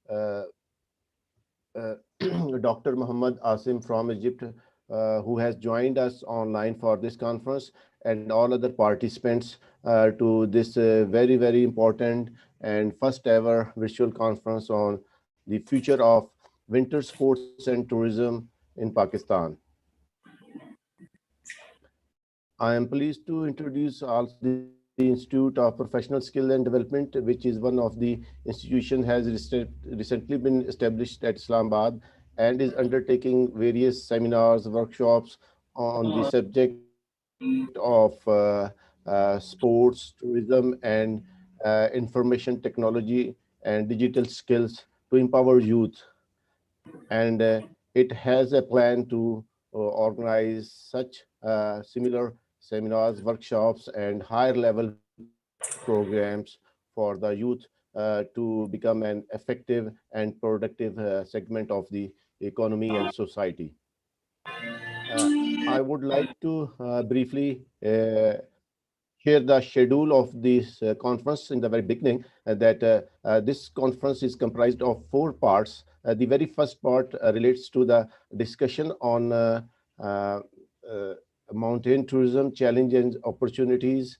uh, uh, Dr. Muhammad Asim from Egypt, who has joined us online for this conference, and all other participants to this very, very important and first ever virtual conference on the future of winter sports and tourism in Pakistan. I am pleased to introduce also the Institute of Professional Skill and Development, which is one of the institution has recently been established at Islamabad and is undertaking various seminars, workshops on the subject of sports, tourism, and information technology and digital skills to empower youth. And it has a plan to organize such similar seminars, workshops, and higher level programs for the youth to become an effective and productive segment of the economy and society. Uh, I would like to briefly share the schedule of this conference in the very beginning, that this conference is comprised of four parts. The very first part relates to the discussion on uh, uh, mountain tourism challenges and opportunities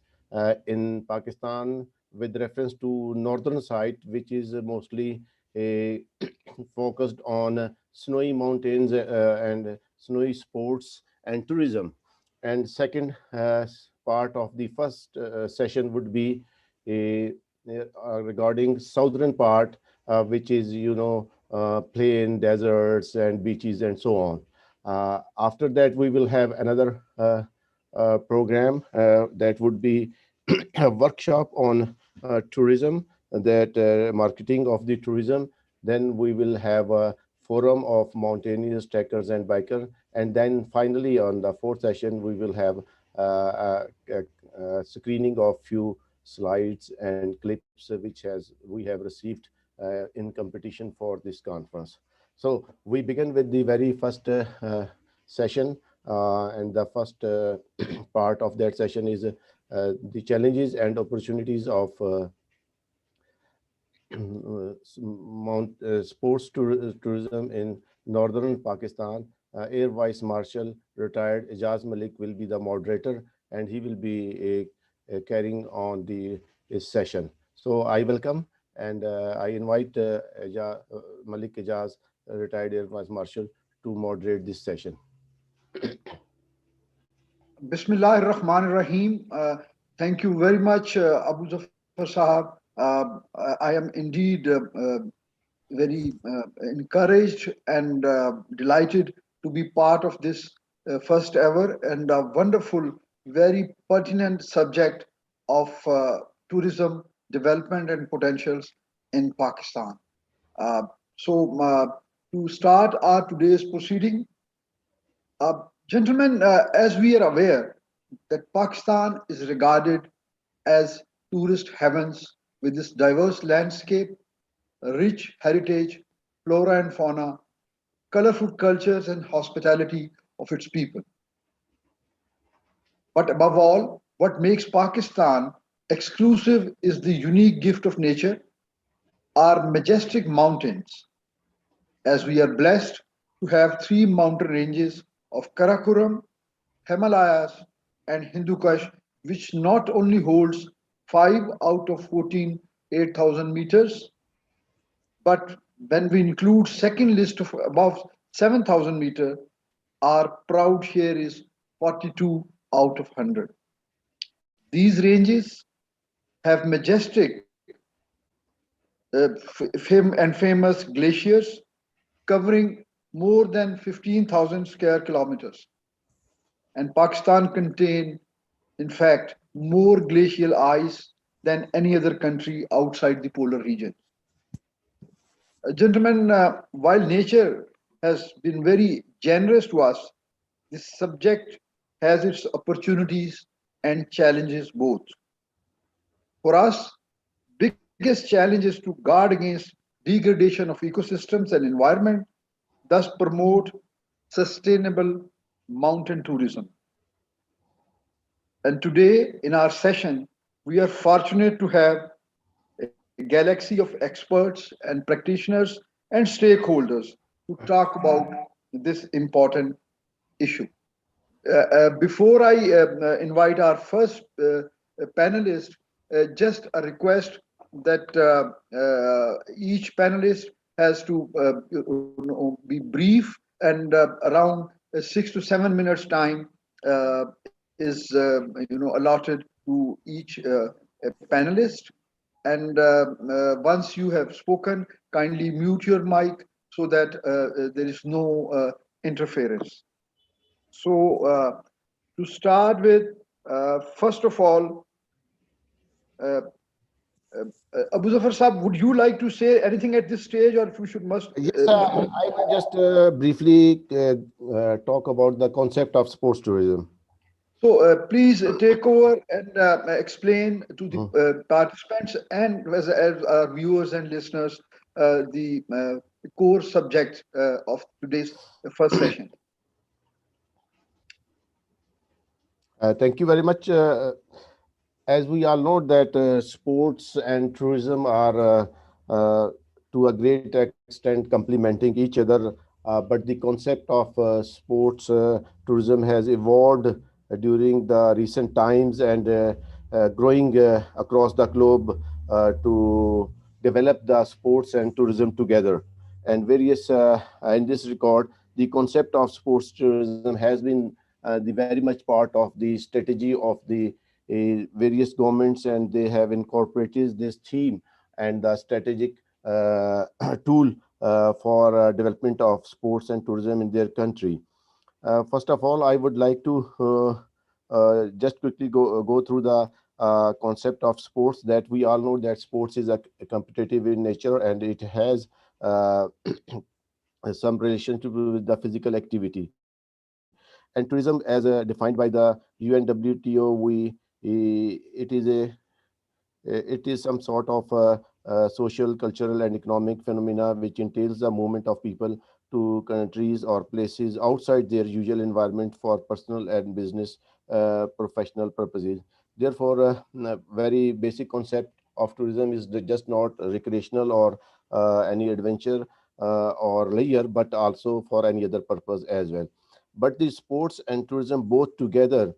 in Pakistan with reference to northern side, which is mostly a focused on snowy mountains and snowy sports and tourism. And second part of the first session would be regarding southern part, which is, plain, deserts, and beaches, and so on. After that, we will have another program that would be a workshop on tourism, that marketing of the tourism. Then we will have a forum of mountaineers, trekkers, and bikers. And then finally, on the fourth session, we will have a screening of few slides and clips which has we have received in competition for this conference. So we begin with the very first session, and the first part of that session is the challenges and opportunities of tourism in northern Pakistan. Air Vice Marshal retired Ejaz Malik will be the moderator, and he will be carrying on the session. So I welcome and I invite Malik Ejaz, retired Air Vice Marshal, to moderate this session. Bismillah ar-Rahman ar-Rahim. Thank you very much, Abu Zafar Sahab. I am indeed very encouraged and delighted to be part of this first ever and a wonderful, very pertinent subject of tourism development and potentials in Pakistan. Uh, so, to start our today's proceeding, gentlemen, as we are aware that Pakistan is regarded as tourist heavens with its diverse landscape, rich heritage, flora and fauna, colorful cultures and hospitality of its people. But above all, what makes Pakistan exclusive is the unique gift of nature, our majestic mountains, as we are blessed to have three mountain ranges of Karakoram, Himalayas, and Hindu Kush, which not only holds 5 out of 14 8,000 meters, but when we include second list of above 7,000 meter, our proud share is 42 out of 100. These ranges have majestic and famous glaciers covering more than 15,000 square kilometers. And Pakistan contains, in fact, more glacial ice than any other country outside the polar region. Gentlemen, while nature has been very generous to us, this subject has its opportunities and challenges both. For us, biggest challenge is to guard against degradation of ecosystems and environment, thus promote sustainable mountain tourism. And today, in our session, we are fortunate to have a galaxy of experts and practitioners and stakeholders to talk about this important issue. Before I invite our first panelist, just a request that each panelist has to be brief, and around 6 to 7 minutes time is allotted to each panelist. And once you have spoken, kindly mute your mic so that there is no interference. So, to start with, first of all, uh, Abu Zafar Saab, would you like to say anything at this stage, or if we should must? Yes, I will just briefly talk about the concept of sports tourism. So, please take over and explain to the Mhm. participants and as our viewers and listeners the core subject of today's first session. Thank you very much. As we all know that sports and tourism are to a great extent complementing each other, but the concept of sports tourism has evolved during the recent times and growing across the globe to develop the sports and tourism together. And various in this record, the concept of sports tourism has been the very much part of the strategy of the various governments, and they have incorporated this theme and the strategic tool for development of sports and tourism in their country. First of all, I would like to just quickly go through the concept of sports. That we all know that sports is a competitive in nature, and it has some relationship with the physical activity. And tourism, as defined by the UNWTO, it is some sort of social, cultural, and economic phenomena which entails the movement of people to countries or places outside their usual environment for personal and business professional purposes. Therefore, a very basic concept of tourism is just not recreational or any adventure or leisure, but also for any other purpose as well. But the sports and tourism both together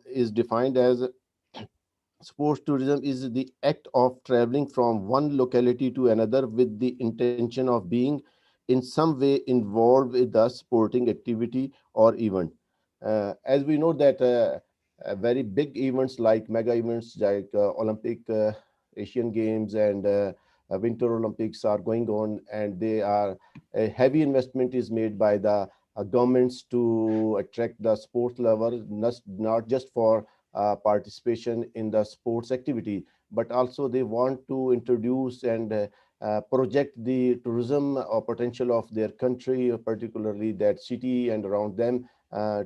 is defined as sports tourism is the act of traveling from one locality to another with the intention of being in some way involved with the sporting activity or event. As we know that very big events like mega events like Olympic, Asian Games, and Winter Olympics are going on, and they are a heavy investment is made by the governments to attract the sports lovers, not just for participation in the sports activity, but also they want to introduce and project the tourism potential of their country, particularly that city and around them,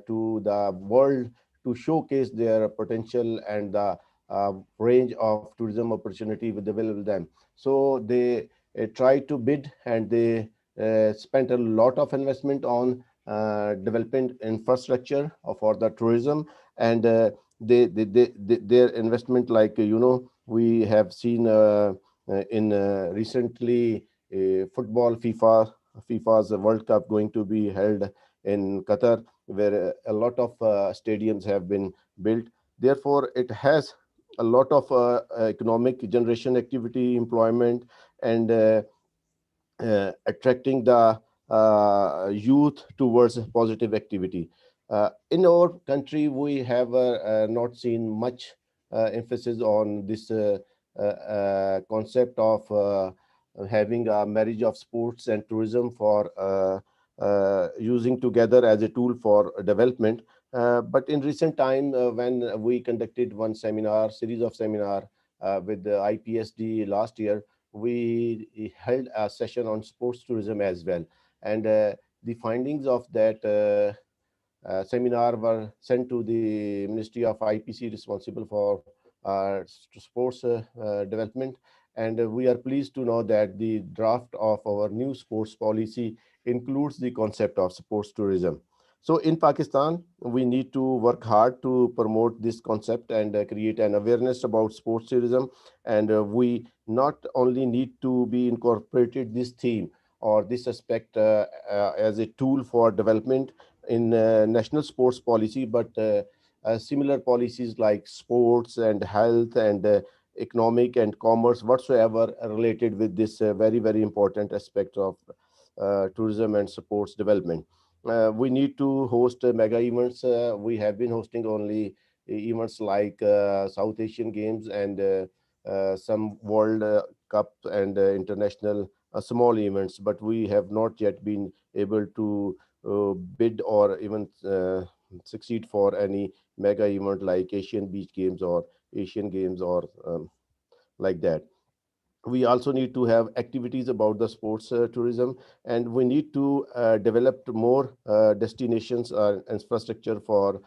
to the world, to showcase their potential and the range of tourism opportunity with available them. So they try to bid, and they spent a lot of investment on development infrastructure for the tourism, and their investment, like we have seen in recently football FIFA's World Cup going to be held in Qatar, where a lot of stadiums have been built. Therefore, it has a lot of economic generation activity, employment, and attracting the youth towards positive activity. In our country, we have not seen much emphasis on this concept of having a marriage of sports and tourism for using together as a tool for development. But in recent time, when we conducted one seminar, series of seminar with the IPSD last year, we held a session on sports tourism as well. And the findings of that seminar were sent to the Ministry of IPC, responsible for sports development. And we are pleased to know that the draft of our new sports policy includes the concept of sports tourism. So in Pakistan, we need to work hard to promote this concept and create an awareness about sports tourism. And we not only need to be incorporated this theme or this aspect as a tool for development in national sports policy, but similar policies like sports and health and economic and commerce whatsoever related with this very, very important aspect of tourism and sports development. We need to host mega events. We have been hosting only events like South Asian Games and some World Cup and international small events, but we have not yet been able to bid or even succeed for any mega event like Asian Beach Games or Asian Games or like that. We also need to have activities about the sports tourism, and we need to develop more destinations infrastructure for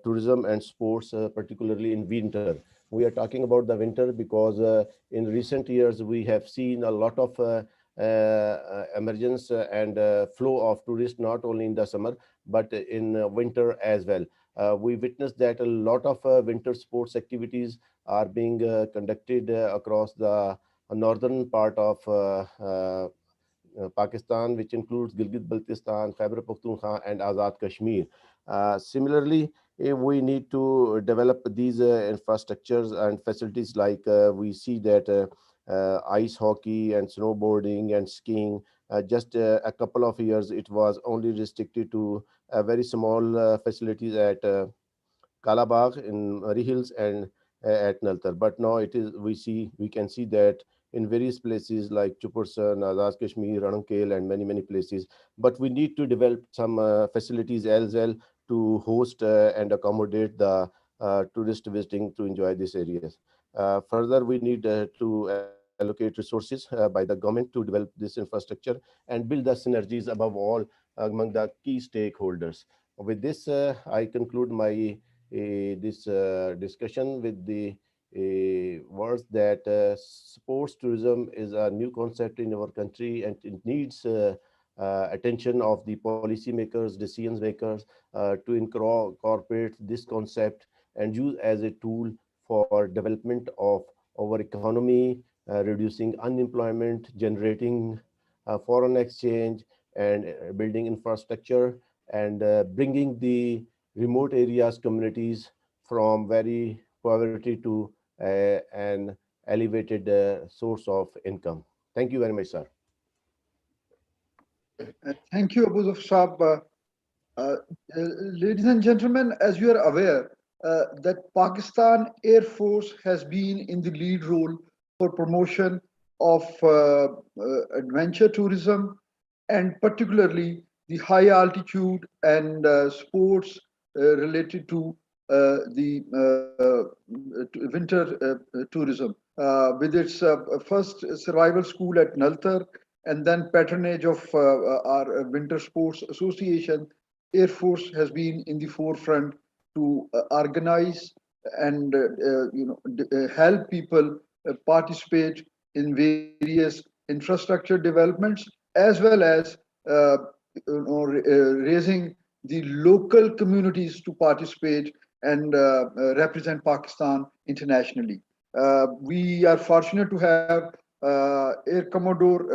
tourism and sports, particularly in winter. We are talking about the winter because in recent years we have seen a lot of emergence and flow of tourists, not only in the summer but in winter as well. We witnessed that a lot of winter sports activities are being conducted across the northern part of Pakistan, which includes Gilgit-Baltistan, Khyber Pakhtunkhwa, and Azad Kashmir. Similarly, we need to develop these infrastructures and facilities like we see that ice hockey and snowboarding and skiing. Just a couple of years, it was only restricted to very small facilities at Kalabagh in Murray Hills and at Naltar. But now we can see that in various places like Chuparsan, Azad Kashmir, Ranankel, and many places. But we need to develop some facilities as well to host and accommodate the tourist visiting to enjoy these areas. Further, we need to allocate resources by the government to develop this infrastructure and build the synergies above all among the key stakeholders. With this, I conclude my this discussion with the words that sports tourism is a new concept in our country and it needs attention of the policymakers, decision makers to incorporate this concept and use as a tool for development of our economy, reducing unemployment, generating foreign exchange, and building infrastructure and bringing the remote areas communities from very poverty to an elevated source of income. Thank you very much, sir. Thank you, Abu Saab. Uh, Ladies and gentlemen, as you are aware, that Pakistan Air Force has been in the lead role for promotion of adventure tourism and particularly the high altitude and sports related to the winter tourism with its first survival school at Naltar and then patronage of our Winter Sports Association. Air Force has been in the forefront to organize and help people participate in various infrastructure developments as well as raising the local communities to participate and represent Pakistan internationally. We are fortunate to have Air Commodore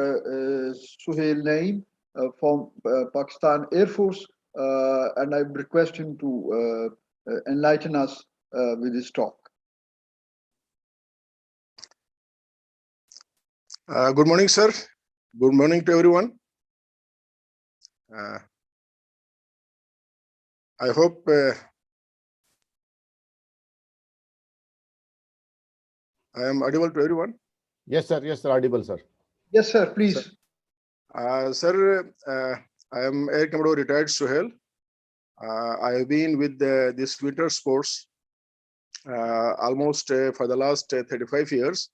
Suhail Naim from Pakistan Air Force, and I request him to enlighten us with his talk. Good morning, sir. Good morning to everyone. I hope I am audible to everyone. Yes, sir. Yes, sir. Audible, sir. Yes, sir. Please. Sir, I am Air Commodore retired Suhail. I have been with this winter sports almost for the last 35 years.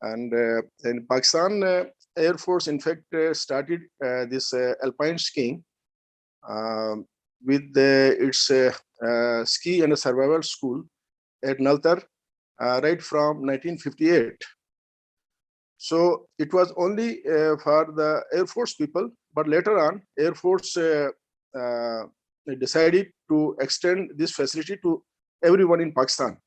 And in Pakistan, Air Force, in fact, started this alpine skiing with its ski and survival school at Naltar right from 1958. So it was only for the Air Force people, but later on, Air Force decided to extend this facility to everyone in Pakistan.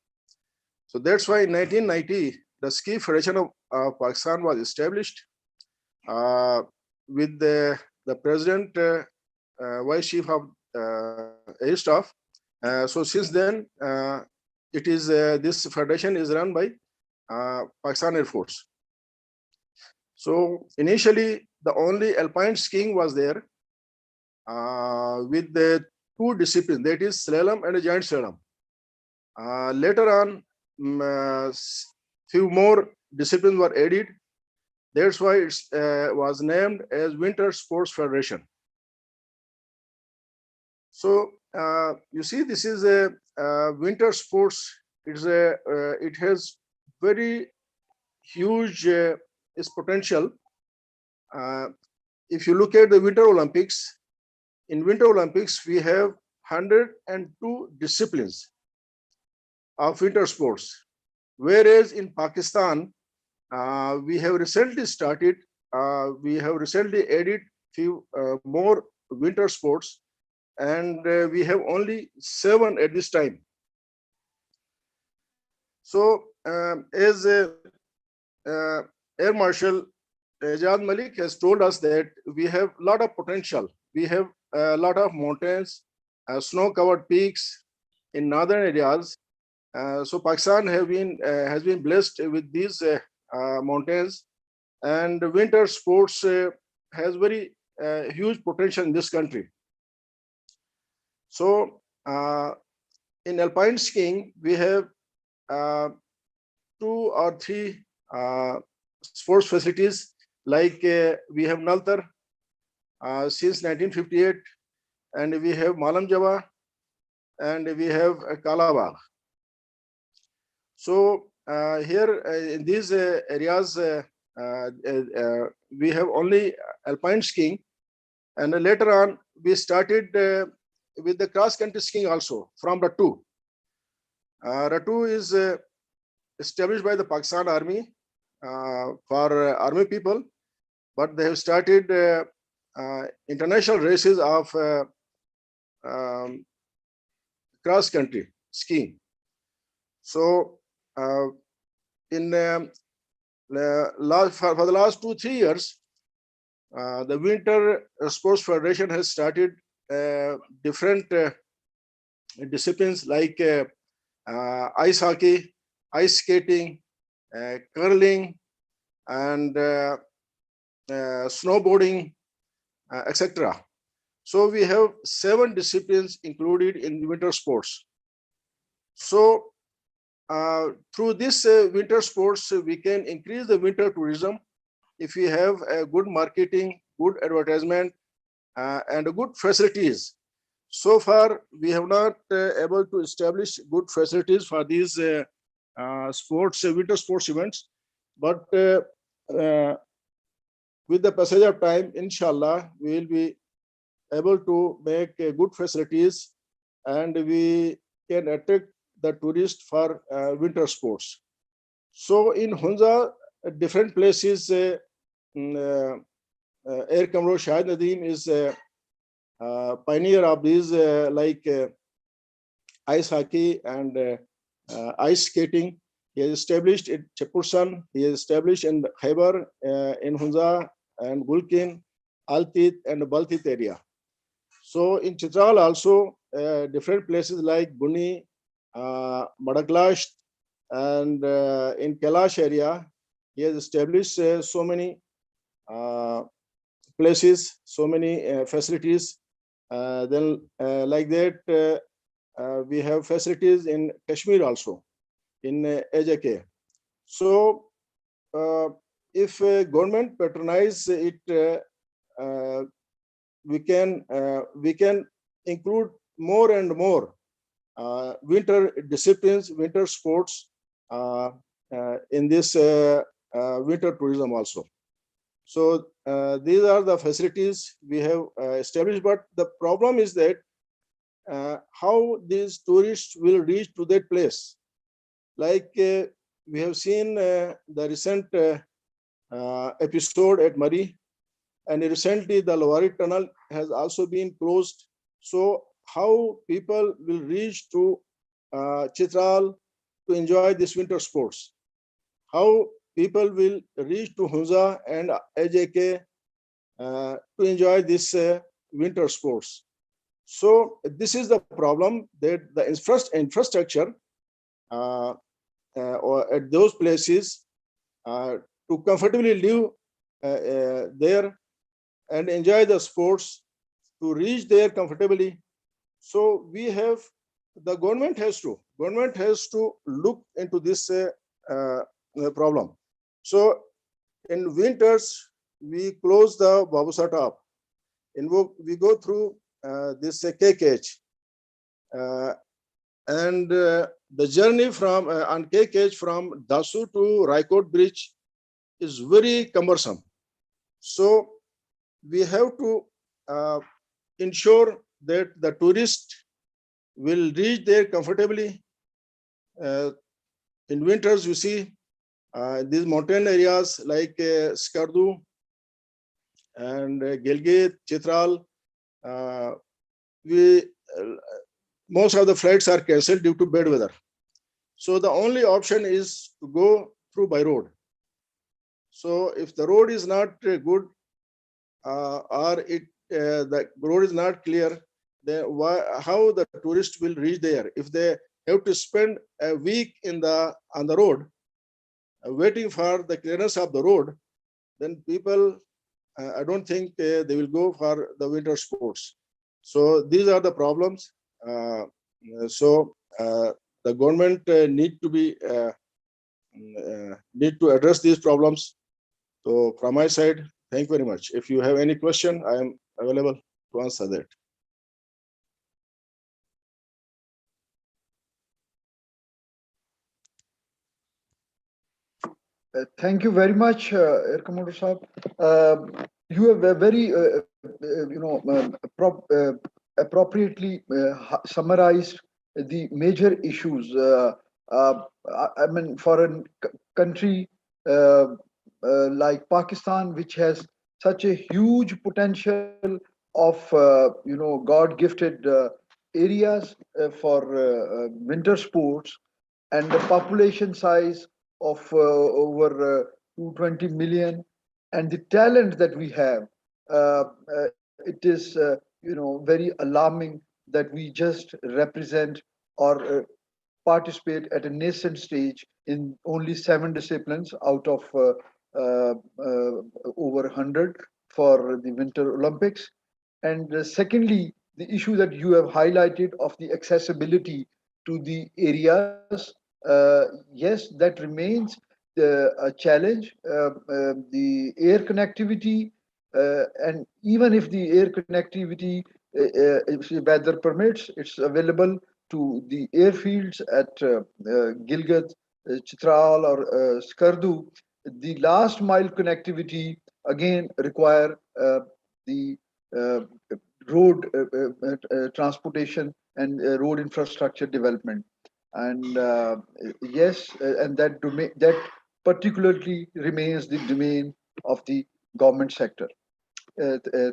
So that's why in 1990, the Ski Federation of Pakistan was established with the president, vice chief of air staff. So since then, it is this federation is run by Pakistan Air Force. So initially, the only alpine skiing was there with the two disciplines, that is slalom and giant slalom. Later on, few more disciplines were added. That's why it was named as Winter Sports Federation. So you see, this is a winter sports. It has very huge its potential. If you look at the Winter Olympics, in Winter Olympics we have 102 disciplines of winter sports, whereas in Pakistan we have recently started. We have recently added few more winter sports, and we have only 7 at this time. So as Air Marshal Ejad Malik has told us that we have a lot of potential. We have a lot of mountains, snow-covered peaks in northern areas. So Pakistan has been blessed with these mountains, and winter sports has very huge potential in this country. So in alpine skiing, we have 2 or 3 sports facilities, like we have Naltar since 1958, and we have Malam Java, and we have Kalabagh. So here in these areas, we have only alpine skiing, and later on we started with the cross-country skiing also from Ratu. Ratu is established by the Pakistan Army for army people, but they have started international races of cross-country skiing. So in for the last 2-3 years, the Winter Sports Federation has started different disciplines like ice hockey, ice skating, curling, and snowboarding, etc. So we have 7 disciplines included in winter sports. So through this winter sports, we can increase the winter tourism if we have a good marketing, good advertisement, and good facilities. So far, we have not able to establish good facilities for these sports, winter sports events. But with the passage of time, inshallah, we will be able to make good facilities, and we can attract the tourists for winter sports. So in Hunza, different places, Air Commodore Shahid Nadeem is pioneer of these like ice hockey and ice skating. He has established in Chepursan, he has established in Khyber, in Hunza and Gulkin, Altit and Baltit area. So in Chitral also, different places like Buni, Madaklash, and in Kailash area, he has established so many places, so many facilities. Then like that, we have facilities in Kashmir also, in AJK. So if government patronize it, we can include more and more winter disciplines, winter sports in this winter tourism also. So these are the facilities we have established, but the problem is that how these tourists will reach to that place. Like we have seen the recent episode at Murree, and recently the Lowari Tunnel has also been closed. So how people will reach to Chitral to enjoy this winter sports, how people will reach to Hunza and AJK to enjoy this winter sports. So this is the problem, that the infrastructure or at those places to comfortably live there and enjoy the sports, to reach there comfortably. So the government has to look into this problem. So in winters, we close the Babusa top. We go through this KKH. And the journey from on KKH from Dasu to Raikot Bridge is very cumbersome. So we have to ensure that the tourist will reach there comfortably. In winters, you see these mountain areas like Skardu and Gilgit, Chitral, most of the flights are cancelled due to bad weather. So the only option is to go through by road. So if the road is not good or the road is not clear, then how the tourist will reach there? If they have to spend a week on the road waiting for the clearance of the road, then people, I don't think they will go for the winter sports. So these are the problems. So the government need to address these problems. So from my side, thank you very much. If you have any question, I am available to answer that. Thank you very much, Air Commodore Saab. You have very, appropriately summarized the major issues. I mean, for a country like Pakistan, which has such a huge potential of, God-gifted areas for winter sports, and the population size of over 220 million, and the talent that we have, it is very alarming that we just represent or participate at a nascent stage in only 7 disciplines out of over 100 for the Winter Olympics. And secondly, the issue that you have highlighted of the accessibility to the areas, yes, that remains a challenge. The air connectivity, and even if the air connectivity, if the weather permits, it's available to the airfields at Gilgit, Chitral, or Skardu. The last mile connectivity again require the uh, road transportation and road infrastructure development. And yes, and that particularly remains the domain of the government sector.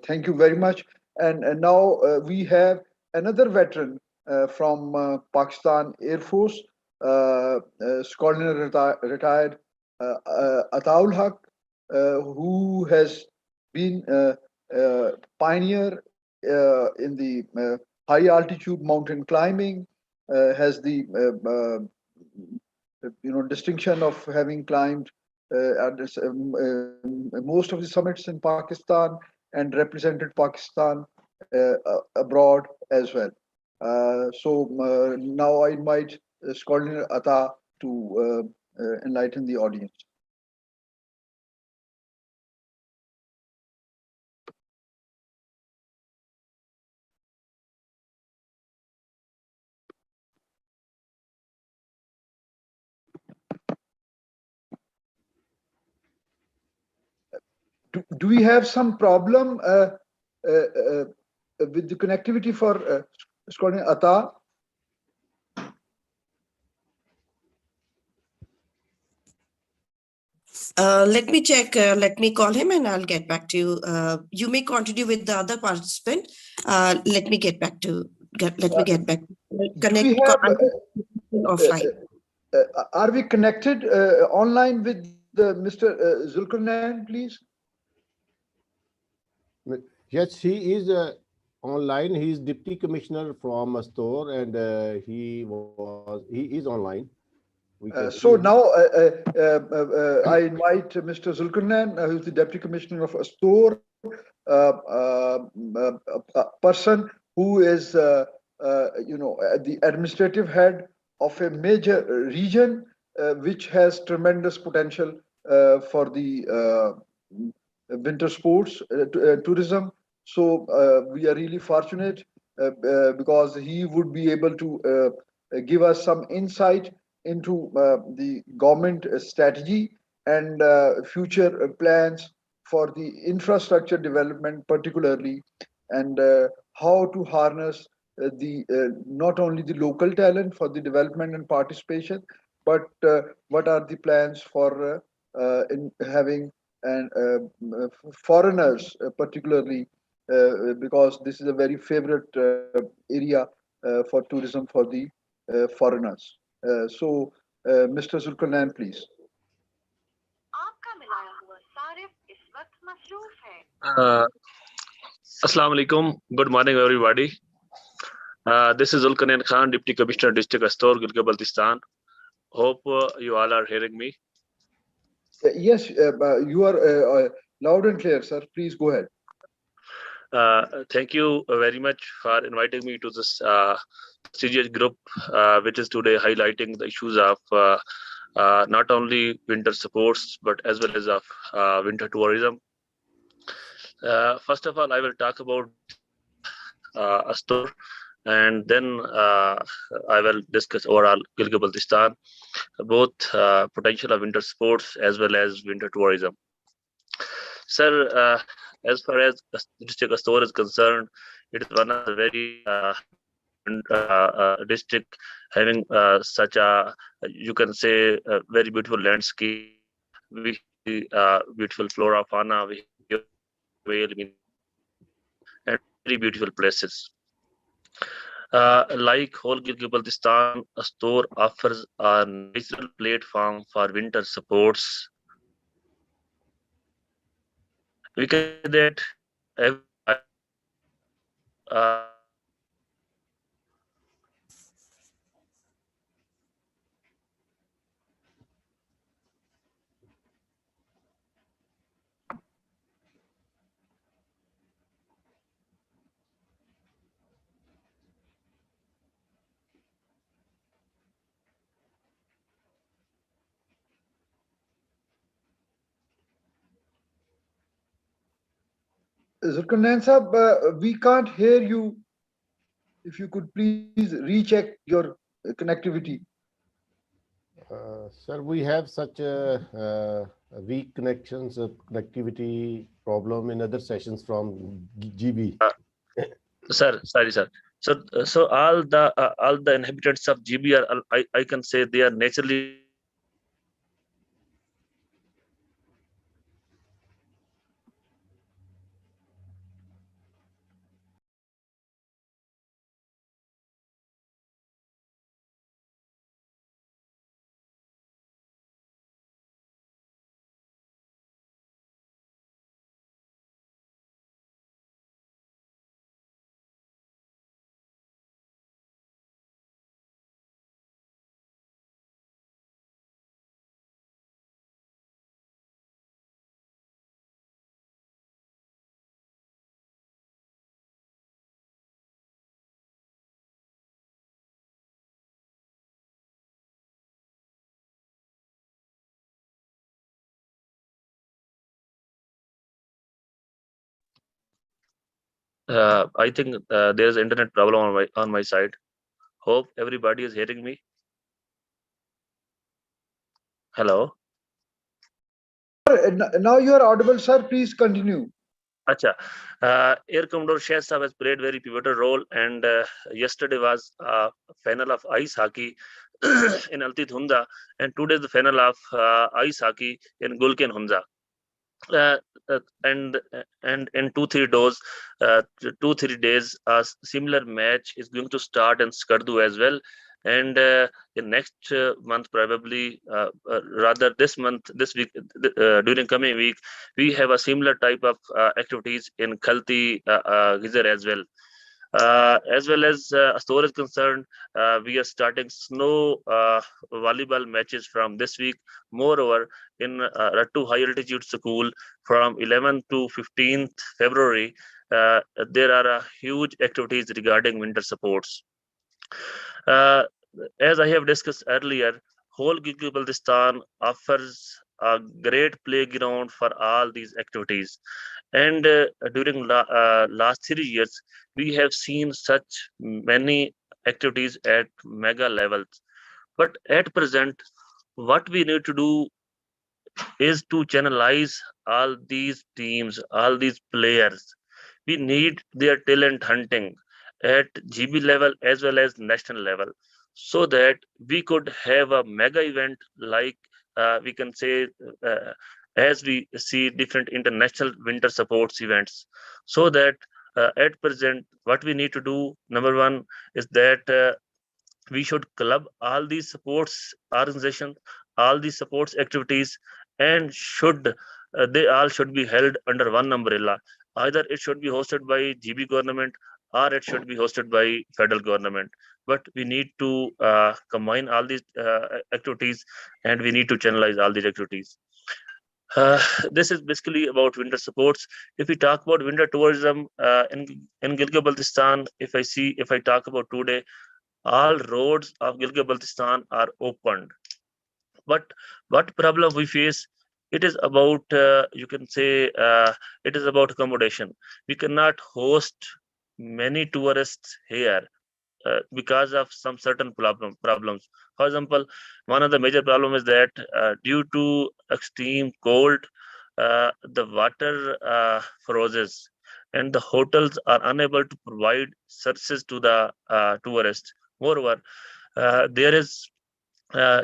Thank you very much. And now we have another veteran from Pakistan Air Force, retired Ataul Haq, who has been pioneer in the high altitude mountain climbing, has the distinction of having climbed most of the summits in Pakistan and represented Pakistan abroad as well. So now I invite Scholar Ata to enlighten the audience. Do we have some problem with the connectivity for Scholar Ata? Let me check. Let me call him and I'll get back to you. You may continue with the other participant. Let me get back to Let me get back. Do we Connect. have? Offline. Are we connected online with Mr. Zulkarnain, please? Yes, he is online. He is deputy commissioner from a store, and he is online. We can see So him. now I invite Mr. Zulkarnain, who is the Deputy Commissioner of a store, a person who is, the administrative head of a major region, which has tremendous potential for the winter sports tourism. So we are really fortunate because he would be able to give us some insight into the government strategy and future plans for the infrastructure development particularly, and how to harness the not only the local talent for the development and participation, but what are the plans for in having and foreigners particularly, because this is a very favorite area for tourism for the foreigners. So, Mr. Zulkarnain, please. Uh, Assalamu alaikum. Good morning, everybody. This is Zulkarnain Khan, Deputy Commissioner, District Astor, Gilgit-Baltistan. Hope you all are hearing me. Yes, you are loud and clear, sir. Please go ahead. Thank you very much for inviting me to this prestigious group, which is today highlighting the issues of not only winter sports, but as well as of winter tourism. First of all, I will talk about Astor, and then I will discuss overall Gilgit-Baltistan, both potential of winter sports as well as winter tourism. Sir, as far as district Astor is concerned, it is one of the very important district having such a, you can say, a very beautiful landscape. We have very beautiful flora, fauna, we have whale, and very beautiful places. Like whole Gilgit-Baltistan, a store offers a natural platform for winter sports. We can say that every Zulkarnain Sahab, we can't hear you. If you could please recheck your connectivity. Sir, we have such weak connections, connectivity problem in other sessions from GB. sir, sorry, sir. So all the inhabitants of GB are, I can say, they are naturally. I think there is internet problem on my side. Hope everybody is hearing me. Hello. Now you are audible, sir. Please continue. Acha. Air Commodore Shah Sahab has played very pivotal role, and yesterday was final of ice hockey in Altit Hunza, and today is the final of ice hockey in Gulken Hunza. uh, and in 2 3 days a similar match is going to start in Skardu as well. And in next month, probably rather this month, this week, during coming week, we have a similar type of activities in Khalti Gizar as well. As well as store is concerned, we are starting snow volleyball matches from this week. Moreover, in Rattu High Altitude School from 11th to 15th February, uh, there are huge activities regarding winter sports. Uh, as I have discussed earlier, whole Gilgit-Baltistan offers a great playground for all these activities. And during last 3 years, we have seen such many activities at mega levels. But at present, what we need to do is to channelize all these teams, all these players. We need their talent hunting at GB level as well as national level, so that we could have a mega event like we can say uh, as we see different international winter sports events. So that at present, what we need to do, number one, is that we should club all these sports organizations, all these sports activities, and should they all should be held under one umbrella. Either it should be hosted by GB government, or it should be hosted by federal government. But we need to combine all these activities, and we need to channelize all these activities. uh, this is basically about winter sports. If we talk about winter tourism in Gilgit-Baltistan, if I talk about today, all roads of Gilgit-Baltistan are opened. But what problem we face? It is about you can say it is about accommodation. We cannot host many tourists here because of some certain problems. For example, one of the major problem is that due to extreme cold, the water freezes, and the hotels are unable to provide services to the tourists. Moreover, there is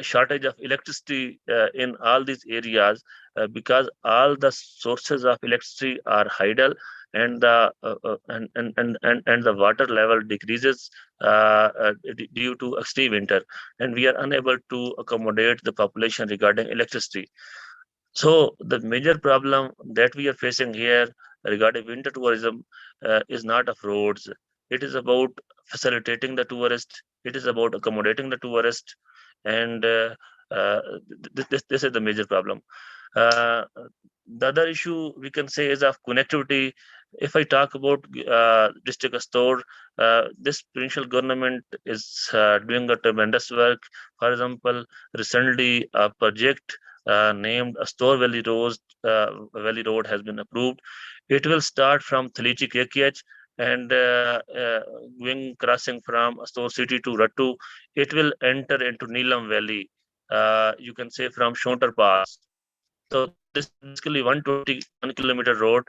shortage of electricity in all these areas because all the sources of electricity are idle, and the and the water level decreases due to extreme winter, and we are unable to accommodate the population regarding electricity. So the major problem that we are facing here regarding winter tourism is not of roads. It is about facilitating the tourist. It is about accommodating the tourist, and uh, this is the major problem. Uh, the other issue we can say is of connectivity. If I talk about district store, this provincial government is doing a tremendous work. For example, recently a project named Store Valley Road has been approved. It will start from Thalichi KKH and going crossing from Store City to Rattu. It will enter into Neelam Valley. You can say from Shontar Pass. So this is basically 121-kilometer road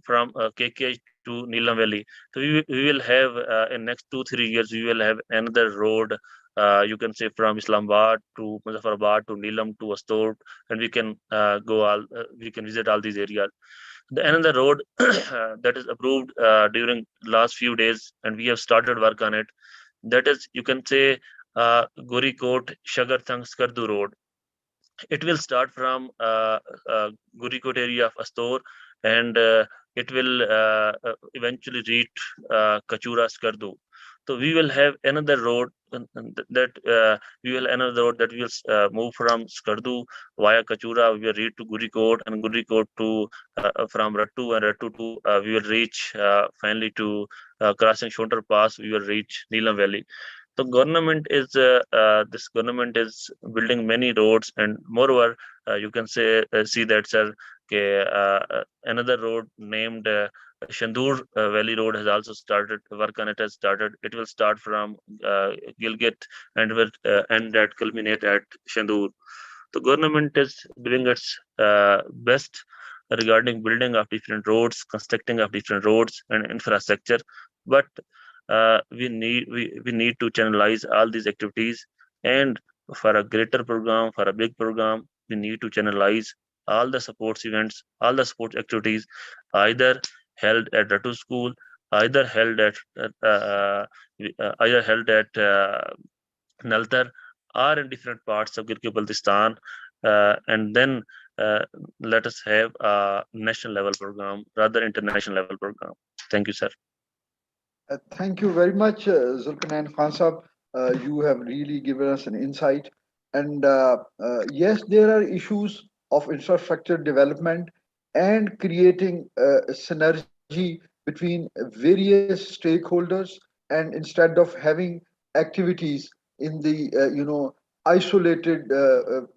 from KKH to Neelam Valley. So we will have in next 2 3 years we will have another road. You can say from Islamabad to Muzaffarabad to Neelam to Astor, and we can we can visit all these areas. The another road that is approved during last few days, and we have started work on it. That is, you can say, Gorikot Shagarthang Skardu Road. It will start from Gurikot area of Astor, and it will eventually reach Kachura Skardu. So we will have another road that we will another road that will move from Skardu via Kachura. We will reach to Gurikot, and Gurikot to from Rattu, and Rattu to we will reach finally to crossing Shontar Pass. We will reach Neelam Valley. So government is this government is building many roads, and moreover, you can say see that, sir. Okay, another road named Shandur Valley Road has also started. Work on it has started. It will start from Gilgit and will end at culminate at Shandur. The government is doing its best regarding building of different roads, constructing of different roads and infrastructure, but we need to channelize all these activities, and for a greater program, for a big program, we need to channelize all the sports events, all the sports activities, either held at Ratu School, either held at Naltar, or in different parts of Gilgit-Baltistan, and then uh, let us have a national level program rather international level program. Thank you, sir. Thank you very much, Zulkarnain Khan Sahab. You have really given us an insight. And yes, there are issues of infrastructure development and creating a synergy between various stakeholders. And instead of having activities in the isolated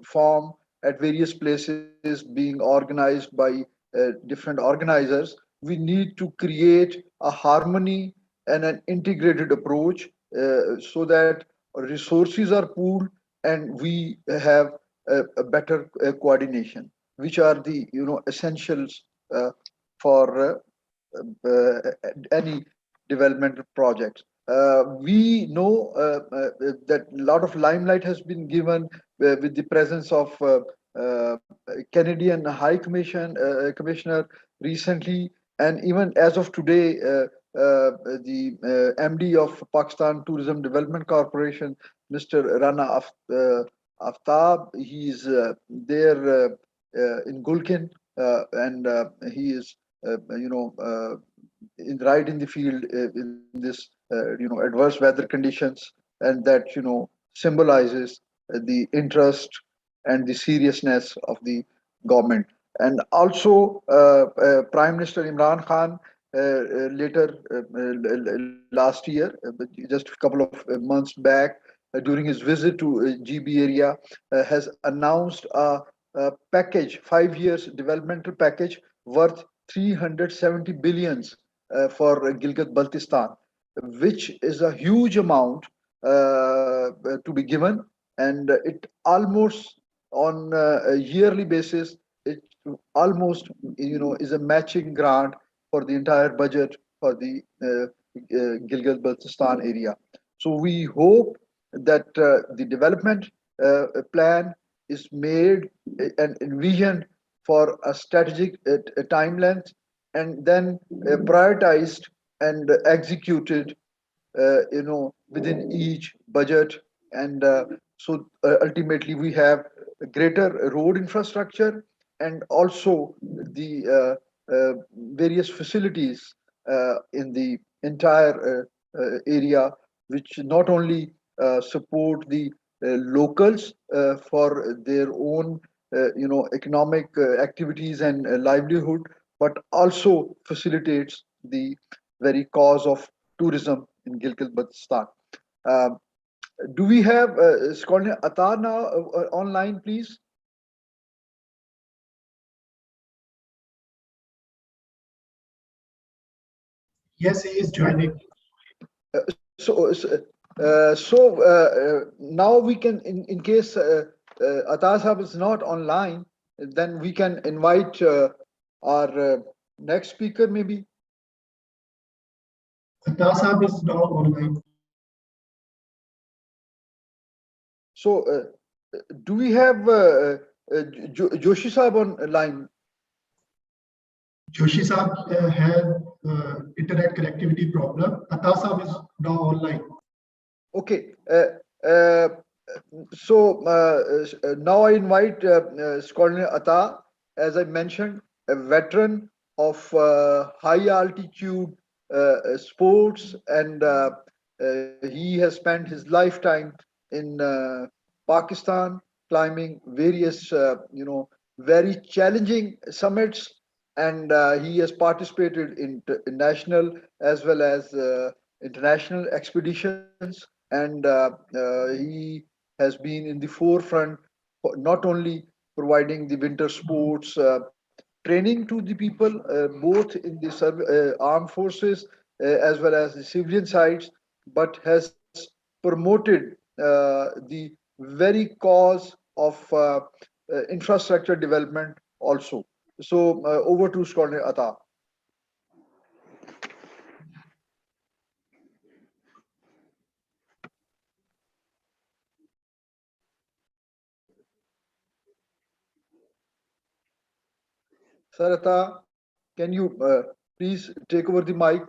form at various places being organized by different organizers, we need to create a harmony and an integrated approach so that resources are pooled and we have a better coordination, which are the essentials for any developmental projects. We know that a lot of limelight has been given with the presence of Canadian High Commissioner recently, and even as of today, the MD of Pakistan Tourism Development Corporation, Mr. Aftab, he is there in Gulkin, and he is, right in the field in this, adverse weather conditions, and that symbolizes the interest and the seriousness of the government. And also, Prime Minister Imran Khan later last year, just a couple of months back, during his visit to GB area, has announced a package, 5 years developmental package worth 370 billions for Gilgit Baltistan, which is a huge amount to be given, and it almost on a yearly basis, it almost is a matching grant for the entire budget for the Gilgit Baltistan area. So we hope that the development plan is made and envisioned for a strategic time length, and then prioritized and executed within each budget. And ultimately we have a greater road infrastructure, and also the various facilities in the entire area, which not only support the locals for their own economic activities and livelihood, but also facilitates the very cause of tourism in Gilgit Baltistan. Um, do we have Skolne Atar now online, please? Yes, he is joining. Now we can, in case Atar Sahab is not online, then we can invite our next speaker, maybe. Atasab is now online. So, do we have Joshi Sahab on line? Joshi Saab had internet connectivity problem. Atasab is now online. Okay. Now I invite Skolne Ata, as I mentioned, a veteran of high altitude sports, and he has spent his lifetime in Pakistan, climbing various, very challenging summits, and he has participated in national as well as international expeditions, and he has been in the forefront for not only providing the winter sports training to the people, both in the armed forces as well as the civilian sides, but has promoted the very cause of infrastructure development also. So over to Scholar Ata. Sarata, can you please take over the mic?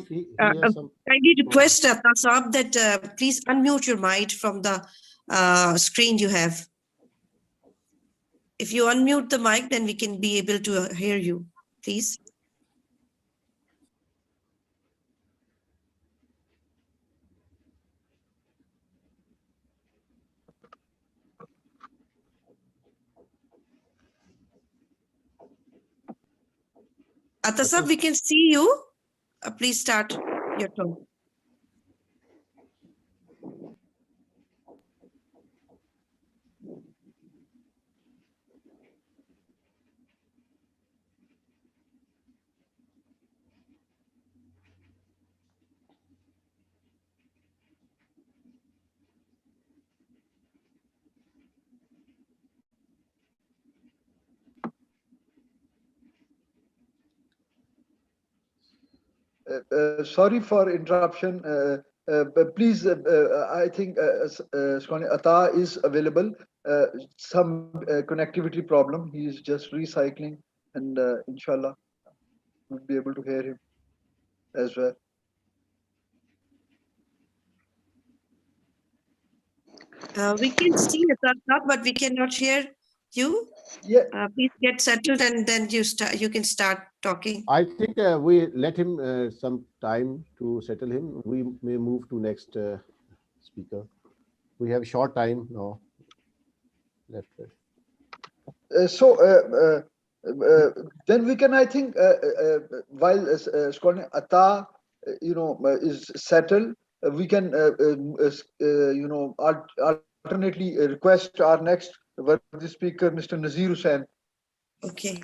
He has some. Kindly request Tasab that please unmute your mic from the screen you have. If you unmute the mic, then we can be able to hear you, please. Atasab, we can see you. Please start your turn. Sorry for interruption. But please, I think Ata is available. Some connectivity problem. He is just recycling, and inshallah, we'll be able to hear him as well. We can see Atasab, but we cannot hear you. Yeah. Please get settled, and then you can start talking. I think we let him some time to settle him. We may move to next speaker. We have short time now left. Then we can, I think, while Ata, is settled, we can, alternately request our next worthy speaker, Mr. Nazir Hussain. Okay.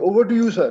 Over to you, sir.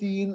3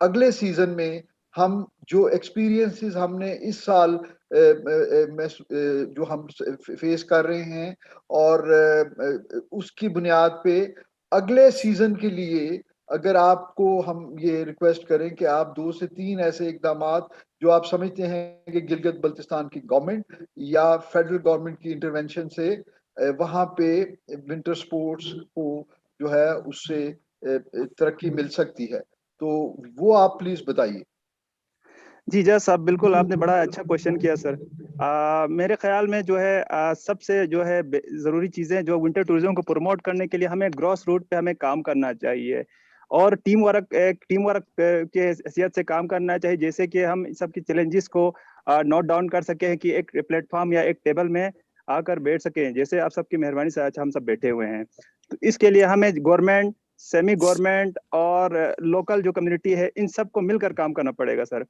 اگلے season میں ہم جو experiences ہم نے اس سال جو ہم face کر رہے ہیں اور اس کی بنیاد پہ اگلے سیزن کے لیے اگر آپ کو ہم یہ ریکویسٹ کریں کہ آپ 2 سے 3 ایسے اقدامات جو آپ سمجھتے ہیں کہ گلگت بلتستان کی گورنمنٹ یا فیڈرل گورنمنٹ کی انٹرونشن سے وہاں پہ ونٹر سپورٹس کو جو ہے اس سے ترقی مل سکتی ہے، تو وہ آپ پلیز بتائیے۔ جی جس صاحب، بالکل آپ نے بڑا اچھا کوشچن کیا سر۔ میرے خیال میں جو ہے سب سے جو ہے ضروری چیزیں جو ونٹر ٹورزم کو پروموٹ کرنے کے لیے ہمیں گراس روٹ پہ ہمیں کام کرنا چاہیے اور ٹیم ورک کے حیثیت سے کام کرنا چاہیے، جیسے کہ ہم سب کی چیلنجز کو نوٹ ڈاؤن کر سکیں کہ ایک پلیٹ فارم یا ایک ٹیبل میں آ کر بیٹھ سکیں، جیسے آپ سب کی مہربانی سے آج ہم سب بیٹھے ہوئے ہیں۔ تو اس کے لیے ہمیں گورنمنٹ، سیمی گورنمنٹ اور لوکل جو کمیونٹی ہے ان سب کو مل کر کام کرنا پڑے گا سر۔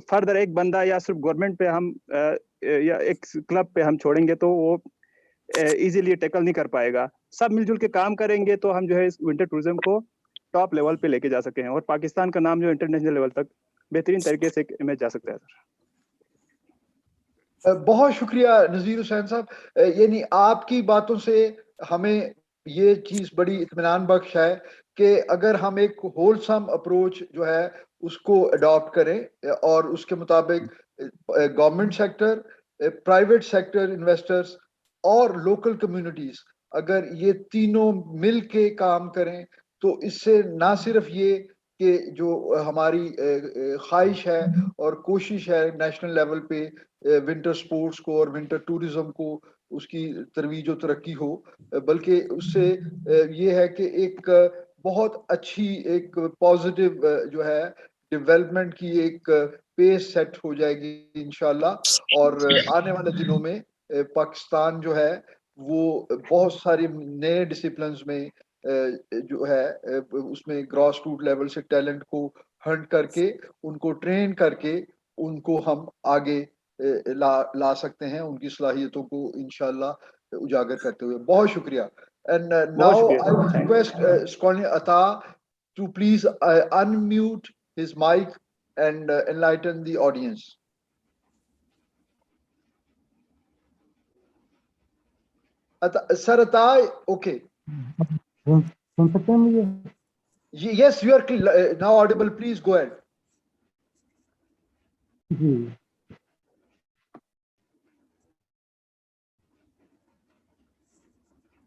فردر ایک بندہ یا صرف گورنمنٹ پہ ہم یا ایک کلب پہ ہم چھوڑیں گے تو وہ ایزیلی ٹیکل نہیں کر پائے گا۔ سب مل جل کے کام کریں گے تو ہم جو ہے اس ونٹر ٹورزم کو ٹاپ لیول پہ لے کے جا سکتے ہیں اور پاکستان کا نام جو انٹرنیشنل لیول تک بہترین طریقے سے امیج جا سکتا ہے سر۔ بہت شکریہ نذیر حسین صاحب، یعنی آپ کی باتوں سے ہمیں یہ چیز بڑی اطمینان بخش ہے کہ اگر ہم ایک ہولسم اپروچ جو ہے اس کو اڈاپٹ کریں اور اس کے مطابق government sector, private sector investors اور لوکل کمیونٹیز اگر یہ تینوں مل کے کام کریں تو اس سے نہ صرف یہ کہ جو ہماری خواہش ہے اور کوشش ہے نیشنل لیول پہ ونٹر سپورٹس کو اور ونٹر ٹورزم کو اس کی ترویج و ترقی ہو، بلکہ اس سے یہ ہے کہ ایک بہت اچھی ایک پازیٹیو جو ہے ڈیولپمنٹ کی ایک پیس سیٹ ہو جائے گی انشاءاللہ، اور آنے والے دنوں میں پاکستان جو ہے وہ بہت سارے نئے ڈسپلنز میں جو ہے اس میں گراس روٹ لیول سے ٹیلنٹ کو ہنٹ کر کے ان کو ٹرین کر کے ان کو ہم آگے لا سکتے ہیں، ان کی صلاحیتوں کو انشاءاللہ اجاگر کرتے ہوئے۔ بہت شکریہ۔ اینڈ بہت ناؤ شکریہ I will sir, thank request scholar Ata to please unmute his mic and enlighten the audience. Sir Ata, okay. سن سکتے ہیں مجھے؟ Yes, you are now audible. Please go ahead. جی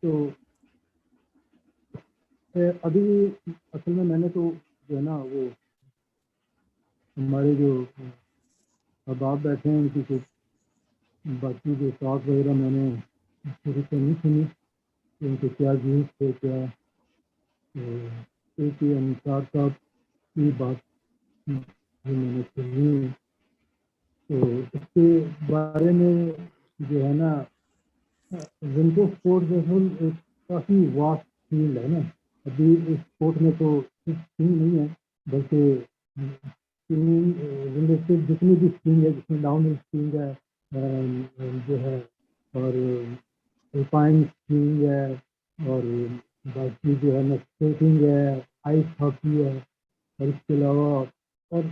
تو ابھی اصل میں نے تو جو ہے نا وہ ہمارے جو احباب بیٹھے ہیں ان کی کچھ باقی جو ٹاک وغیرہ میں نے شروع سے نہیں سنی کہ ان کے کیا ویوز تھے، کیا ایک ہی انصار صاحب کی بات جو میں نے سنی ہے، تو اس کے بارے میں جو ہے نا ونٹر اسپورٹ ایک کافی واسٹ فیلڈ ہے نا۔ ابھی اس اسپورٹ میں تو صرف اسکیئنگ نہیں ہے بلکہ ریلیٹڈ جتنی بھی اسکیئنگ ہے، جس میں ڈاؤن ہل اسکیئنگ ہے جو ہے، اور الپائن اسکیئنگ ہے، اور باقی جو ہے نا اسکیٹنگ ہے، آئس ہاکی ہے، اور اس کے علاوہ اور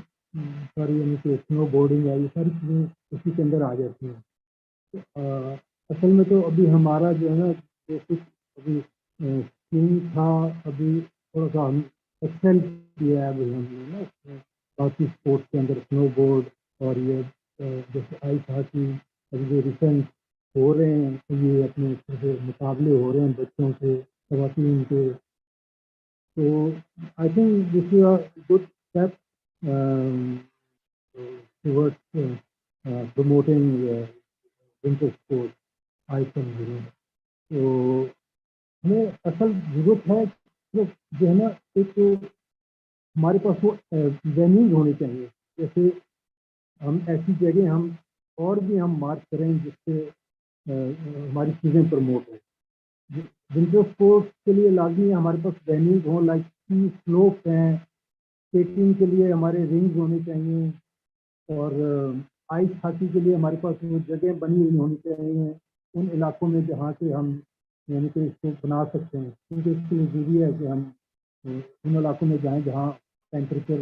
ساری یعنی کہ اسنو بورڈنگ ہے، یہ ساری چیزیں اسی کے اندر آ جاتی ہیں۔ اصل میں تو ابھی ہمارا جو ہے نا بیسک ابھی اسکیئنگ تھا، ابھی تھوڑا سا ہم ایکسل کیا ہے ابھی ہم نے نا باقی اسپورٹس کے اندر اسنو بورڈ اور یہ جیسے آئس ہاکی ابھی جو ریسنٹ ہو رہے ہیں، یہ اپنے مقابلے ہو رہے ہیں بچوں کے، خواتین کے، تو I think this is a good step toward promoting winter sport I think. تو ہمیں اصل ضرورت ہے جو ہے نا ایک ہمارے پاس وہ وینیوز ہونے چاہیے، جیسے ہم ایسی جگہ ہم اور بھی ہم مارک کریں جس سے ہماری چیزیں پروموٹ ہوں۔ ونٹر اسپورٹس کے لیے لازمی ہے ہمارے پاس وینیوز ہوں، لائک سلوپ ہیں، اسکیٹنگ کے لیے ہمارے رنگز ہونے چاہیے، اور آئس ہاکی کے لیے ہمارے پاس وہ جگہ بنی ہوئی ہونی چاہیے ان علاقوں میں جہاں سے ہم یعنی کہ اس کو بنا سکتے ہیں، کیونکہ اس کے لیے ضروری ہے کہ ہم ان علاقوں میں جائیں جہاں temperature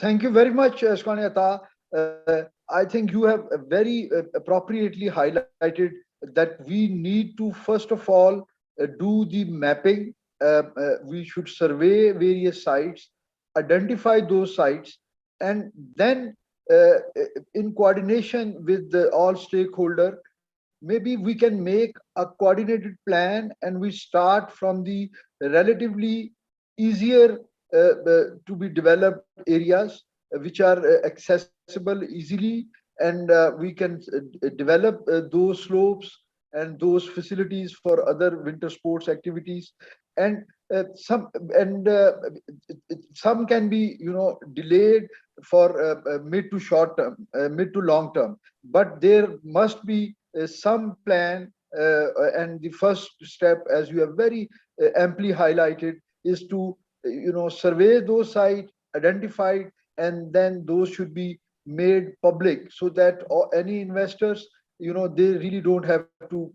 Thank you very much, Shkaniata. I think you have very appropriately highlighted that we need to, first of all, do the mapping. We should survey various sites, identify those sites, and then, in coordination with all stakeholders, maybe we can make a coordinated plan and we start from the relatively easier to be developed areas which are accessible easily, and we can develop those slopes and those facilities for other winter sports activities. And some and some can be, delayed for mid to short term, mid to long term, but there must be some plan, and the first step, as you have very amply highlighted, is to survey those sites, identified, and then those should be made public so that any investors, they really don't have to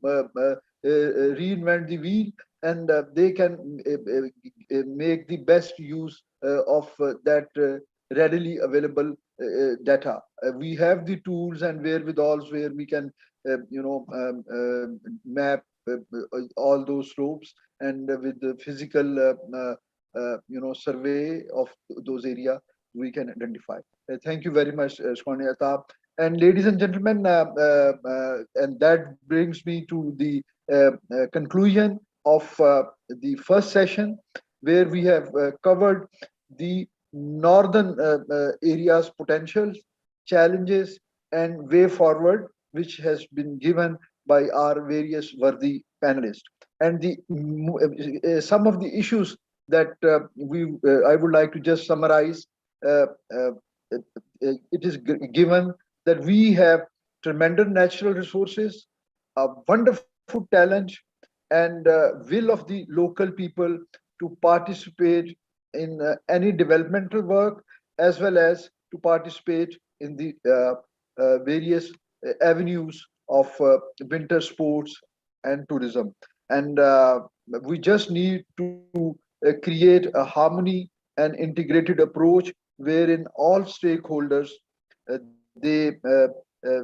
reinvent the wheel, and they can make the best use of that readily available data. We have the tools and wherewithals where we can map all those slopes, and with the physical survey of those area we can identify. Thank you very much, Shwani Atab. And ladies and gentlemen, and that brings me to the conclusion of the first session, where we have covered the northern areas potentials, challenges, and way forward, which has been given by our various worthy panelists. And the some of the issues that I would like to just summarize. Uh, uh, it is given that we have tremendous natural resources, a wonderful talent, and will of the local people to participate in any developmental work, as well as to participate in the various avenues of winter sports and tourism. And we just need to create a harmony and integrated approach wherein all stakeholders they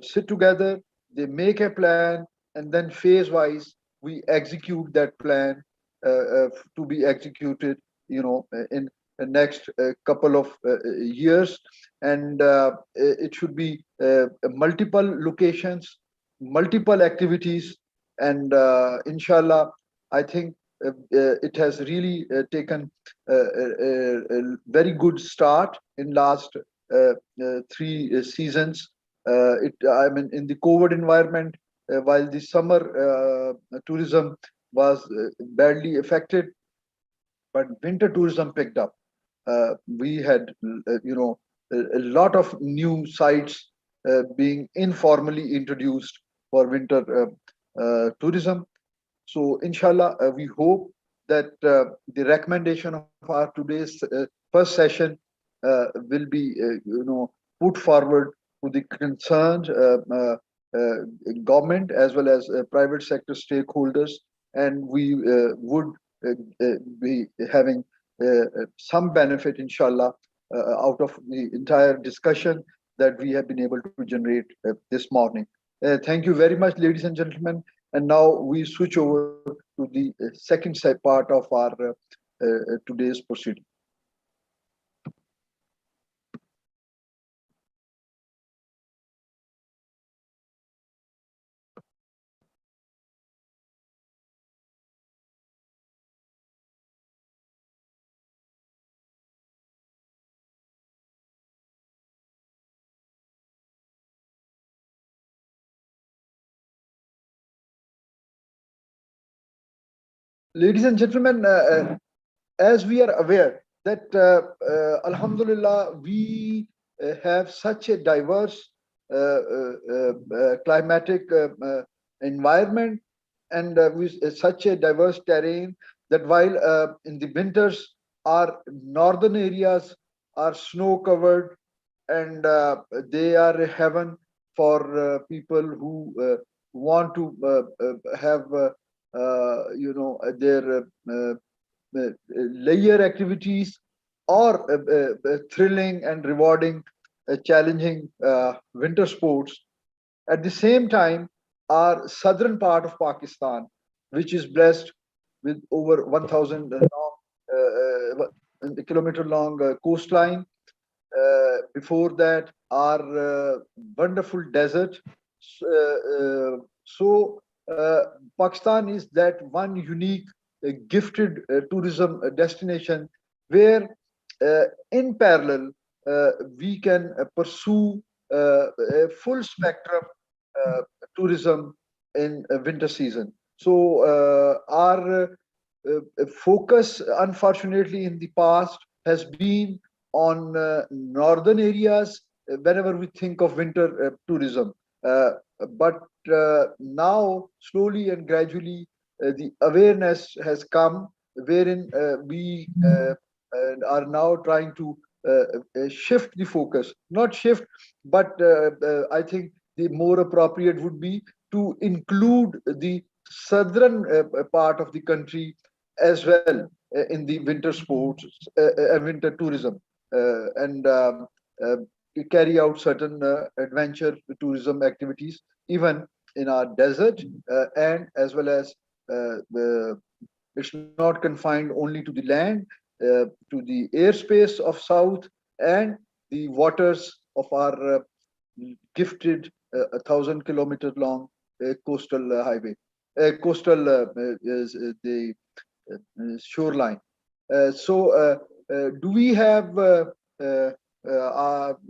sit together, they make a plan, and then phase wise we execute that plan to be executed, in the next couple of years. And it should be multiple locations, multiple activities, and inshallah, I think it has really taken a very good start in last three seasons. I mean, in the COVID environment, while the summer tourism was badly affected, but winter tourism picked up. We had, a lot of new sites being informally introduced for winter tourism. So, inshallah, we hope that the recommendation of our today's first session will be, put forward to the concerned government as well as private sector stakeholders, and we would be having some benefit, inshallah, out of the entire discussion that we have been able to generate this morning. Thank you very much, ladies and gentlemen. And now we switch over to the second part of our today's proceeding. Ladies and gentlemen, as we are aware that Alhamdulillah, we have such a diverse climatic environment, and with such a diverse terrain, that while in the winters our northern areas are snow covered, and they are a heaven for people who want to have their layer activities, or thrilling and rewarding challenging winter sports. At the same time, our southern part of Pakistan, which is blessed with over 1,000 kilometer long coastline, before that our wonderful desert. So Pakistan is that one unique gifted tourism destination where in parallel we can pursue a full spectrum tourism in winter season. So our focus, unfortunately, in the past has been on northern areas whenever we think of winter tourism. But now, slowly and gradually, the awareness has come wherein we are now trying to shift the focus. Not shift, but I think the more appropriate would be to include the southern part of the country as well in the winter sports and winter tourism, and carry out certain adventure tourism activities even in our desert, and as well as it's not confined only to the land, to the airspace of south and the waters of our gifted 1,000 kilometer long coastal highway, coastal is the shoreline. Do we have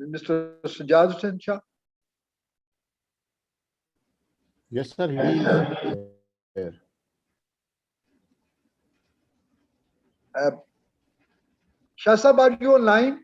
Mr. Sajad Hussain Shah? Yes, sir, he is there. Shah Sahab, are you online?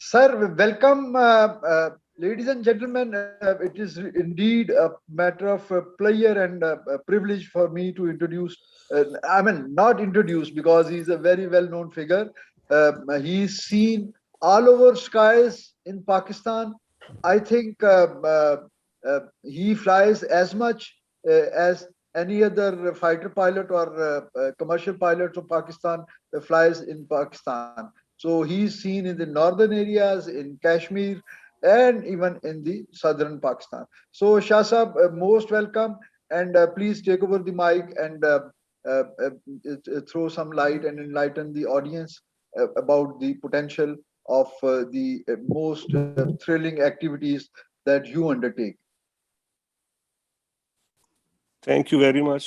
Sir, welcome, ladies and gentlemen. It is indeed a matter of pleasure and a privilege for me to introduce. I mean, not introduce because he's a very well-known figure. He's seen all over skies in Pakistan. I think he flies as much as any other fighter pilot or commercial pilots of Pakistan flies in Pakistan. So he's seen in the northern areas, in Kashmir, and even in the southern Pakistan. So Shah Sahab, most welcome, and please take over the mic and throw some light and enlighten the audience about the potential of the most thrilling activities that you undertake. Thank you very much.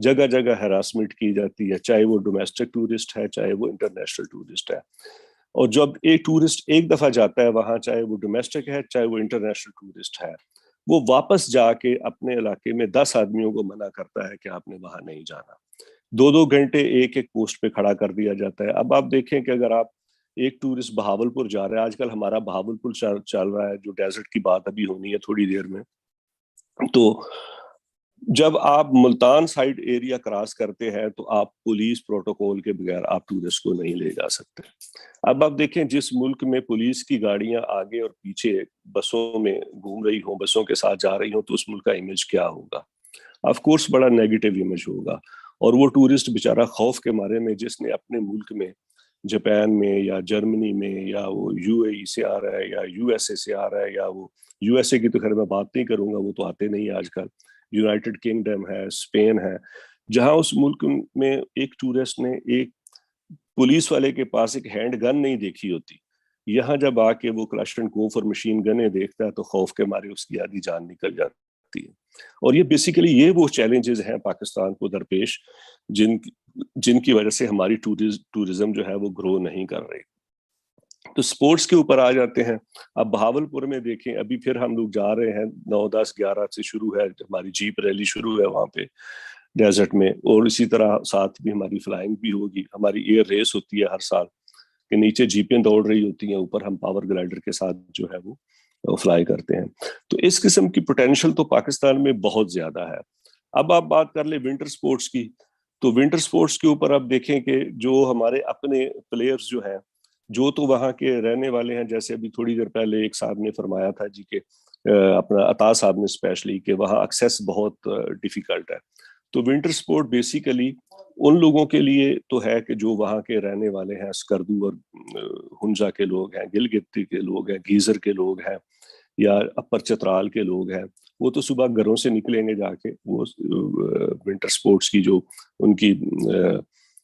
جگہ جگہ harassment کی جاتی ہے، چاہے وہ domestic tourist ہے چاہے وہ انٹرنیشنل ٹورسٹ ہے. اور جب ایک ٹورسٹ ایک دفعہ جاتا ہے وہاں، چاہے وہ ڈومیسٹک ہے چاہے وہ انٹرنیشنل ٹورسٹ ہے، وہ واپس جا کے اپنے علاقے میں 10 آدمیوں کو منع کرتا ہے کہ آپ نے وہاں نہیں جانا. 2 گھنٹے ایک پوسٹ پہ کھڑا کر دیا جاتا ہے. اب آپ دیکھیں کہ اگر آپ ایک ٹورسٹ بہاولپور جا رہا ہے، آج کل ہمارا بہاولپور چل رہا ہے، جو ڈیزرٹ کی بات ابھی ہونی ہے تھوڑی دیر میں، تو جب آپ ملتان سائڈ ایریا کراس کرتے ہیں تو آپ پولیس پروٹوکول کے بغیر آپ ٹورسٹ کو نہیں لے جا سکتے. اب آپ دیکھیں جس ملک میں پولیس کی گاڑیاں آگے اور پیچھے بسوں میں گھوم رہی ہوں، بسوں کے ساتھ جا رہی ہوں، تو اس ملک کا امیج کیا ہوگا؟ آف کورس بڑا نیگیٹو امیج ہوگا. اور وہ ٹورسٹ بیچارہ خوف کے مارے میں، جس نے اپنے ملک میں جاپان میں یا جرمنی میں یا وہ یو اے ای سے آ رہا ہے یا یو ایس اے سے آ رہا ہے، یا وہ یو ایس اے کی تو خیر میں بات نہیں کروں گا، وہ تو آتے نہیں آج کل، یونائٹڈ کنگڈم ہے، اسپین ہے، جہاں اس ملک میں ایک ٹورسٹ نے ایک پولیس والے کے پاس ایک ہینڈ گن نہیں دیکھی ہوتی، یہاں جب آ کے وہ کلاشنکوف اور مشین گنیں دیکھتا ہے تو خوف کے مارے اس کی آدھی جان نکل جاتی ہے. اور یہ بیسیکلی یہ وہ چیلنجز ہیں پاکستان کو درپیش جن کی وجہ سے ہماری ٹورزم جو ہے وہ گرو نہیں کر رہی. تو سپورٹس کے اوپر آ جاتے ہیں. اب بہاولپور میں دیکھیں، ابھی پھر ہم لوگ جا رہے ہیں، 9، 10، 11 سے شروع ہے ہماری جیپ ریلی شروع ہے وہاں پہ ڈیزرٹ میں، اور اسی طرح ساتھ بھی ہماری فلائنگ بھی ہوگی. ہماری ایئر ریس ہوتی ہے ہر سال کہ نیچے جیپیں دوڑ رہی ہوتی ہیں، اوپر ہم پاور گلائڈر کے ساتھ جو ہے وہ فلائی کرتے ہیں. تو اس قسم کی پوٹینشل تو پاکستان میں بہت زیادہ ہے. اب آپ بات کر لیں ونٹر سپورٹس کی، تو ونٹر سپورٹس کے اوپر آپ دیکھیں کہ جو ہمارے اپنے پلیئرز جو ہیں، جو تو وہاں کے رہنے والے ہیں، جیسے ابھی تھوڑی دیر پہلے ایک صاحب نے فرمایا تھا جی کہ اپنا عطا صاحب نے اسپیشلی، کہ وہاں ایکسیس بہت ڈیفیکلٹ ہے. تو ونٹر سپورٹ بیسیکلی ان لوگوں کے لیے تو ہے کہ جو وہاں کے رہنے والے ہیں، اسکردو اور ہنجا کے لوگ ہیں، گلگت کے لوگ ہیں، گیزر کے لوگ ہیں، یا اپر چترال کے لوگ ہیں. وہ تو صبح گھروں سے نکلیں گے جا کے، وہ ونٹر سپورٹس کی جو ان کی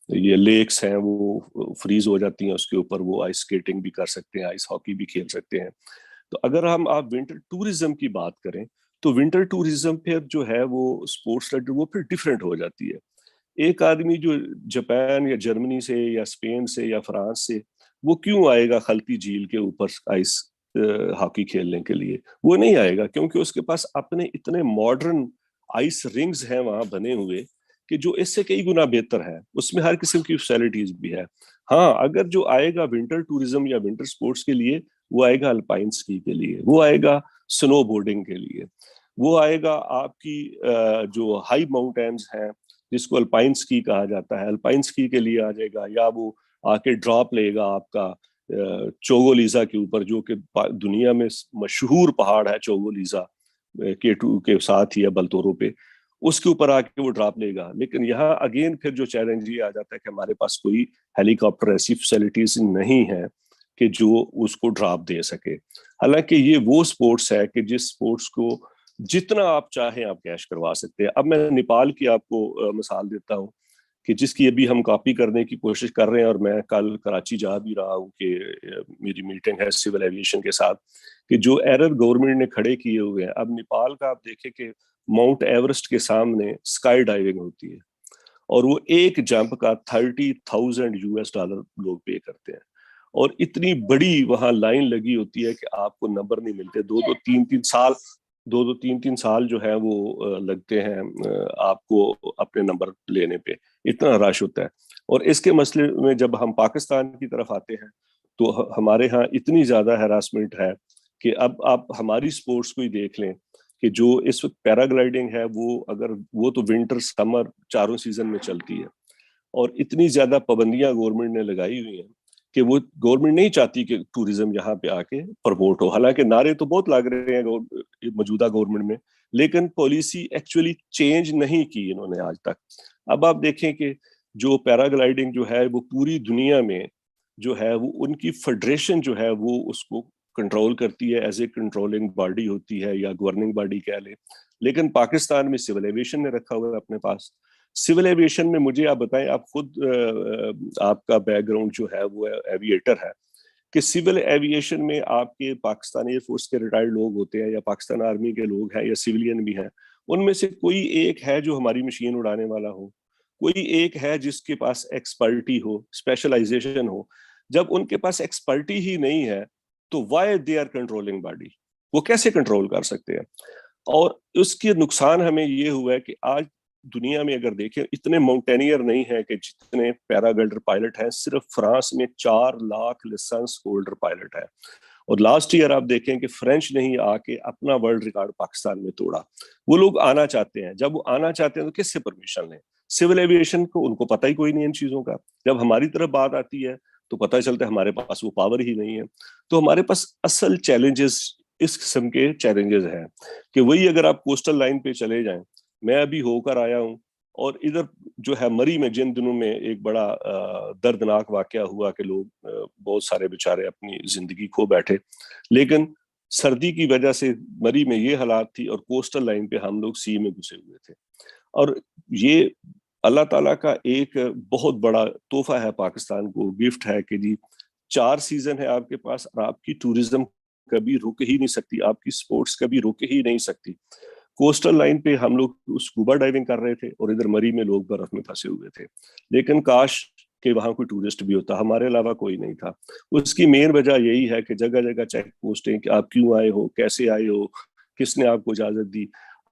یہ لیکس ہیں وہ فریز ہو جاتی ہیں، اس کے اوپر وہ آئس سکیٹنگ بھی کر سکتے ہیں، آئس ہاکی بھی کھیل سکتے ہیں. تو اگر آپ ونٹر ٹورزم کی بات کریں تو ونٹر ٹورزم پھر جو ہے وہ اسپورٹس وہ پھر ڈفرینٹ ہو جاتی ہے. ایک آدمی جو جاپان یا جرمنی سے یا اسپین سے یا فرانس سے، وہ کیوں آئے گا خلطی جھیل کے اوپر آئس ہاکی کھیلنے کے لیے؟ وہ نہیں آئے گا، کیونکہ اس کے پاس اپنے اتنے ماڈرن آئس رنگز ہیں وہاں بنے ہوئے کہ جو اس سے کئی گنا بہتر ہے، اس میں ہر قسم کی فیسلٹیز بھی ہے. ہاں، اگر جو آئے گا ونٹر ٹورزم یا ونٹر سپورٹس کے لیے، وہ آئے گا الپائن سکی کے لیے، وہ آئے گا سنو بورڈنگ کے لیے، وہ آئے گا آپ کی جو ہائی ماؤنٹینز ہیں جس کو الپائن سکی کہا جاتا ہے، الپائن سکی کے لیے آ جائے گا، یا وہ آ کے ڈراپ لے گا آپ کا چوگولیزا کے اوپر، جو کہ دنیا میں مشہور پہاڑ ہے چوگولیزا K2 کے ساتھ ہی ہے بلتورو پہ، اس کے اوپر آ کے وہ ڈراپ لے گا. لیکن یہاں اگین پھر جو چیلنج یہ آ جاتا ہے کہ ہمارے پاس کوئی ہیلی کاپٹر ایسی فیسلٹیز نہیں ہے کہ جو اس کو ڈراپ دے سکے. حالانکہ یہ وہ سپورٹس ہے کہ جس سپورٹس کو جتنا آپ چاہیں آپ کیش کروا سکتے ہیں. اب میں نیپال کی آپ کو مثال دیتا ہوں کہ جس کی ابھی ہم کاپی کرنے کی کوشش کر رہے ہیں، اور میں کل کراچی جا بھی رہا ہوں کہ میری میٹنگ ہے سول ایویشن کے ساتھ، کہ جو ایرر گورنمنٹ نے کھڑے کیے ہوئے ہیں. اب نیپال کا آپ دیکھیں کہ ماؤنٹ ایورسٹ کے سامنے اسکائی ڈائیونگ ہوتی ہے، اور وہ ایک جمپ کا $30,000 لوگ پے کرتے ہیں، اور اتنی بڑی وہاں لائن لگی ہوتی ہے کہ آپ کو نمبر نہیں ملتے. 2-3 سال جو ہے وہ لگتے ہیں آپ کو اپنے نمبر لینے پہ، اتنا رش ہوتا ہے. اور اس کے مسئلے میں جب ہم پاکستان کی طرف آتے ہیں تو ہمارے ہاں اتنی زیادہ ہراسمنٹ ہے کہ اب آپ ہماری سپورٹس کو ہی دیکھ لیں کہ جو اس وقت پیراگلائڈنگ ہے، وہ تو ونٹر سمر چاروں سیزن میں چلتی ہے، اور اتنی زیادہ پابندیاں گورنمنٹ نے لگائی ہوئی ہیں کہ وہ گورنمنٹ نہیں چاہتی کہ ٹورزم یہاں پہ آ کے پروموٹ ہو. حالانکہ نعرے تو بہت لگ رہے ہیں موجودہ گورنمنٹ میں، لیکن پالیسی ایکچولی چینج نہیں کی انہوں نے آج تک. اب آپ دیکھیں کہ جو پیراگلائڈنگ جو ہے وہ پوری دنیا میں جو ہے وہ ان کی فیڈریشن جو ہے وہ اس کو کنٹرول کرتی ہے، ایز اے کنٹرولنگ باڈی ہوتی ہے یا گورننگ باڈی کہہ لیں. لیکن پاکستان میں سول ایویشن نے رکھا ہوا ہے اپنے پاس. سول ایویشن میں مجھے آپ بتائیں، آپ خود آپ کا بیک گراؤنڈ جو ہے وہ ایویٹر ہے، کہ سول ایویشن میں آپ کے پاکستان ایئر فورس کے ریٹائرڈ لوگ ہوتے ہیں یا پاکستان آرمی کے لوگ ہیں یا سویلین بھی ہیں، ان میں سے کوئی ایک ہے جو ہماری مشین اڑانے والا ہو, کوئی ایک ہے جس کے پاس ایکسپرٹی ہو, اسپیشلائزیشن ہو. جب ان کے پاس ایکسپرٹی ہی نہیں ہے تو why they are controlling body, وہ کیسے کنٹرول کر سکتے ہیں؟ اور اس کے نقصان ہمیں یہ ہوا ہے کہ آج دنیا میں اگر دیکھیں اتنے ماؤنٹینئر نہیں ہے کہ جتنے پیرا گلڈر پائلٹ ہیں. صرف فرانس میں 4 لاکھ لائسنس ہولڈر پائلٹ ہے. اور لاسٹ ایئر آپ دیکھیں کہ فرینچ نے ہی آ کے اپنا ورلڈ ریکارڈ پاکستان میں توڑا. وہ لوگ آنا چاہتے ہیں, جب وہ آنا چاہتے ہیں تو کس سے پرمیشن لیں؟ سول ایویشن کو ان کو پتہ ہی کوئی نہیں ان چیزوں کا. جب ہماری طرف بات آتی ہے تو پتہ چلتا ہے ہمارے پاس وہ پاور ہی نہیں ہے. تو ہمارے پاس اصل چیلنجز اس قسم کے چیلنجز ہیں کہ وہی اگر آپ کوسٹل لائن پہ چلے جائیں, میں ابھی ہو کر آیا ہوں, اور ادھر جو ہے مری میں جن دنوں میں ایک بڑا دردناک واقعہ ہوا کہ لوگ بہت سارے بیچارے اپنی زندگی کھو بیٹھے, لیکن سردی کی وجہ سے مری میں یہ حالات تھی اور کوسٹل لائن پہ ہم لوگ سی میں گھسے ہوئے تھے. اور یہ اللہ تعالیٰ کا ایک بہت بڑا تحفہ ہے پاکستان کو, گفٹ ہے کہ جی 4 سیزن ہے آپ کے پاس, اور آپ کی ٹوریزم کبھی رک ہی نہیں سکتی, آپ کی سپورٹس کبھی رک ہی نہیں سکتی. کوسٹل لائن پہ ہم لوگ اسکوبا ڈائیونگ کر رہے تھے اور ادھر مری میں لوگ برف میں پھنسے ہوئے تھے, لیکن کاش کہ وہاں کوئی ٹورسٹ بھی ہوتا, ہمارے علاوہ کوئی نہیں تھا. اس کی مین وجہ یہی ہے کہ جگہ جگہ چیک پوسٹیں کہ آپ کیوں آئے ہو, کیسے آئے ہو, کس نے آپ کو اجازت دی.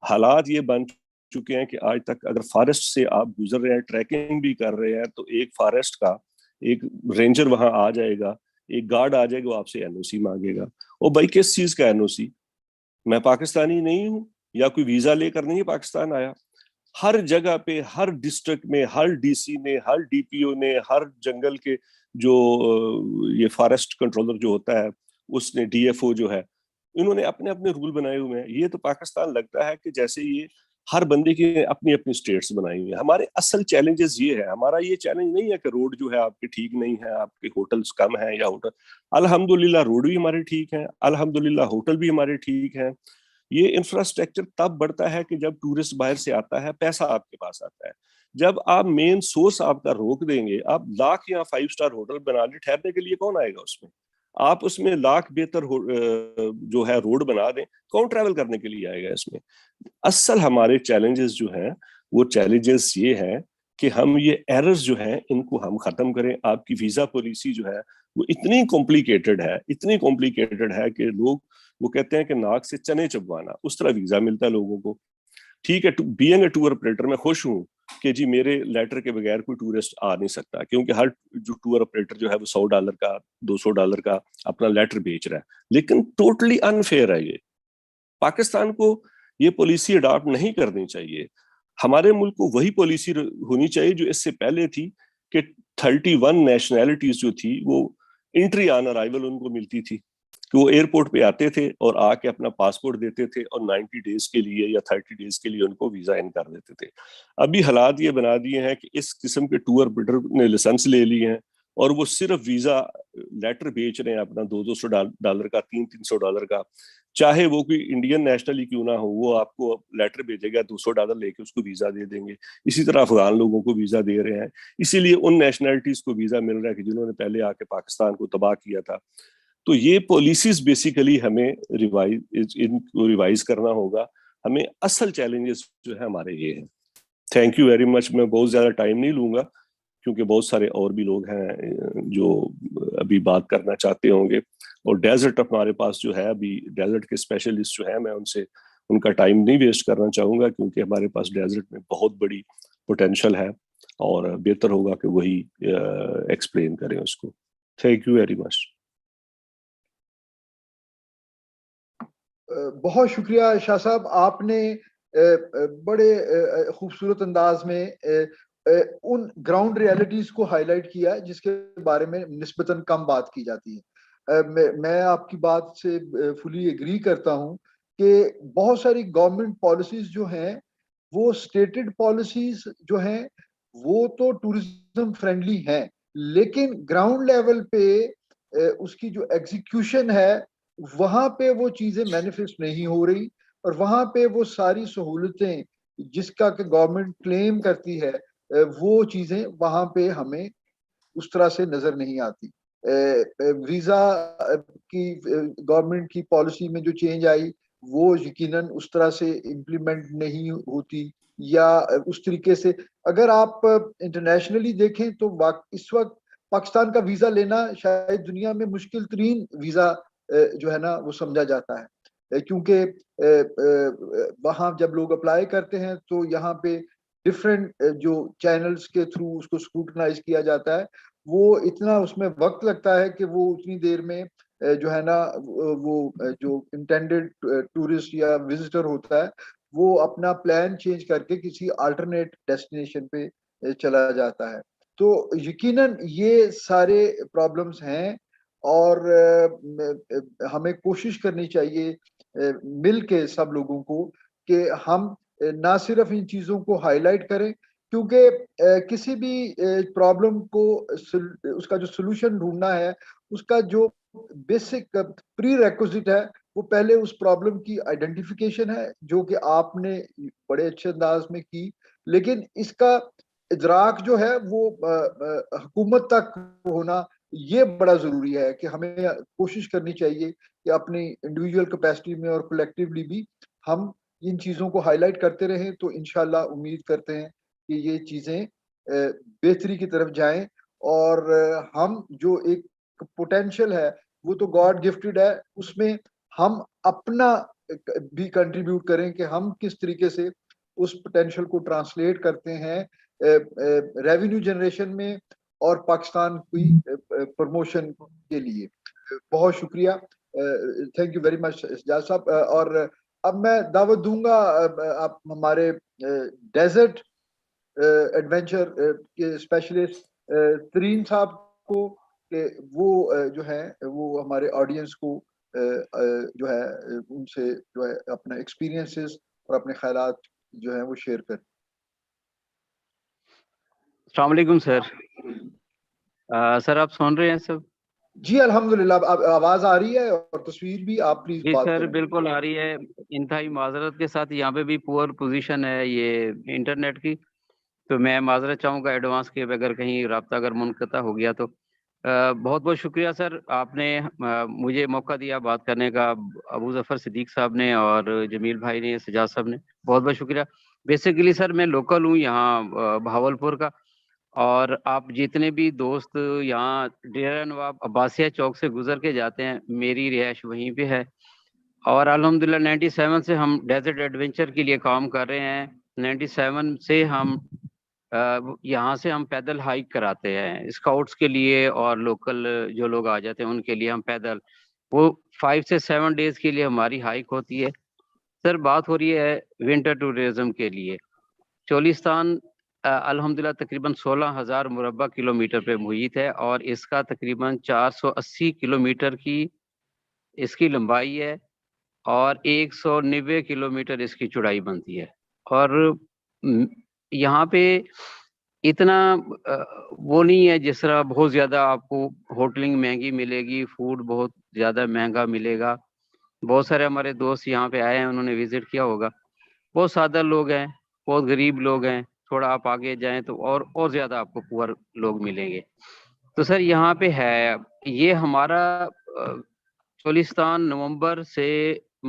حالات یہ بن چکے ہیں کہ آج تک اگر فارسٹ سے آپ گزر رہے ہیں, ٹریکنگ بھی کر رہے ہیں, تو ایک فارسٹ کا ایک رینجر وہاں آ جائے گا, ایک گارڈ آ جائے گا, وہ آپ سے این او سی مانگے گا. اور بھائی کس چیز کا این او سی؟ میں پاکستانی نہیں ہوں یا کوئی ویزا لے کر نہیں پاکستان آیا. ہر جگہ پہ, ہر ڈسٹرکٹ میں, ہر ڈی سی نے, ہر ڈی پی او نے, ہر جنگل کے جو یہ فارسٹ کنٹرولر جو ہوتا ہے اس نے, ڈی ایف او جو ہے, انہوں نے اپنے اپنے رول بنائے ہوئے ہیں. یہ تو پاکستان لگتا ہے کہ جیسے یہ ہر بندے کی اپنی اپنی اسٹیٹس بنائی ہوئی ہیں. ہمارے اصل چیلنجز یہ ہے, ہمارا یہ چیلنج نہیں ہے کہ روڈ جو ہے آپ کے ٹھیک نہیں ہے, آپ کے ہوٹلز کم ہیں یا ہوٹل, الحمدللہ روڈ بھی ہمارے ٹھیک ہیں, الحمدللہ ہوٹل بھی ہمارے ٹھیک ہیں. یہ انفراسٹرکچر تب بڑھتا ہے کہ جب ٹورسٹ باہر سے آتا ہے, پیسہ آپ کے پاس آتا ہے. جب آپ مین سورس آپ کا روک دیں گے, آپ لاکھ یا 5 اسٹار ہوٹل بنا لیں, ٹھہرنے کے لیے کون آئے گا اس میں؟ آپ اس میں لاکھ بہتر جو ہے روڈ بنا دیں, کون ٹریول کرنے کے لیے آئے گا اس میں؟ اصل ہمارے چیلنجز جو ہیں وہ چیلنجز یہ ہیں کہ ہم یہ ایررز جو ہیں ان کو ہم ختم کریں. آپ کی ویزا پالیسی جو ہے وہ اتنی کمپلیکیٹڈ ہے, اتنی کمپلیکیٹڈ ہے کہ لوگ وہ کہتے ہیں کہ ناک سے چنے چبوانا, اس طرح ویزا ملتا ہے لوگوں کو. ٹھیک ہے, بینگ اے ٹور آپریٹر میں خوش ہوں کہ جی میرے لیٹر کے بغیر کوئی ٹورسٹ آ نہیں سکتا, کیونکہ ہر جو ٹور آپریٹر جو ہے وہ $100 کا $200 کا اپنا لیٹر بیچ رہا ہے. لیکن ٹوٹلی انفیئر ہے یہ. پاکستان کو یہ پالیسی اڈاپٹ نہیں کرنی چاہیے. ہمارے ملک کو وہی پالیسی ہونی چاہیے جو اس سے پہلے تھی کہ 31 نیشنلٹیز جو تھی وہ انٹری آن ارائیول ان کو ملتی تھی, کہ وہ ایئرپورٹ پہ آتے تھے اور آ کے اپنا پاسپورٹ دیتے تھے اور 90 ڈیز کے لیے یا 30 ڈیز کے لیے ان کو ویزا ان کر دیتے تھے. ابھی حالات یہ بنا دیے ہیں کہ اس قسم کے ٹور آپریٹر نے لائسنس لے لی ہیں اور وہ صرف ویزا لیٹر بیچ رہے ہیں اپنا $200 کا, $300 کا. چاہے وہ کوئی انڈین نیشنل ہی کیوں نہ ہو, وہ آپ کو لیٹر بھیجے گا, $200 لے کے اس کو ویزا دے دیں گے. اسی طرح افغان لوگوں کو ویزا دے رہے ہیں. اسی لیے ان نیشنلٹیز کو ویزا مل رہا ہے کہ جنہوں نے پہلے آ کے پاکستان کو تباہ کیا تھا. تو یہ پالیسیز بیسیکلی ہمیں ان کو ریوائز کرنا ہوگا. ہمیں اصل چیلنجز جو ہے ہمارے یہ ہیں. تھینک یو ویری مچ. میں بہت زیادہ ٹائم نہیں لوں گا کیونکہ بہت سارے اور بھی لوگ ہیں جو ابھی بات کرنا چاہتے ہوں گے. اور ڈیزرٹ ہمارے پاس جو ہے ابھی, ڈیزرٹ کے اسپیشلسٹ جو ہیں, میں ان کا ٹائم نہیں ویسٹ کرنا چاہوں گا کیونکہ ہمارے پاس ڈیزرٹ میں بہت بڑی پوٹینشل ہے اور بہتر ہوگا کہ وہی ایکسپلین کریں اس کو. تھینک یو ویری مچ. بہت شکریہ شاہ صاحب, آپ نے بڑے خوبصورت انداز میں ان گراؤنڈ ریالٹیز کو ہائی لائٹ کیا جس کے بارے میں نسبتاً کم بات کی جاتی ہے. میں آپ کی بات سے فلی ایگری کرتا ہوں کہ بہت ساری گورنمنٹ پالیسیز جو ہیں وہ اسٹیٹڈ پالیسیز جو ہیں وہ تو ٹورزم فرینڈلی ہیں, لیکن گراؤنڈ لیول پہ اس کی جو ایگزیکیوشن ہے وہاں پہ وہ چیزیں مینیفیسٹ نہیں ہو رہی, اور وہاں پہ وہ ساری سہولتیں جس کا کہ گورنمنٹ کلیم کرتی ہے وہ چیزیں وہاں پہ ہمیں اس طرح سے نظر نہیں آتی. ویزا کی گورنمنٹ کی پالیسی میں جو چینج آئی وہ یقیناً اس طرح سے امپلیمنٹ نہیں ہوتی، یا اس طریقے سے اگر آپ انٹرنیشنلی دیکھیں تو اس وقت پاکستان کا ویزا لینا شاید دنیا میں مشکل ترین ویزا جو ہے نا وہ سمجھا جاتا ہے، کیونکہ وہاں جب لوگ اپلائی کرتے ہیں تو یہاں پہ ڈفرینٹ جو چینلز کے تھرو اس کو اسکروٹنائز کیا جاتا ہے، وہ اتنا اس میں وقت لگتا ہے کہ وہ اتنی دیر میں جو ہے نا وہ جو انٹینڈڈ ٹورسٹ یا وزٹر ہوتا ہے وہ اپنا پلان چینج کر کے کسی آلٹرنیٹ ڈیسٹینیشن پہ چلا جاتا ہے. تو یقیناً یہ سارے پرابلمس ہیں، اور ہمیں کوشش کرنی چاہیے مل کے سب لوگوں کو کہ ہم نہ صرف ان چیزوں کو ہائی لائٹ کریں، کیونکہ کسی بھی پرابلم کو اس کا جو سلوشن ڈھونڈنا ہے، اس کا جو بیسک پری ریکوزٹ ہے وہ پہلے اس پرابلم کی آئیڈینٹیفیکیشن ہے، جو کہ آپ نے بڑے اچھے انداز میں کی، لیکن اس کا ادراک جو ہے وہ حکومت تک ہونا یہ بڑا ضروری ہے کہ ہمیں کوشش کرنی چاہیے کہ اپنی انڈیویجول کیپیسٹی میں اور کلیکٹیولی بھی ہم ان چیزوں کو ہائی لائٹ کرتے رہیں، تو انشاءاللہ امید کرتے ہیں کہ یہ چیزیں بہتری کی طرف جائیں، اور ہم جو ایک پوٹینشیل ہے وہ تو گاڈ گفٹڈ ہے، اس میں ہم اپنا بھی کنٹریبیوٹ کریں کہ ہم کس طریقے سے اس پوٹینشیل کو ٹرانسلیٹ کرتے ہیں ریونیو جنریشن میں اور پاکستان کی پروموشن کے لیے. بہت شکریہ، تھینک یو ویری مچ اجاز صاحب. اور اب میں دعوت دوں گا آپ ہمارے ڈیزرٹ ایڈونچر کے اسپیشلسٹ ترین صاحب کو، کہ وہ جو ہے وہ ہمارے آڈینس کو جو ہے ان سے جو ہے اپنا ایکسپیرینسز اور اپنے خیالات جو ہیں وہ شیئر کریں. السلام علیکم سر. سر آپ سن رہے ہیں سب؟ جی الحمدللہ، آواز آ رہی ہے اور تصویر بھی، آپ پلیز جی بات سر کریں. بالکل آ رہی ہے. انتہائی معذرت کے ساتھ یہاں پہ بھی پور پوزیشن ہے یہ انٹرنیٹ کی، تو میں معذرت چاہوں گا ایڈوانس کے، اگر کہیں رابطہ اگر منقطع ہو گیا تو. بہت بہت شکریہ سر، آپ نے مجھے موقع دیا بات کرنے کا، ابو ظفر صدیق صاحب نے اور جمیل بھائی نے، سجاد صاحب نے، بہت بہت شکریہ. بیسیکلی سر میں لوکل ہوں یہاں بہاولپور کا، اور آپ جتنے بھی دوست یہاں ڈیرہ نواب عباسیہ چوک سے گزر کے جاتے ہیں، میری رہائش وہیں پہ ہے. اور الحمدللہ 97 سے ہم ڈیزرٹ ایڈونچر کے لیے کام کر رہے ہیں. 97 سے ہم یہاں سے ہم پیدل ہائیک کراتے ہیں اسکاؤٹس کے لیے، اور لوکل جو لوگ آ جاتے ہیں ان کے لیے ہم پیدل، وہ 5 سے 7 ڈیز کے لیے ہماری ہائیک ہوتی ہے. سر بات ہو رہی ہے ونٹر ٹورزم کے لیے. چولستان الحمدللہ تقریباً 16,000 مربع کلومیٹر پہ محیط ہے، اور اس کا تقریباً 480 کلومیٹر کی اس کی لمبائی ہے، اور 190 کلومیٹر اس کی چوڑائی بنتی ہے. اور یہاں پہ اتنا وہ نہیں ہے جس طرح بہت زیادہ آپ کو ہوٹلنگ مہنگی ملے گی، فوڈ بہت زیادہ مہنگا ملے گا. بہت سارے ہمارے دوست یہاں پہ آئے ہیں، انہوں نے وزٹ کیا ہوگا. بہت سادہ لوگ ہیں، بہت غریب لوگ ہیں. تھوڑا آپ آگے جائیں تو اور زیادہ آپ کو پور لوگ ملیں گے. تو سر یہاں پہ ہے یہ ہمارا چولستان نومبر سے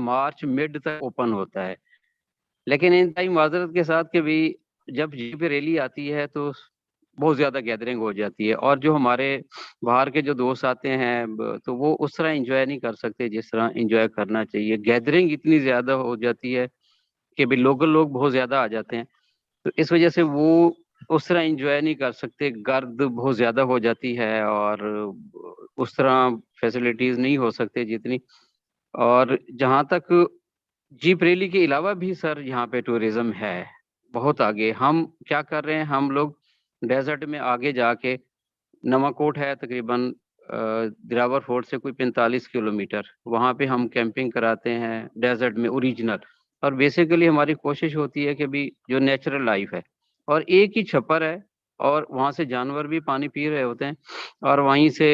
مارچ مڈ تک اوپن ہوتا ہے، لیکن انتہائی معذرت کے ساتھ کہ بھی جب یہیں پہ ریلی آتی ہے تو بہت زیادہ گیدرنگ ہو جاتی ہے، اور جو ہمارے باہر کے جو دوست آتے ہیں تو وہ اس طرح انجوائے نہیں کر سکتے جس طرح انجوائے کرنا چاہیے. گیدرنگ اتنی زیادہ ہو جاتی ہے کہ بھی لوکل لوگ بہت زیادہ آ جاتے ہیں، تو اس وجہ سے وہ اس طرح انجوائے نہیں کر سکتے. گرد بہت زیادہ ہو جاتی ہے اور اس طرح فیسلٹیز نہیں ہو سکتے جتنی. اور جہاں تک جیپ ریلی کے علاوہ بھی سر یہاں پہ ٹورزم ہے بہت آگے. ہم کیا کر رہے ہیں، ہم لوگ ڈیزرٹ میں آگے جا کے، نواں کوٹ ہے تقریباً دراور فورٹ سے کوئی 45 کلومیٹر، وہاں پہ ہم کیمپنگ کراتے ہیں ڈیزرٹ میں اوریجنل. اور بیسیکلی ہماری کوشش ہوتی ہے کہ بھی جو نیچرل لائف ہے، اور ایک ہی چھپر ہے، اور وہاں سے جانور بھی پانی پی رہے ہوتے ہیں، اور وہیں سے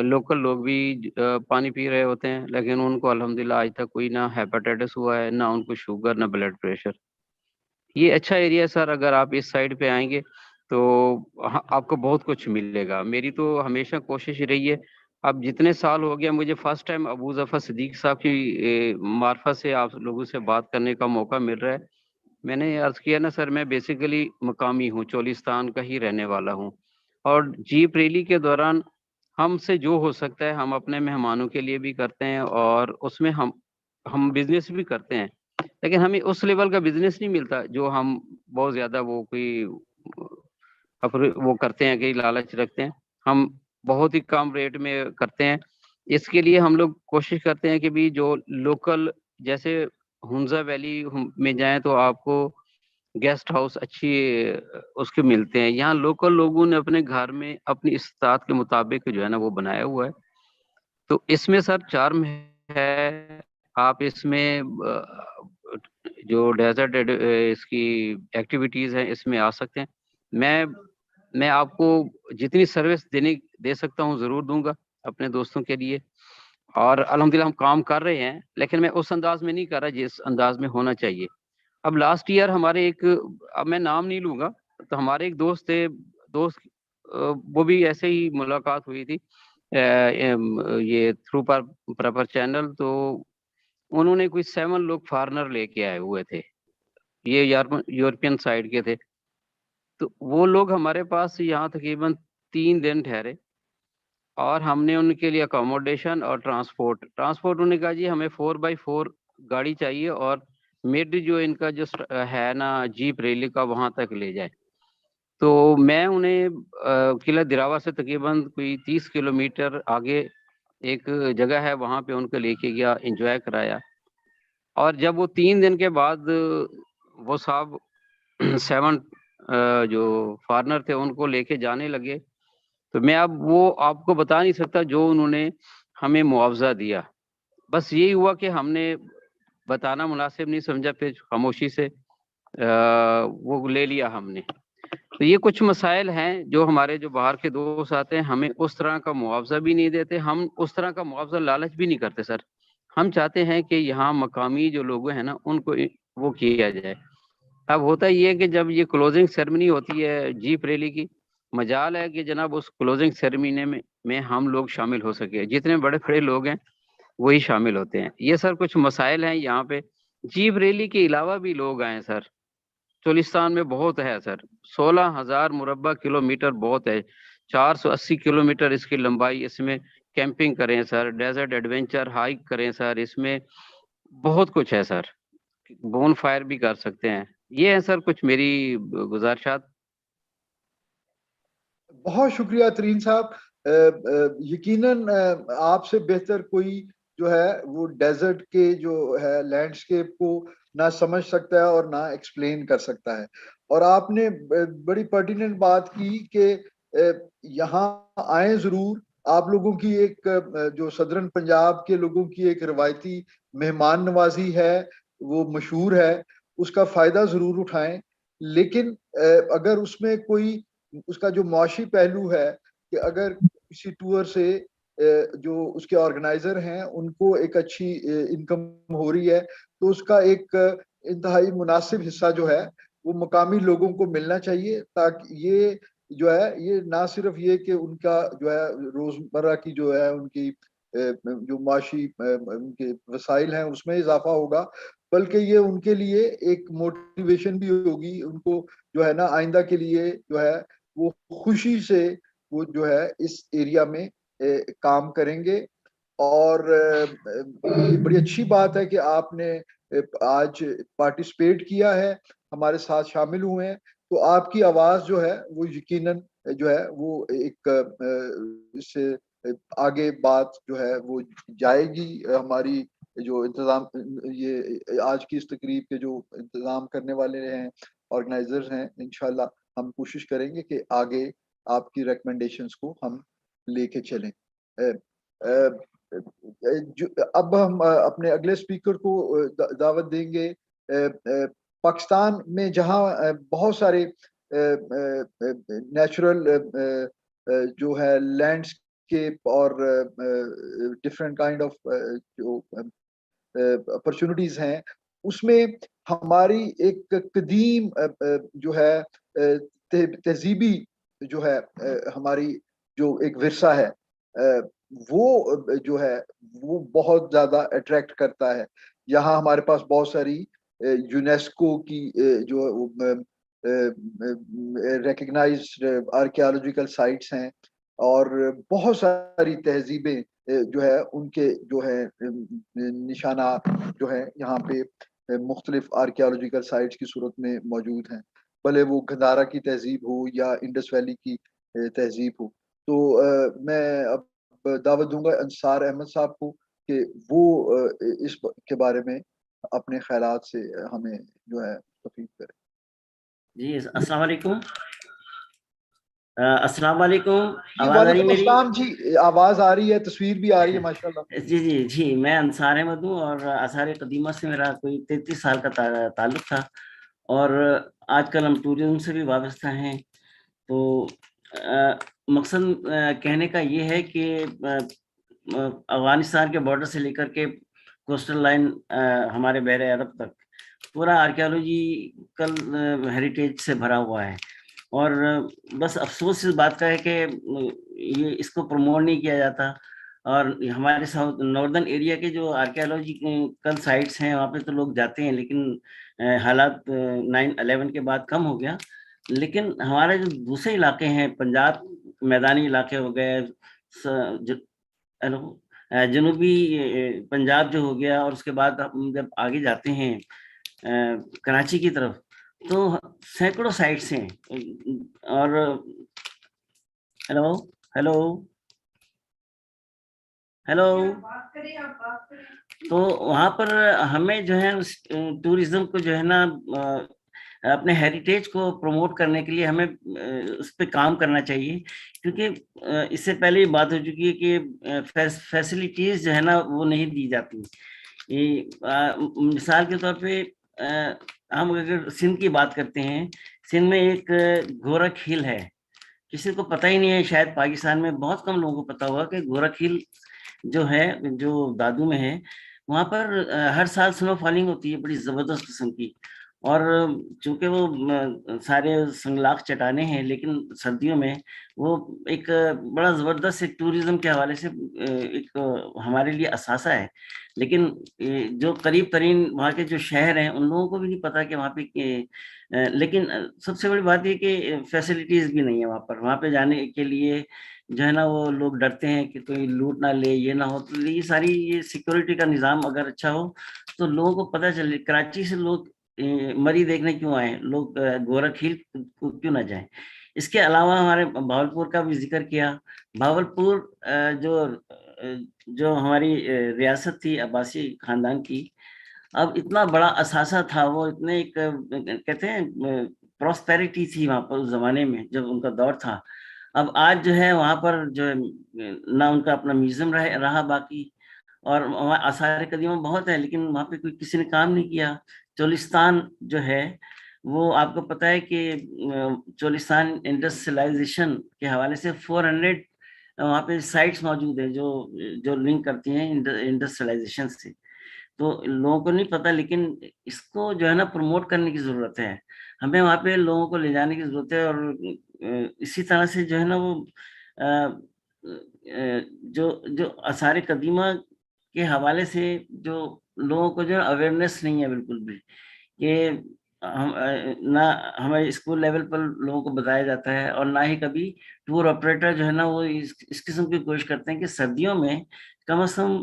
لوکل لوگ بھی پانی پی رہے ہوتے ہیں، لیکن ان کو الحمدللہ آج تک کوئی نہ ہیپاٹائٹس ہوا ہے، نہ ان کو شوگر، نہ بلڈ پریشر. یہ اچھا ایریا ہے سر، اگر آپ اس سائڈ پہ آئیں گے تو آپ کو بہت کچھ ملے گا. میری تو ہمیشہ کوشش رہی ہے اب جتنے سال ہو گیا مجھے فرسٹ ٹائم ابو ظفر صدیق صاحب کی معرفت سے آپ لوگوں سے بات کرنے کا موقع مل رہا ہے. میں نے عرض کیا نا سر، میں بیسیکلی مقامی ہوں، چولستان کا ہی رہنے والا ہوں، اور جیپ ریلی کے دوران ہم سے جو ہو سکتا ہے ہم اپنے مہمانوں کے لیے بھی کرتے ہیں، اور اس میں ہم بزنس بھی کرتے ہیں، لیکن ہمیں اس لیول کا بزنس نہیں ملتا جو ہم بہت زیادہ وہ کوئی وہ کرتے ہیں کہ لالچ رکھتے ہیں. ہم بہت ہی کم ریٹ میں کرتے ہیں. اس کے لیے ہم لوگ کوشش کرتے ہیں کہ بھی جو لوکل، جیسے ہنزا ویلی میں جائیں تو آپ کو گیسٹ ہاؤس اچھی اس کے ملتے ہیں. یہاں لوکل لوگوں نے اپنے گھر میں اپنی استطاعت کے مطابق جو ہے نا وہ بنایا ہوا ہے. تو اس میں سر چارم ہے. آپ اس میں جو ڈیزرٹ اس کی ایکٹیویٹیز ہیں اس میں آ سکتے ہیں. میں آپ کو جتنی سروس دے سکتا ہوں ضرور دوں گا اپنے دوستوں کے لیے، اور الحمدللہ ہم کام کر رہے ہیں، لیکن میں اس انداز میں نہیں کر رہا جس انداز میں ہونا چاہیے. اب لاسٹ ایئر ہمارے ایک، اب میں نام نہیں لوں گا، تو ہمارے ایک دوست تھے، وہ بھی ایسے ہی ملاقات ہوئی تھی یہ تھرو پراپر چینل. تو انہوں نے کوئی 7 لوگ فارنر لے کے آئے ہوئے تھے، یہ یورپین سائڈ کے تھے. تو وہ لوگ ہمارے پاس یہاں تقریباً 3 دن ٹھہرے، اور ہم نے ان کے لیے اکوموڈیشن اور ٹرانسپورٹ انہوں نے کہا جی ہمیں 4x4 گاڑی چاہیے، اور مڈ جو ان کا جو ہے نا جیپ ریلی کا وہاں تک لے جائے. تو میں انہیں قلعہ دراوا سے تقریباً کوئی 30 کلومیٹر آگے ایک جگہ ہے وہاں پہ ان کو لے کے گیا، انجوائے کرایا. اور جب وہ 3 دن کے بعد وہ صاحب 7 جو فارنر تھے ان کو لے کے جانے لگے، تو میں اب وہ آپ کو بتا نہیں سکتا جو انہوں نے ہمیں معاوضہ دیا. بس یہی ہوا کہ ہم نے بتانا مناسب نہیں سمجھا، پھر خاموشی سے وہ لے لیا ہم نے. تو یہ کچھ مسائل ہیں جو ہمارے جو باہر کے دوست آتے ہیں، ہمیں اس طرح کا معاوضہ بھی نہیں دیتے، ہم اس طرح کا معاوضہ لالچ بھی نہیں کرتے سر. ہم چاہتے ہیں کہ یہاں مقامی جو لوگ ہیں نا ان کو وہ کیا جائے. اب ہوتا یہ ہے کہ جب یہ کلوزنگ سیرمنی ہوتی ہے جیپ ریلی کی، مجال ہے کہ جناب اس کلوزنگ سیرمنی میں ہم لوگ شامل ہو سکے. جتنے بڑے بڑے لوگ ہیں وہی شامل ہوتے ہیں. یہ سر کچھ مسائل ہیں یہاں پہ. جیپ ریلی کے علاوہ بھی لوگ آئے سر، چولستان میں بہت ہے سر. 16,000 مربع کلومیٹر بہت ہے. 480 کلومیٹر اس کی لمبائی. اس میں کیمپنگ کریں سر، ڈیزرٹ ایڈونچر ہائیک کریں سر، اس میں بہت کچھ ہے سر. بون فائر بھی کر سکتے ہیں. یہ ہے سر کچھ میری گزارشات. بہت شکریہ ترین صاحب. یقیناً آپ سے بہتر کوئی جو ہے وہ ڈیزرٹ کے جو ہے لینڈسکیپ کو نہ سمجھ سکتا ہے اور نہ ایکسپلین کر سکتا ہے. اور آپ نے بڑی پرٹیننٹ بات کی کہ یہاں آئیں ضرور. آپ لوگوں کی ایک جو صدرن پنجاب کے لوگوں کی ایک روایتی مہمان نوازی ہے وہ مشہور ہے، اس کا فائدہ ضرور اٹھائیں. لیکن اگر اس میں کوئی اس کا جو معاشی پہلو ہے کہ اگر کسی ٹور سے جو اس کے آرگنائزر ہیں ان کو ایک اچھی انکم ہو رہی ہے تو اس کا ایک انتہائی مناسب حصہ جو ہے وہ مقامی لوگوں کو ملنا چاہیے، تاکہ یہ جو ہے یہ نہ صرف یہ کہ ان کا جو ہے روزمرہ کی جو ہے ان کی جو معاشی ان کے وسائل ہیں اس میں اضافہ ہوگا، بلکہ یہ ان کے لیے ایک موٹیویشن بھی ہوگی. ان کو جو ہے نا آئندہ کے لیے جو ہے وہ خوشی سے وہ جو ہے اس ایریا میں کام کریں گے. اور یہ بڑی اچھی بات ہے کہ آپ نے آج پارٹیسپیٹ کیا ہے، ہمارے ساتھ شامل ہوئے ہیں. تو آپ کی آواز جو ہے وہ یقیناً جو ہے وہ ایک اس سے آگے بات جو ہے وہ جائے گی. ہماری جو انتظام یہ آج کی اس تقریب کے جو انتظام کرنے والے ہیں آرگنائزرز ہیں، انشاءاللہ ہم کوشش کریں گے کہ آگے آپ کی ریکمنڈیشنز کو ہم لے کے چلیں. اب ہم اپنے اگلے اسپیکر کو دعوت دیں گے. پاکستان میں جہاں بہت سارے نیچرل جو ہے لینڈسکیپ اور ڈفرینٹ کائنڈ آف جو اپرچونٹیز ہیں، اس میں ہماری ایک قدیم جو ہے تہذیبی جو ہے ہماری جو ایک ورثہ ہے وہ جو ہے وہ بہت زیادہ اٹریکٹ کرتا ہے. یہاں ہمارے پاس بہت ساری یونیسکو کی جو ریکگنائزڈ آرکیالوجیکل سائٹس ہیں, اور بہت ساری تہذیبیں جو ہے ان کے جو ہے نشانات جو ہے یہاں پہ مختلف آرکیالوجیکل سائٹس کی صورت میں موجود ہیں, بھلے وہ گندھارا کی تہذیب ہو یا انڈس ویلی کی تہذیب ہو. تو میں اب دعوت دوں گا انصار احمد صاحب کو کہ وہ اس کے بارے میں اپنے خیالات سے ہمیں جو ہے تفریح کریں. جی السلام علیکم. السلام علیکم, جی آواز آ رہی وعلیکم میری؟ السلام جی, آواز آ رہی ہے, تصویر بھی آ رہی ہے ماشاءاللہ. جی میں انصار احمد ہوں اور آثار قدیمہ سے میرا کوئی 33 سال کا تعلق تھا, اور آج کل ہم ٹورزم سے بھی وابستہ ہیں. تو مقصد کہنے کا یہ ہے کہ افغانستان کے بارڈر سے لے کر کے کوسٹل لائن ہمارے بحر عرب تک پورا آرکیالوجیکل ہیریٹیج سے بھرا ہوا ہے, اور بس افسوس اس بات کا ہے کہ یہ اس کو پروموٹ نہیں کیا جاتا. اور ہمارے ساؤتھ ناردرن ایریا کے جو آرکیالوجیکل سائٹس ہیں وہاں پہ تو لوگ جاتے ہیں, لیکن حالات 9/11 کے بعد کم ہو گیا. لیکن ہمارے جو دوسرے علاقے ہیں, پنجاب میدانی علاقے ہو گئے, جنوبی پنجاب جو ہو گیا, اور اس کے بعد ہم جب آگے جاتے ہیں کراچی کی طرف تو سینکڑوں سائٹس ہیں. اور ہیلو ہیلو ہیلو تو وہاں پر ہمیں جو ہے ٹورزم کو جو ہے نا اپنے ہیریٹیج کو پروموٹ کرنے کے لیے ہمیں اس پہ کام کرنا چاہیے, کیونکہ اس سے پہلے یہ بات ہو چکی ہے کہ فیسلٹیز جو ہے نا وہ نہیں دی جاتی. مثال کے طور پہ ہم اگر سندھ کی بات کرتے ہیں, سندھ میں ایک گورکھ ہل ہے, کسی کو پتہ ہی نہیں ہے, شاید پاکستان میں بہت کم لوگوں کو پتا ہوگا کہ گورکھ ہل جو ہے جو دادو میں ہے, وہاں پر ہر سال سنو فالنگ ہوتی ہے بڑی زبردست قسم کی. اور چونکہ وہ سارے سنگلاخ چٹانیں ہیں, لیکن سردیوں میں وہ ایک بڑا زبردست ایک ٹورزم کے حوالے سے ایک ہمارے لیے اثاثہ ہے. لیکن جو قریب ترین وہاں کے جو شہر ہیں ان لوگوں کو بھی نہیں پتا کہ وہاں پہ, لیکن سب سے بڑی بات یہ کہ فیسلٹیز بھی نہیں ہے وہاں پہ جانے کے لیے جو ہے نا وہ لوگ ڈرتے ہیں کہ کوئی لوٹ نہ لے, یہ نہ ہو. تو یہ ساری یہ سیکورٹی کا نظام اگر اچھا ہو تو لوگوں کو پتہ چلے. کراچی سے لوگ مری دیکھنے کیوں آئے, لوگ گورکھ ہل کیوں نہ جائیں. اس کے علاوہ ہمارے بھاولپور کا بھی ذکر کیا. بھاولپور جو ہماری ریاست تھی عباسی خاندان کی, اب اتنا بڑا اثاثہ تھا وہ, اتنے ایک کہتے ہیں پراسپیرٹی تھی وہاں پر اس زمانے میں جب ان کا دور تھا. اب آج جو ہے وہاں پر جو ہے نہ ان کا اپنا میوزیم رہا باقی, اور وہاں آثار قدیمہ بہت ہے لیکن وہاں پہ کوئی کسی نے کام نہیں کیا. چولستان جو ہے وہ آپ کو پتہ ہے کہ چولستان انڈسٹریلائزیشن کے حوالے سے 400 وہاں پہ سائٹس موجود ہیں جو لنک کرتی ہیں انڈسٹریلائزیشن سے. تو لوگوں کو نہیں پتا, لیکن اس کو جو ہے نا پروموٹ کرنے کی ضرورت ہے. ہمیں وہاں پہ لوگوں کو لے جانے کی ضرورت ہے, اور اسی طرح سے جو ہے نا وہ جو آثار قدیمہ کے حوالے سے جو لوگوں کو جو ہے اویئرنیس نہیں ہے بالکل بھی, کہ نہ ہمارے اسکول لیول پر لوگوں کو بتایا جاتا ہے, اور نہ ہی کبھی ٹور آپریٹر جو ہے نا وہ اس قسم کی کوشش کرتے ہیں کہ سردیوں میں کم از کم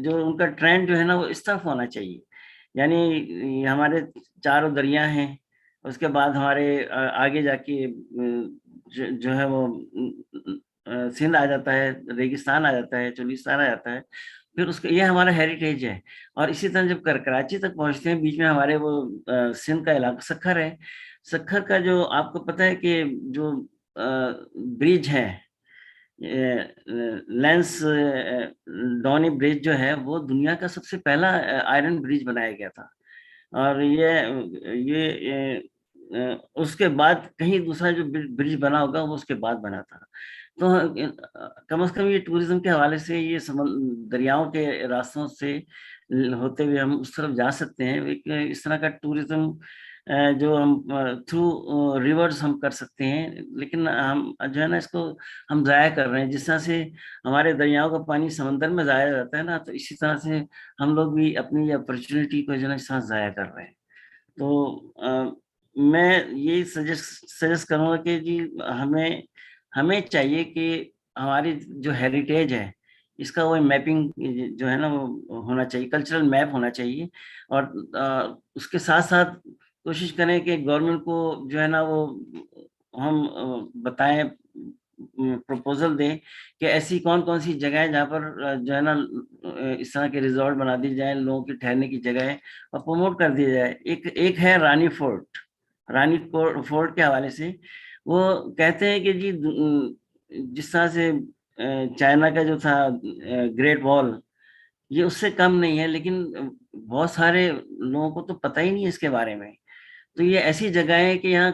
جو ان کا ٹرینڈ جو ہے نا وہ اس طرف ہونا چاہیے. یعنی ہمارے چاروں دریا ہیں, اس کے بعد ہمارے آگے جا کے جو ہے وہ سندھ آ جاتا ہے, ریگستان آ جاتا ہے, چولستان آ جاتا ہے, پھر اس کا یہ ہمارا ہیریٹیج ہے. اور اسی طرح جب کراچی تک پہنچتے ہیں بیچ میں ہمارے وہ سندھ کا علاقہ سکھر ہے. سکھر کا جو آپ کو پتہ ہے کہ جو برج ہے لینس ڈونی برج جو ہے وہ دنیا کا سب سے پہلا آئرن برج بنایا گیا تھا, اور یہ اس کے بعد کہیں دوسرا جو برج بنا ہوگا وہ اس کے بعد بنا تھا. تو کم از کم یہ ٹورزم کے حوالے سے یہ دریاؤں کے راستوں سے ہوتے ہوئے ہم اس طرف جا سکتے ہیں. ایک اس طرح کا ٹورزم جو ہم تھرو ریورز ہم کر سکتے ہیں، لیکن ہم جو ہے نا اس کو ہم ضائع کر رہے ہیں. جس طرح سے ہمارے دریاؤں کا پانی سمندر میں ضائع جاتا ہے نا، تو اسی طرح سے ہم لوگ بھی اپنی اپرچونیٹی کو جو ہے نا اس طرح ضائع کر رہے ہیں. تو میں یہ سجیسٹ کروں گا کہ جی ہمیں چاہیے کہ ہماری جو ہیریٹیج ہے اس کا وہ میپنگ جو ہے نا وہ ہونا چاہیے، کلچرل میپ ہونا چاہیے. اور اس کے ساتھ ساتھ کوشش کریں کہ گورنمنٹ کو جو ہے نا وہ ہم بتائیں، پروپوزل دیں کہ ایسی کون کون سی جگہ ہے جہاں پر جو ہے نا اس طرح کے ریزورٹ بنا دی جائیں، لوگوں کی ٹھہرنے کی جگہ ہے، اور پروموٹ کر دیا جائے. ایک ہے رانی فورٹ کے حوالے سے وہ کہتے ہیں کہ جی جس طرح سے چائنا کا جو تھا گریٹ وال، یہ اس سے کم نہیں ہے، لیکن بہت سارے لوگوں کو تو پتہ ہی نہیں ہے اس کے بارے میں. تو یہ ایسی جگہ ہے کہ یہاں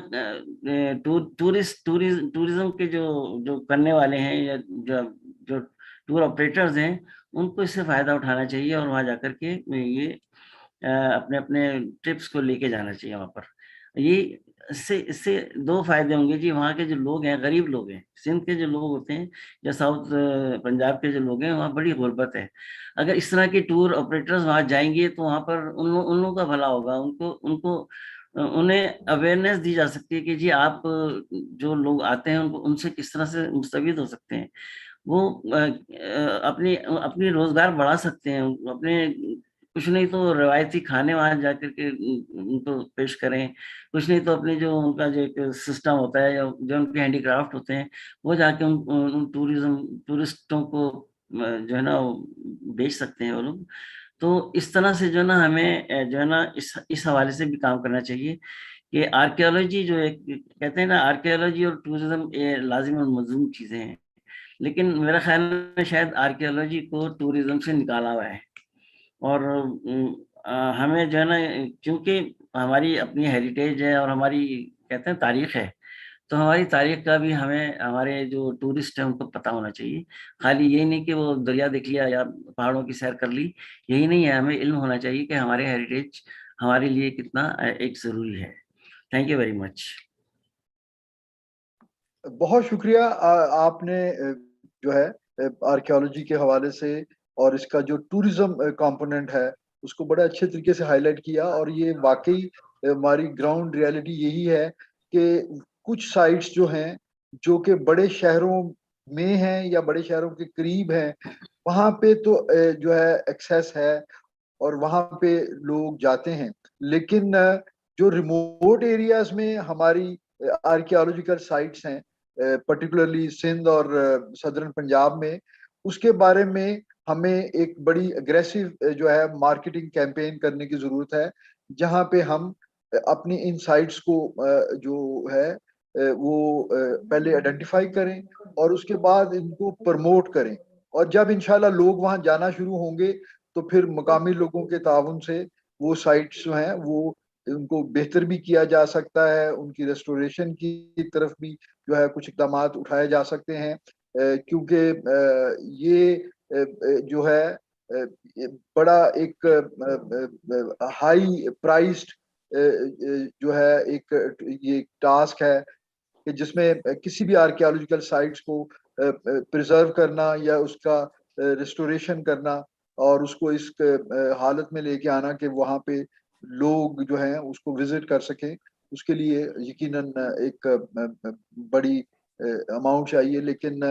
ٹورزم کے جو کرنے والے ہیں یا جو ٹور آپریٹرز ہیں، ان کو اس سے فائدہ اٹھانا چاہیے اور وہاں جا کر کے یہ اپنے ٹرپس کو لے کے جانا چاہیے وہاں پر. یہ اس سے دو فائدے ہوں گے جی. وہاں کے جو لوگ ہیں، غریب لوگ ہیں، سندھ کے جو لوگ ہوتے ہیں یا ساؤتھ پنجاب کے جو لوگ ہیں، وہاں بڑی غربت ہے. اگر اس طرح کے ٹور آپریٹرز وہاں جائیں گے تو وہاں پر ان لوگوں کا بھلا ہوگا. انہیں اویئرنیس دی جا سکتی ہے کہ جی آپ جو لوگ آتے ہیں ان سے کس طرح سے مستفید ہو سکتے ہیں، وہ اپنی روزگار بڑھا سکتے ہیں، اپنے کچھ نہیں تو روایتی کھانے وہاں جا کر کے ان کو پیش کریں، کچھ نہیں تو اپنے جو ان کا جو ایک سسٹم ہوتا ہے یا جو ان کے ہینڈی کرافٹ ہوتے ہیں وہ جا کے ان ٹورسٹوں کو جو ہے نا بیچ سکتے ہیں وہ لوگ. تو اس طرح سے جو ہے نا ہمیں جو ہے نا اس حوالے سے بھی کام کرنا چاہیے کہ آرکیالوجی جو ایک کہتے ہیں نا، آرکیالوجی اور ٹورزم یہ لازم اور ملزوم چیزیں ہیں، لیکن میرا خیال میں شاید آرکیالوجی کو ٹورزم سے نکالا ہوا ہے. اور ہمیں جو ہے نا، کیونکہ ہماری اپنی ہیریٹیج ہے اور ہماری کہتے ہیں تاریخ ہے، تو ہماری تاریخ کا بھی ہمیں ہمارے جو ٹورسٹ ہیں ان کو پتہ ہونا چاہیے. خالی یہی نہیں کہ وہ دریا دیکھ لیا یا پہاڑوں کی سیر کر لی، یہی نہیں ہے. ہمیں علم ہونا چاہیے کہ ہمارے ہیریٹیج ہمارے لیے کتنا ایک ضروری ہے. تھینک یو ویری مچ. بہت شکریہ. آپ نے جو ہے آرکیالوجی کے حوالے سے اور اس کا جو ٹورزم کمپوننٹ ہے اس کو بڑے اچھے طریقے سے ہائی لائٹ کیا. اور یہ واقعی ہماری گراؤنڈ ریالٹی یہی ہے کہ کچھ سائٹس جو ہیں جو کہ بڑے شہروں میں ہیں یا بڑے شہروں کے قریب ہیں، وہاں پہ تو جو ہے ایکسیس ہے اور وہاں پہ لوگ جاتے ہیں. لیکن جو ریموٹ ایریاز میں ہماری آرکیالوجیکل سائٹس ہیں، پرٹیکولرلی سندھ اور صدرن پنجاب میں، اس کے بارے میں ہمیں ایک بڑی اگریسو جو ہے مارکیٹنگ کیمپین کرنے کی ضرورت ہے، جہاں پہ ہم اپنی ان سائٹس کو جو ہے وہ پہلے آئیڈینٹیفائی کریں اور اس کے بعد ان کو پروموٹ کریں. اور جب انشاءاللہ لوگ وہاں جانا شروع ہوں گے تو پھر مقامی لوگوں کے تعاون سے وہ سائٹس جو ہیں وہ ان کو بہتر بھی کیا جا سکتا ہے، ان کی ریسٹوریشن کی طرف بھی جو ہے کچھ اقدامات اٹھائے جا سکتے ہیں. کیونکہ یہ جو ہے بڑا ایک ہائی پرائسڈ جو ہے ایک یہ ٹاسک ہے کہ جس میں کسی بھی آرکیالوجیکل سائٹس کو پریزرو کرنا یا اس کا ریسٹوریشن کرنا اور اس کو اس حالت میں لے کے آنا کہ وہاں پہ لوگ جو ہیں اس کو وزٹ کر سکیں، اس کے لیے یقیناً ایک بڑی اماؤنٹ چاہیے. لیکن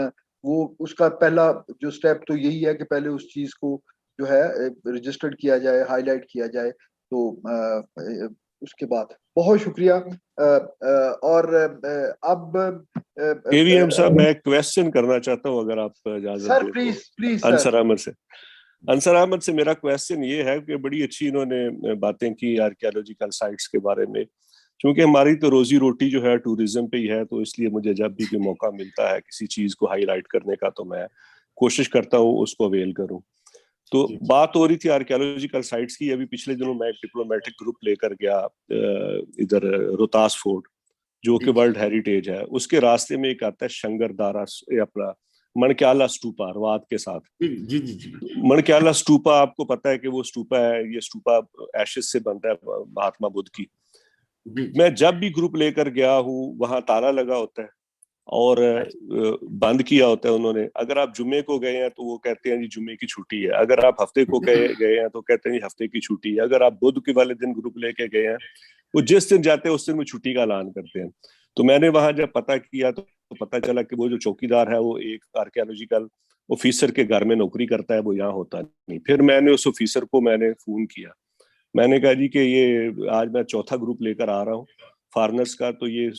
وہ اس کا پہلا جو سٹیپ تو یہی ہے کہ پہلے اس چیز کو جو ہے رجسٹرڈ کیا جائے، ہائی لائٹ کیا جائے. تو اس کے بعد بہت شکریہ. اور اب AVM صاحب میں ایک کویسچن کرنا چاہتا ہوں اگر آپ اجازت سر دیں. پلیز انصر احمد سے میرا کویسچن یہ ہے کہ بڑی اچھی انہوں نے باتیں کی آرکیالوجیکل سائٹس کے بارے میں. چونکہ ہماری تو روزی روٹی جو ہے ٹورزم پہ ہی ہے، تو اس لیے مجھے جب بھی کوئی موقع ملتا ہے کسی چیز کو ہائی لائٹ کرنے کا تو میں کوشش کرتا ہوں اس کو اویل کروں. تو بات ہو رہی تھی آرکیالوجیکل سائٹس کی. ابھی پچھلے دنوں میں ایک ڈپلومیٹک گروپ لے کر گیا ادھر روہتاس فورٹ جو کہ ورلڈ ہیریٹیج ہے. اس کے راستے میں ایک آتا ہے شنگر دارا، اپنا منکیالا اسٹوپا روات کے ساتھ. منکیالا اسٹوپا آپ کو پتا ہے کہ وہ اسٹوپا ہے، یہ اسٹوپا ایشز سے بنتا ہے مہاتما بدھ کی. میں جب بھی گروپ لے کر گیا ہوں وہاں تالا لگا ہوتا ہے اور بند کیا ہوتا ہے انہوں نے. اگر آپ جمعے کو گئے ہیں تو وہ کہتے ہیں جی جمعے کی چھٹی ہے. اگر آپ ہفتے کو گئے ہیں تو کہتے ہیں جی ہفتے کی چھٹی ہے. اگر آپ بدھ کے والے دن گروپ لے کے گئے ہیں وہ جس دن جاتے ہیں اس دن وہ چھٹی کا اعلان کرتے ہیں. تو میں نے وہاں جب پتہ کیا تو پتہ چلا کہ وہ جو چوکیدار ہے وہ ایک آرکیالوجیکل آفیسر کے گھر میں نوکری کرتا ہے, وہ یہاں ہوتا نہیں. پھر میں نے اس آفیسر کو میں نے فون کیا, میں نے کہا جی کہ یہ آج میں چوتھا گروپ لے کر آ رہا ہوں فارنرز کا, تو یہ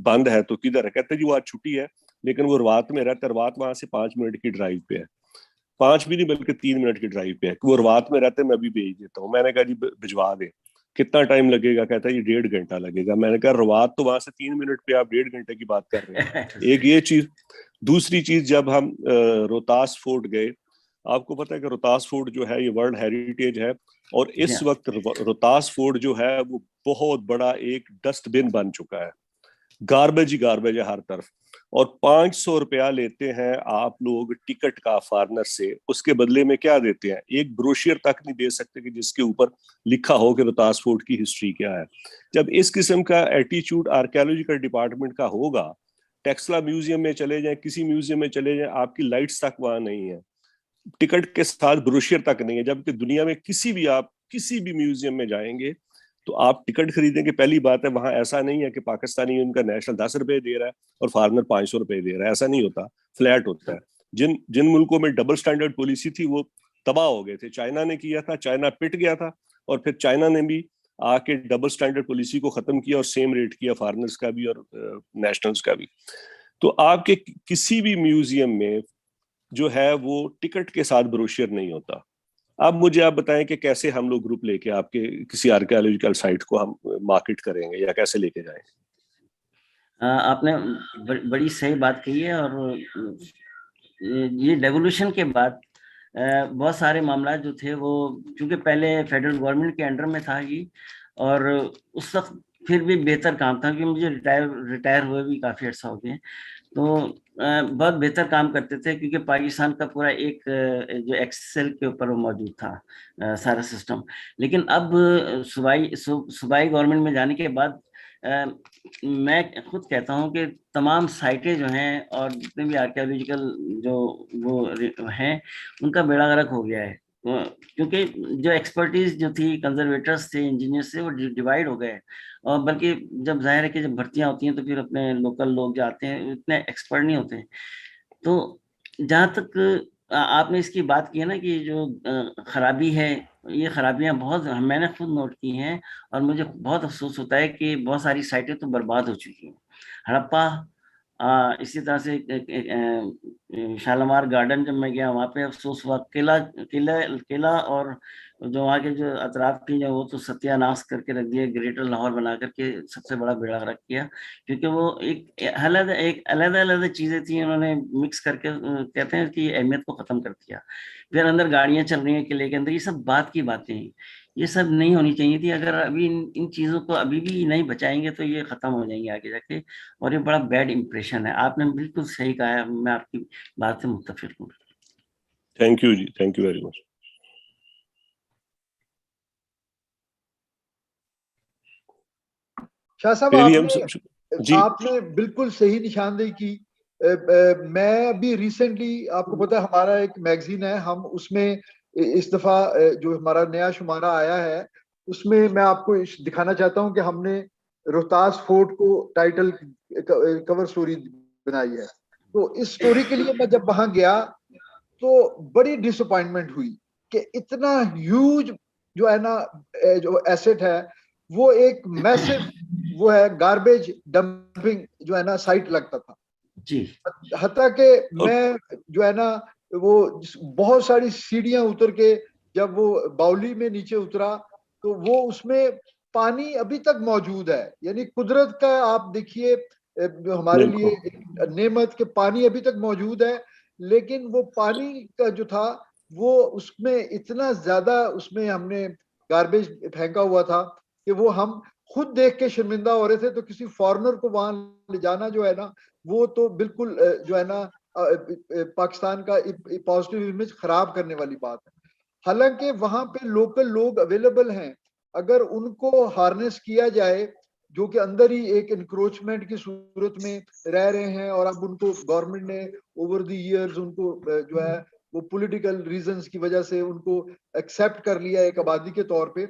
بند ہے تو کدھر ہے؟ کہتے جی وہ آج چھٹی ہے لیکن وہ روات میں رہتا ہے, روات وہاں سے 5 منٹ کی ڈرائیو پہ ہے, 5 بھی نہیں بلکہ 3 منٹ کی ڈرائیو پہ ہے, وہ روات میں رہتے میں ابھی بھیج دیتا ہوں. میں نے کہا جی بھجوا دیں. کتنا ٹائم لگے گا؟ کہتا ہے یہ 1.5 گھنٹہ لگے گا. میں نے کہا روات تو وہاں سے 3 منٹ پہ, آپ 1.5 گھنٹے کی بات کر رہے ہیں. ایک یہ چیز. دوسری چیز, جب ہم روہتاس فورٹ گئے, آپ کو پتا ہے کہ روہتاس فورٹ جو ہے یہ ورلڈ ہیریٹیج ہے, اور اس وقت روہتاس فورٹ جو ہے وہ بہت بڑا ایک ڈسٹ بن بن چکا ہے, گاربیج ہی گاربیج ہے ہر طرف. اور 500 روپیہ لیتے ہیں آپ لوگ ٹکٹ کا فارنر سے, اس کے بدلے میں کیا دیتے ہیں؟ ایک بروشر تک نہیں دے سکتے کہ جس کے اوپر لکھا ہو کہ روہتاس فورٹ کی ہسٹری کیا ہے. جب اس قسم کا ایٹیچیوڈ آرکیالوجیکل ڈپارٹمنٹ کا ہوگا, ٹیکسلا میوزیم میں چلے جائیں, کسی میوزیم میں چلے جائیں, آپ کی لائٹس تک وہاں نہیں ہے, ٹکٹ کے ساتھ بروشر تک نہیں ہے. جبکہ دنیا میں آپ کسی بھی میوزیم میں جائیں گے تو آپ ٹکٹ خریدیں گے. پہلی بات ہے وہاں ایسا نہیں ہے کہ پاکستانی ان کا نیشنل 10 روپے دے رہا ہے اور فارنر 500 روپے دے رہا ہے, ایسا نہیں ہوتا, فلیٹ ہوتا ہے. جن ملکوں میں ڈبل سٹینڈرڈ پالیسی تھی وہ تباہ ہو گئے تھے. چائنا نے کیا تھا, چائنا پٹ گیا تھا, اور پھر چائنا نے بھی آ کے ڈبل سٹینڈرڈ پالیسی کو ختم کیا اور سیم ریٹ کیا فارنرز کا بھی اور نیشنلز کا بھی. تو آپ کے کسی بھی میوزیم میں جو ہے وہ ٹکٹ کے ساتھ بروشر نہیں ہوتا. اب مجھے آپ بتائیں کہ کیسے ہم لوگ گروپ لے کے آپ کے کسی آرکیالوجیکل سائٹ کو ہم مارکیٹ کریں گے یا کیسے لے کے جائیں گے؟ آپ نے بڑی صحیح بات کہی ہے. اور یہ ڈیولوشن کے بعد بہت سارے معاملات جو تھے وہ چونکہ پہلے فیڈرل گورنمنٹ کے انڈر میں تھا یہ, اور اس وقت پھر بھی بہتر کام تھا کہ مجھے ریٹائر ہوئے بھی کافی عرصہ ہو گئے, تو بہت بہتر کام کرتے تھے کیونکہ پاکستان کا پورا ایک جو ایکسل کے اوپر وہ موجود تھا سارا سسٹم. لیکن اب صوبائی گورنمنٹ میں جانے کے بعد میں خود کہتا ہوں کہ تمام سائٹیں جو ہیں اور جتنے بھی آرکیالوجیکل جو وہ ہیں ان کا بیڑا غرق ہو گیا ہے, کیونکہ جو ایکسپرٹیز جو تھی کنزرویٹرز تھے, انجینئرز تھے, وہ ڈیوائڈ ہو گئے. اور بلکہ جب ظاہر ہے کہ جب بھرتیاں ہوتی ہیں تو پھر اپنے لوکل لوگ جو آتے ہیں اتنے ایکسپرٹ نہیں ہوتے ہیں. تو جہاں تک آپ نے اس کی بات کی ہے نا کہ جو خرابی ہے, یہ خرابیاں بہت میں نے خود نوٹ کی ہیں, اور مجھے بہت افسوس ہوتا ہے کہ بہت ساری سائٹیں تو برباد ہو چکی ہیں. ہڑپا, اسی طرح سے شالمار گارڈن جب میں گیا وہاں پہ افسوس ہوا. قلعہ اور جو وہاں کے جو اطراف کی جو وہ تو ستیہ ناش کر کے رکھ دیا, گریٹر لاہور بنا کر کے سب سے بڑا بیڑا غرق کیا, کیونکہ وہ ایک علیحدہ چیزیں تھیں, انہوں نے مکس کر کے کہتے ہیں کہ اہمیت کو ختم کر دیا. پھر اندر گاڑیاں چل رہی ہیں قلعے کے اندر, یہ سب بات کی باتیں ہیں, یہ سب نہیں ہونی چاہیے تھی. اگر ابھی ان چیزوں کو ابھی بھی نہیں بچائیں گے تو یہ ختم ہو جائیں گے آگے جا کے, اور یہ بڑا بیڈ امپریشن ہے. آپ نے بالکل صحیح کہا ہے, میں آپ کی بات سے متفق ہوں. تھینک یو جی, thank you very much. Shah صاحب آپ نے بالکل صحیح نشاندہی کی. میں بھی ریسنٹلی, آپ کو پتا ہے ہمارا ایک میگزین ہے, ہم اس میں اس دفعہ جو ہمارا نیا شمارہ آیا ہے اس میں میں آپ کو دکھانا چاہتا ہوں کہ ہم نے روہتاس فورٹ کو ٹائٹل کور سٹوری بنائی ہے. تو اس سٹوری کے لیے میں جب وہاں گیا تو بڑی ڈس اپوائنٹمنٹ ہوئی کہ اتنا ہیوج جو ہے نا جو ایسٹ ہے وہ ایک میسو وہ ہے گاربیج ڈمپنگ جو ہے نا سائٹ لگتا تھا. جی, حتیٰ کہ میں جو ہے نا وہ بہت ساری سیڑھیاں اتر کے جب وہ باولی میں نیچے اترا تو وہ اس میں پانی ابھی تک موجود ہے. یعنی قدرت کا آپ دیکھیے ہمارے لیے ایک نعمت کہ پانی ابھی تک موجود ہے, لیکن وہ پانی کا جو تھا وہ اس میں اتنا زیادہ اس میں ہم نے گاربیج پھینکا ہوا تھا کہ وہ ہم خود دیکھ کے شرمندہ ہو رہے تھے. تو کسی فارنر کو وہاں لے جانا جو ہے نا وہ تو بالکل جو ہے نا پاکستان کا پازیٹیو امیج خراب کرنے والی بات ہے. حالانکہ وہاں پہ لوکل لوگ اویلیبل ہیں, اگر ان کو ہارنس کیا جائے جو کہ اندر ہی ایک انکروچمنٹ کی صورت میں رہ رہے ہیں, اور اب ان کو گورنمنٹ نے اوور دی ایئرز ان کو جو ہے وہ پولیٹیکل ریزنز کی وجہ سے ان کو ایکسیپٹ کر لیا ایک آبادی کے طور پہ.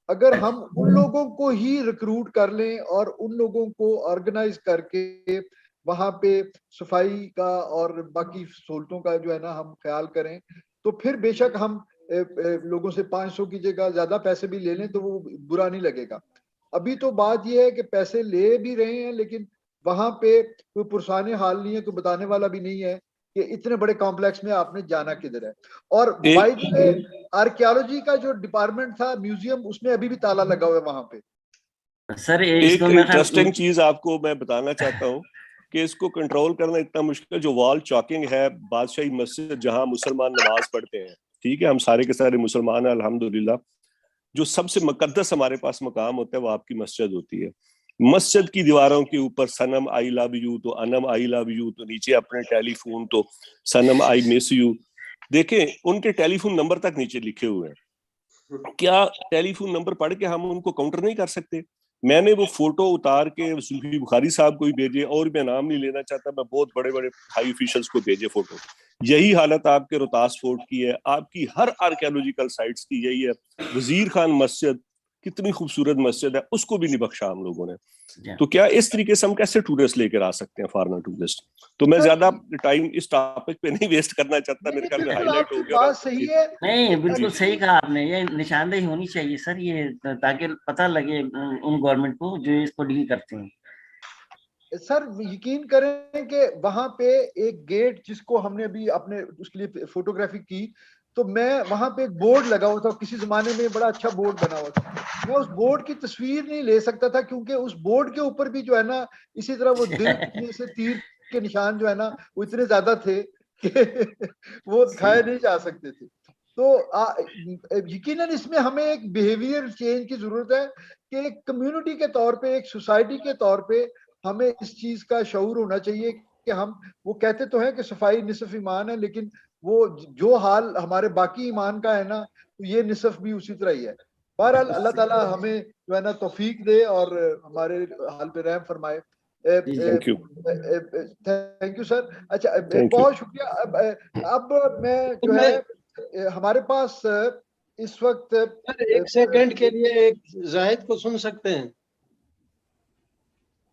اگر ہم ان لوگوں کو ہی ریکروٹ کر لیں اور ان لوگوں کو آرگنائز کر کے وہاں پہ صفائی کا اور باقی سہولتوں کا جو ہے نا ہم خیال کریں, تو پھر بے شک ہم لوگوں سے 500 کی جگہ زیادہ پیسے بھی لے لیں تو وہ برا نہیں لگے گا. ابھی تو بات یہ ہے کہ پیسے لے بھی رہے ہیں لیکن وہاں پہ کوئی پرسان حال نہیں ہے, کوئی بتانے والا بھی نہیں ہے کہ اتنے بڑے کمپلیکس میں آپ نے جانا کدھر ہے. اور بائی دی وے آرکیالوجی کا جو ڈپارٹمنٹ تھا میوزیم, اس میں ابھی بھی تالا لگا ہوا ہے وہاں پہ. سر ایک انٹرسٹنگ چیز آپ کو میں بتانا چاہتا ہوں کہ اس کو کنٹرول کرنا اتنا مشکل, جو وال چاکنگ ہے بادشاہی مسجد جہاں مسلمان نماز پڑھتے ہیں, ٹھیک ہے, ہم سارے کے سارے مسلمان ہیں الحمدللہ, جو سب سے مقدس ہمارے پاس مقام ہوتا ہے وہ آپ کی مسجد ہوتی ہے. مسجد کی دیواروں کے اوپر سنم آئی لو یو, تو انم آئی لو یو, تو نیچے اپنے ٹیلی فون تو سنم آئی مس یو. دیکھیں ان کے ٹیلی فون نمبر تک نیچے لکھے ہوئے ہیں. کیا ٹیلی فون نمبر پڑھ کے ہم ان کو کاؤنٹر نہیں کر سکتے؟ میں نے وہ فوٹو اتار کے صوفی بخاری صاحب کو ہی بھیجے, اور میں نام نہیں لینا چاہتا, میں بہت بڑے بڑے ہائی آفیشلز کو بھیجے فوٹو. یہی حالت آپ کے روہتاس فورٹ کی ہے, آپ کی ہر آرکیالوجیکل سائٹس کی یہی ہے. وزیر خان مسجد کتنی خوبصورت مسجد ہے, اس کو بھی نہیں بخشا ہم لوگوں نے. تو کیا اس طریقے سے ہم کیسے ٹورسٹ لے کر آ سکتے ہیں, فارنر ٹورسٹ؟ تو میں زیادہ ٹائم اس ٹاپک پہ نہیں ویسٹ کرنا چاہتا, میرے خیال میں ہائی لائٹ ہو گیا. بات صحیح ہے, نہیں بالکل صحیح کہا آپ نے, یہ نشاندہی ہونی چاہیے سر, یہ تاکہ پتہ لگے ان گورنمنٹ کو جو اس کو ڈیل کرتے ہیں. سر یقین کریں کہ وہاں پہ ایک گیٹ جس کو ہم نے ابھی اپنے اس کے لیے فوٹوگرافی کی, تو میں وہاں پہ ایک بورڈ لگا ہوا تھا, کسی زمانے میں بڑا اچھا بورڈ بنا ہوا تھا. میں اس بورڈ کی تصویر نہیں لے سکتا تھا کیونکہ اس بورڈ کے اوپر بھی جو ہے نا اسی طرح وہ دل میں سے تیر کے نشان جو ہے نا وہ اتنے زیادہ تھے کہ وہ دکھائے نہیں جا سکتے تھے. تو یقیناً اس میں ہمیں ایک بیہیویئر چینج کی ضرورت ہے کہ ایک کمیونٹی کے طور پہ, ایک سوسائٹی کے طور پہ ہمیں اس چیز کا شعور ہونا چاہیے کہ ہم, وہ کہتے تو ہیں کہ صفائی نصف ایمان ہے, لیکن وہ جو حال ہمارے باقی ایمان کا ہے نا, تو یہ نصف بھی اسی طرح ہی ہے. بہرحال اللہ تعالیٰ ہمیں جو ہے نا توفیق دے اور ہمارے حال پہ رحم فرمائے. تھینک یو سر. اچھا بہت شکریہ. اب میں جو ہے ہمارے پاس اس وقت ایک سیکنڈ کے لیے ایک زاہد کو سن سکتے ہیں؟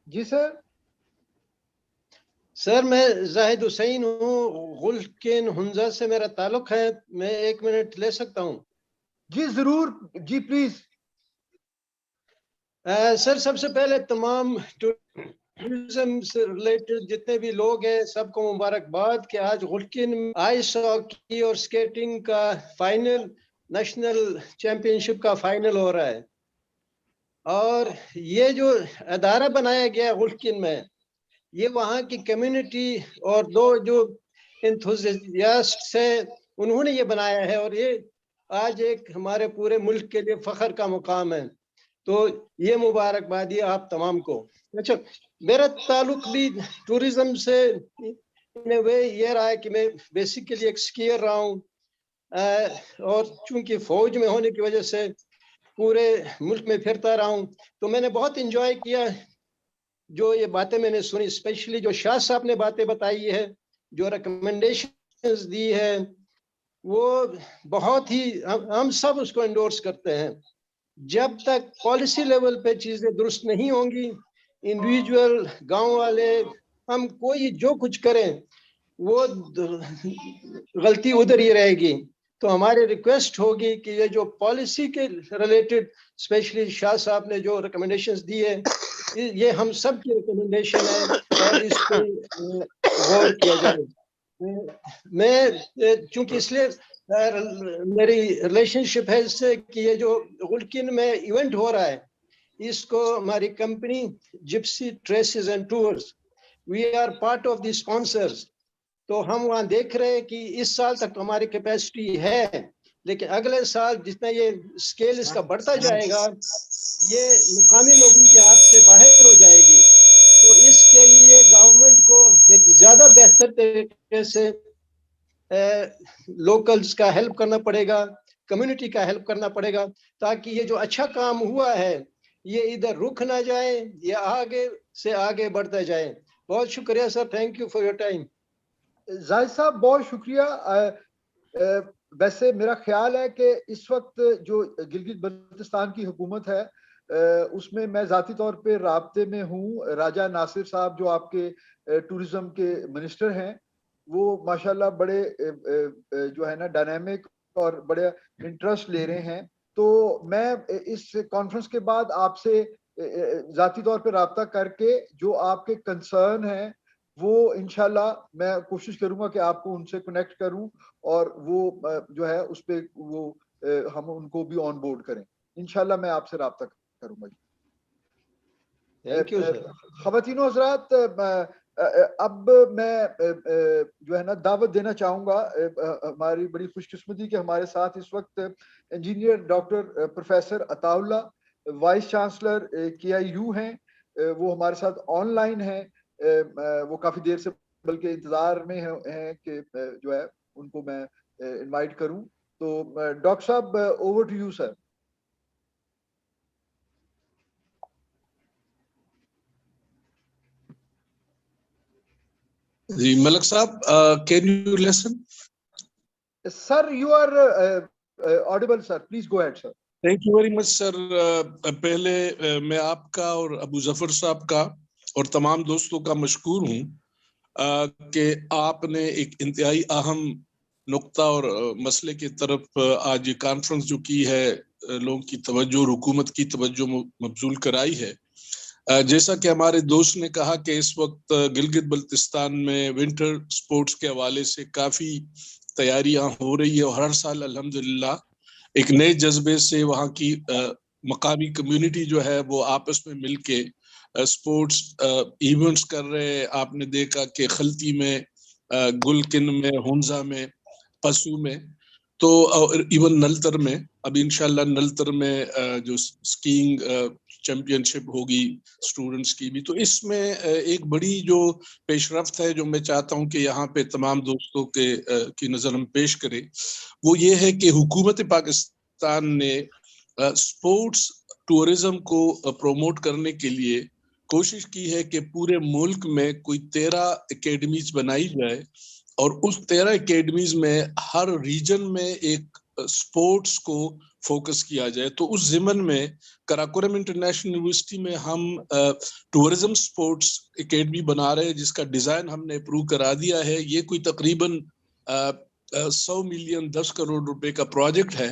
جی سر. سر میں زاہد حسین ہوں, غلقین ہنزا سے میرا تعلق ہے, میں 1 منٹ لے سکتا ہوں؟ جی ضرور, جی پلیز. سر سب سے پہلے تمام ٹورزم سے ریلیٹڈ جتنے بھی لوگ ہیں سب کو مبارکباد کہ آج غلقین آئس ہاکی اور سکیٹنگ کا فائنل, نیشنل چیمپئن شپ کا فائنل ہو رہا ہے. اور یہ جو ادارہ بنایا گیا غلقین میں, یہ وہاں کی کمیونٹی اور دو جو انتھوزیاسٹ ہیں انہوں نے یہ بنایا ہے, اور یہ آج ایک ہمارے پورے ملک کے لیے فخر کا مقام ہے. تو یہ مبارکبادی آپ تمام کو. اچھا, میرا تعلق بھی ٹورزم سے یہ رہا ہے کہ میں بیسیکلی ایک سکیئر رہا ہوں, اور چونکہ فوج میں ہونے کی وجہ سے پورے ملک میں پھرتا رہا ہوں, تو میں نے بہت انجوائے کیا جو یہ باتیں میں نے سنی, اسپیشلی جو شاہ صاحب نے باتیں بتائی ہے, جو ریکمنڈیشنز دی ہے, وہ بہت ہی ہم سب اس کو انڈورس کرتے ہیں. جب تک پالیسی لیول پہ چیزیں درست نہیں ہوں گی, انڈیویجول گاؤں والے ہم کوئی جو کچھ کریں وہ غلطی ادھر ہی رہے گی. تو ہماری ریکویسٹ ہوگی کہ یہ جو پالیسی کے ریلیٹڈ اسپیشلی شاہ صاحب نے جو ریکمنڈیشنز دی ہے, یہ ہم سب کی ریکمنڈیشن ہے اور اس پہ غور کیا جائے. میں چونکہ اس لیے میری ریلیشن شپ ہے اس سے کہ یہ جو غلقین میں ایونٹ ہو رہا ہے, اس کو ہماری company Gypsy Traces and Tours, we are part of the sponsors. تو ہم وہاں دیکھ رہے ہیں کہ اس سال تک تو ہماری کیپیسٹی ہے, لیکن اگلے سال جتنا یہ اسکیل اس کا بڑھتا جائے گا, یہ مقامی لوگوں کے ہاتھ سے باہر ہو جائے گی. تو اس کے لیے گورنمنٹ کو ایک زیادہ بہتر طریقے سے لوکلز کا ہیلپ کرنا پڑے گا, کمیونٹی کا ہیلپ کرنا پڑے گا, تاکہ یہ جو اچھا کام ہوا ہے یہ ادھر رک نہ جائے, یہ آگے سے آگے بڑھتا جائے. بہت شکریہ sir, thank you for your time. Zahid صاحب بہت شکریہ. ویسے میرا خیال ہے کہ اس وقت جو گلگت بلتستان کی حکومت ہے اس میں میں ذاتی طور پہ رابطے میں ہوں. راجہ ناصر صاحب جو آپ کے ٹورزم کے منسٹر ہیں, وہ ماشاءاللہ بڑے جو ہے نا ڈائنامک اور بڑے انٹرسٹ لے رہے ہیں. تو میں اس کانفرنس کے بعد آپ سے ذاتی طور پہ رابطہ کر کے جو آپ کے کنسرن ہیں وہ انشاءاللہ میں کوشش کروں گا کہ آپ کو ان سے کنیکٹ کروں اور وہ جو ہے اس پہ وہ ہم ان کو بھی آن بورڈ کریں. انشاءاللہ میں آپ سے رابطہ کروں گا. تھینک یو سر. خواتین و حضرات, اب میں جو ہے نا دعوت دینا چاہوں گا. ہماری بڑی خوش قسمتی کہ ہمارے ساتھ اس وقت انجینئر ڈاکٹر پروفیسر عطا اللہ, وائس چانسلر KIU ہیں. وہ ہمارے ساتھ آن لائن ہیں. وہ کافی دیر سے بلکہ انتظار میں ہیں کہ جو ہے ان کو میں انوائٹ کروں. تو ڈاکٹر صاحب اوور ٹو یو سر. جی ملک صاحب, can you listen? Sir you are audible sir, please go ahead sir. Thank you very much sir. پہلے میں آپ کا اور ابو ظفر صاحب کا اور تمام دوستوں کا مشکور ہوں کہ آپ نے ایک انتہائی اہم نقطہ اور مسئلے کی طرف آج یہ کانفرنس جو کی ہے, لوگوں کی توجہ اور حکومت کی توجہ مبذول کرائی ہے. جیسا کہ ہمارے دوست نے کہا کہ اس وقت گلگت بلتستان میں ونٹر سپورٹس کے حوالے سے کافی تیاریاں ہو رہی ہے, اور ہر سال الحمدللہ ایک نئے جذبے سے وہاں کی مقامی کمیونٹی جو ہے وہ آپس میں مل کے سپورٹس ایونٹس کر رہے ہیں. آپ نے دیکھا کہ خلطی میں, گلکن میں, ہنزا میں, پسو میں, تو ایون نلتر میں, اب انشاءاللہ نلتر میں جو سکینگ چیمپئن شپ ہوگی اسٹوڈنٹس کی بھی. تو اس میں ایک بڑی جو پیش رفت ہے جو میں چاہتا ہوں کہ یہاں پہ تمام دوستوں کی نظر ہم پیش کریں, وہ یہ ہے کہ حکومت پاکستان نے سپورٹس ٹورزم کو پروموٹ کرنے کے لیے کوشش کی ہے کہ پورے ملک میں کوئی 13 اکیڈمیز بنائی جائے, اور اس 13 اکیڈمیز میں ہر ریجن میں ایک سپورٹس کو فوکس کیا جائے. تو اس ضمن میں کراکورم انٹرنیشنل یونیورسٹی میں ہم ٹورزم سپورٹس اکیڈمی بنا رہے ہیں, جس کا ڈیزائن ہم نے اپروو کرا دیا ہے. یہ کوئی تقریباً 100 ملین 10 کروڑ روپے کا پروجیکٹ ہے,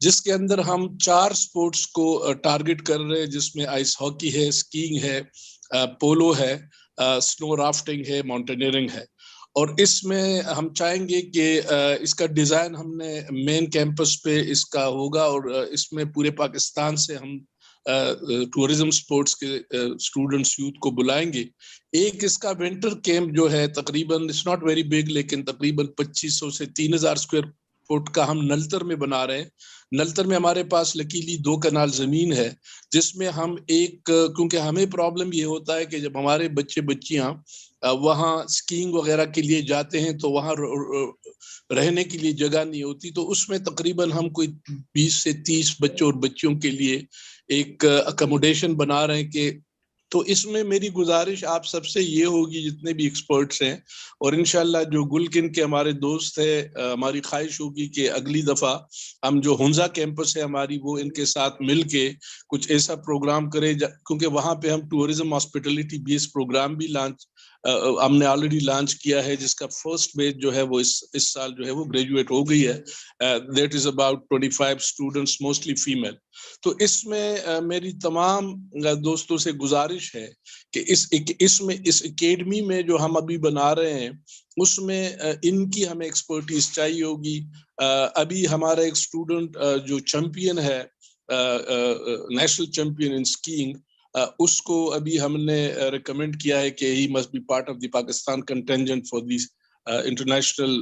جس کے اندر ہم 4 سپورٹس کو ٹارگٹ کر رہے ہیں, جس میں آئس ہاکی ہے, سکینگ ہے, پولو ہے, سنو رافٹنگ ہے, ماؤنٹینئرنگ ہے. اور اس میں ہم چاہیں گے کہ اس کا ڈیزائن ہم نے مین کیمپس پہ اس کا ہوگا, اور اس میں پورے پاکستان سے ہم ٹورزم سپورٹس کے اسٹوڈنٹس یوتھ کو بلائیں گے. ایک اس کا ونٹر کیمپ جو ہے تقریباً اٹس ناٹ ویری بگ, لیکن تقریباً 2500 سے 3000 اسکوائر فٹ کا ہم نلتر میں بنا رہے ہیں. نلتر میں ہمارے پاس لکیلی 2 کنال زمین ہے, جس میں ہم کیونکہ ہمیں پرابلم یہ ہوتا ہے کہ جب ہمارے بچے بچیاں وہاں سکینگ وغیرہ کے لیے جاتے ہیں تو وہاں رہنے کے لیے جگہ نہیں ہوتی, تو اس میں تقریباً ہم کوئی 20 سے 30 بچوں اور بچیوں کے لیے ایک اکموڈیشن بنا رہے ہیں. کہ تو اس میں میری گزارش آپ سب سے یہ ہوگی جتنے بھی ایکسپرٹس ہیں, اور انشاءاللہ جو گلکن کے ہمارے دوست ہیں, ہماری خواہش ہوگی کہ اگلی دفعہ ہم جو ہنزا کیمپس ہے ہماری, وہ ان کے ساتھ مل کے کچھ ایسا پروگرام کرے, کیونکہ وہاں پہ ہم ٹورزم ہاسپٹلٹی بیس پروگرام بھی ہم نے آلریڈی لانچ کیا ہے, جس کا فرسٹ بیچ جو ہے وہ اس سال جو ہے وہ گریجویٹ ہو گئی ہے. That is about 25 students, mostly female. تو اس میں میری تمام دوستوں سے گزارش ہے کہ اس اکیڈمی میں جو ہم ابھی بنا رہے ہیں اس میں ان کی ہمیں ایکسپرٹیز چاہیے ہوگی. ابھی ہمارا ایک اسٹوڈنٹ جو چیمپئن ہے, نیشنل چیمپئن ان سکینگ, اس کو ابھی ہم نے ریکمینڈ کیا ہے کہ he must be part of the Pakistan contingent for the international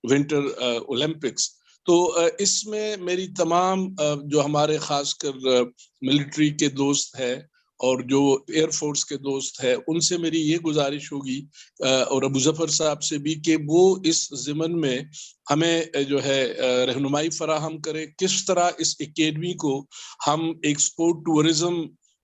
winter Olympics. تو اس میں میری تمام جو ہمارے خاص کر ملٹری کے دوست ہیں اور جو ایئر فورس کے دوست ہیں, ان سے میری یہ گزارش ہوگی, اور ابو ظفر صاحب سے بھی, کہ وہ اس ضمن میں ہمیں جو ہے رہنمائی فراہم کرے کس طرح اس اکیڈمی کو ہم ایک سپورٹ ٹورزم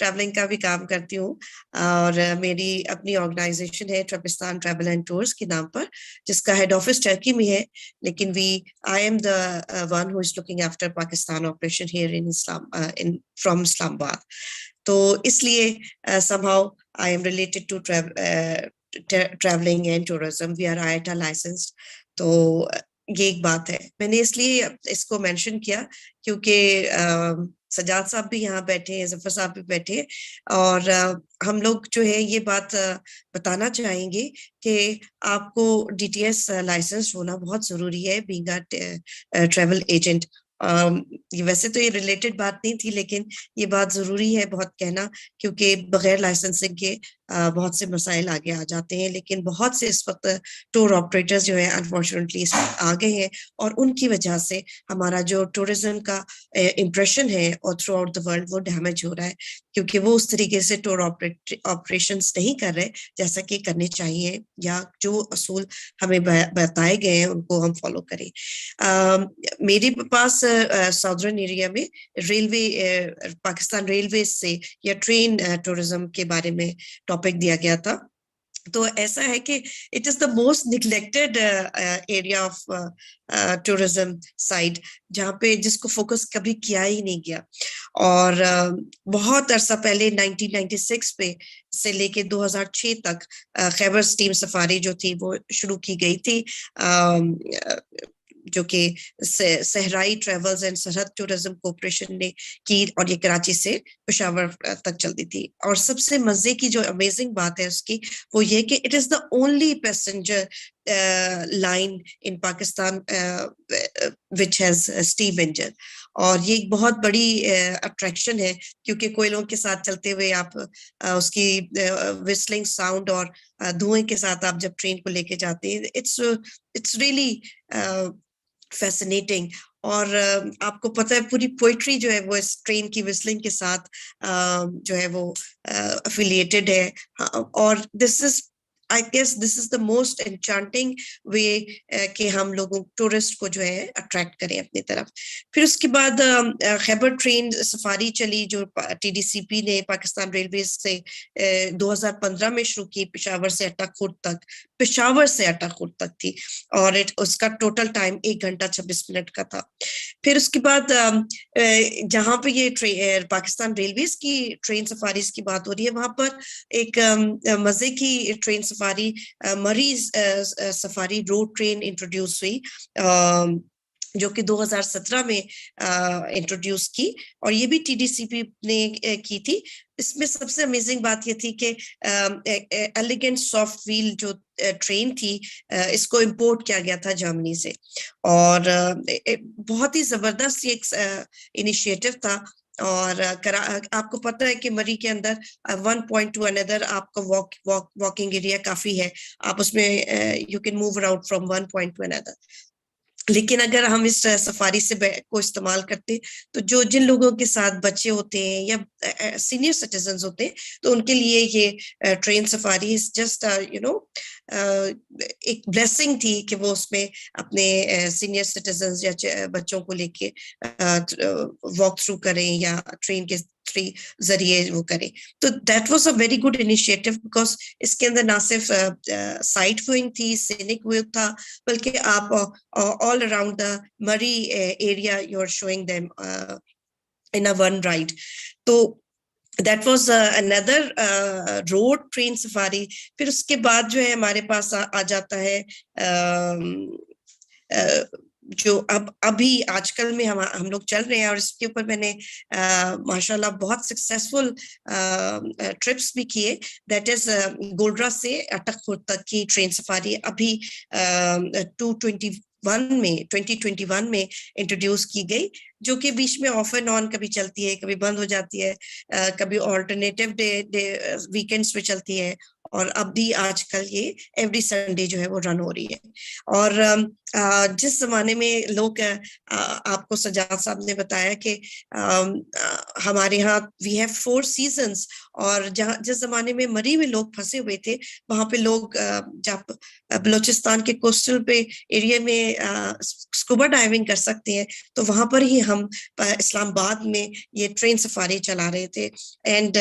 ٹریولنگ کا بھی کام کرتی ہوں اور میری اپنی آرگنائزیشن ہے ٹرپستان ٹریول اینڈ ٹورز کے نام پر, جس کا ہیڈ آفس ٹرکی میں ہے, لیکن I am the one who is looking after Pakistan operation here from Islamabad. تو اس لیے somehow I am related to traveling and tourism. We are IATA licensed. تو یہ ایک بات ہے, میں نے اس لیے اس کو مینشن کیا کیونکہ سجاد صاحب بھی یہاں بیٹھے ہیں, ظفر صاحب بھی بیٹھے, اور ہم لوگ جو ہے یہ بات بتانا چاہیں گے کہ آپ کو DTS لائسنس ہونا بہت ضروری ہے بینگ اے ٹریول ایجنٹ. ویسے تو یہ ریلیٹڈ بات نہیں تھی, لیکن یہ بات ضروری ہے بہت کہنا, کیونکہ بغیر لائسنسنگ کے بہت سے مسائل آگے آ جاتے ہیں. لیکن بہت سے اس وقت ٹور آپریٹرز جو ہیں انفارچونیٹلی اس وقت آ گئے ہیں, اور ان کی وجہ سے ہمارا جو ٹورزم کا امپریشن ہے اور تھرو آؤٹ دا ورلڈ وہ ڈیمیج ہو رہا ہے, کیونکہ وہ اس طریقے سے ٹور آپریشنز نہیں کر رہے جیسا کہ کرنے چاہیے, یا جو اصول ہمیں بتائے گئے ہیں ان کو ہم فالو کریں. میرے پاس ساؤدرن ایریا میں ریلوے, پاکستان ریلوے سے یا ٹرین ٹورزم کے بارے میں ٹاپک دیا گیا تھا. تو ایسا ہے کہ it is the most neglected area of tourism side, جہاں پہ جس کو فوکس کبھی کیا ہی نہیں گیا. اور بہت عرصہ پہلے 1996 پہ سے لے کے 2006 تک خیبر اسٹیم سفاری جو تھی وہ شروع کی گئی تھی, جو کہ صحرائی ٹریولز اینڈ سرحد ٹورزم کوپریشن نے کی, اور یہ کراچی سے پشاور تک چلتی تھی. اور سب سے مزے کی جو امیزنگ بات ہے اس کی وہ یہ کہ it is the only passenger line in Pakistan which has steam engine. اور یہ ایک بہت بڑی اٹریکشن ہے, کیونکہ کوئلوں کے ساتھ چلتے ہوئے آپ اس کی وسلنگ ساؤنڈ اور دھوئیں کے ساتھ آپ جب ٹرین کو لے کے جاتے ہیں, اٹس ریئلی فیسنیٹنگ. اور آپ کو پتہ ہے پوری پوئٹری جو ہے وہ اس ٹرین کی وسلنگ کے ساتھ جو ہے وہ افیلیٹڈ ہے. اور دس از I guess this is the most enchanting way کہ ہم لوگوں ٹورسٹ کو جو ہے اٹریکٹ کریں اپنی طرف. پھر اس کے بعد خیبر ٹرین سفاری چلی جو TDCP نے پاکستان ریلویز سے 2015 میں شروع کی, پشاور سے اٹا خرد تک, پشاور سے اٹا خرد تک تھی, اور اس کا ٹوٹل ٹائم 1 گھنٹہ 26 منٹ کا تھا. پھر اس کے بعد جہاں پہ یہ پاکستان ریلویز کی ٹرین سفاریز کی بات ہو رہی ہے, وہاں پر ایک مزے کی ٹرین سفاری مریض سفاری روڈ ٹرین انٹروڈیوس ہوئی, جو کہ 2017 میں انٹروڈیوس کی, اور یہ بھی TDCP نے کی تھی. اس میں سب سے امیزنگ بات یہ تھی کہ ایلیگنٹ سافٹ ویل جو ٹرین تھی, اس کو امپورٹ کیا گیا تھا جرمنی سے, اور بہت ہی زبردست ایک انیشیٹو تھا. اور آپ کو پتہ ہے کہ مری کے اندر 1 point to another آپ کا واکنگ ایریا کافی ہے, آپ اس میں you can move around from 1 point to another. لیکن اگر ہم اس سفاری سے کو استعمال کرتے تو جن لوگوں کے ساتھ بچے ہوتے ہیں یا سینئر سٹیزنز ہوتے ہیں, تو ان کے لیے یہ ٹرین سفاری از جسٹ ایک بلیسنگ تھی کہ وہ اس میں اپنے سینئر سٹیزنز یا بچوں کو لے کے واک تھرو کریں یا ٹرین کے ذریعے وہ کریں. تو that was a very good initiative, because اس کے اندر نہ صرف سائٹ ویونگ تھی, سینک ویو تھا, بلکہ آپ all around the Murray area you're showing them in a one ride. So that was another road train safari. پھر اس کے بعد جو ہے ہمارے پاس آ جاتا ہے جو ابھی آج کل میں ہم لوگ چل رہے ہیں, اور اس کے اوپر میں نے ماشاءاللہ بہت سکسیسفل ٹرپس بھی کیے. دیٹ از گولڈرا سے اٹک خرد تک کی ٹرین سفاری ابھی 2021 میں انٹروڈیوس کی گئی, جو کہ بیچ میں آف اینڈ آن کبھی چلتی ہے, کبھی بند ہو جاتی ہے, کبھی آلٹرنیٹیو ڈے ویکینڈز پہ چلتی ہے, اور اب بھی آج کل یہ ایوری سنڈے جو ہے وہ رن ہو رہی ہے. اور جس زمانے میں لوگ آپ کو سجاد صاحب نے بتایا کہ ہمارے ہاں وی ہیو 4 سیزنس, اور جہاں جس زمانے میں مری میں لوگ پھنسے ہوئے تھے وہاں پہ لوگ جب بلوچستان کے کوسٹل پہ ایریا میں اسکوبا ڈائیونگ کر سکتے ہیں, تو وہاں پر ہی ہم اسلام آباد میں یہ ٹرین سفاری چلا رہے تھے. And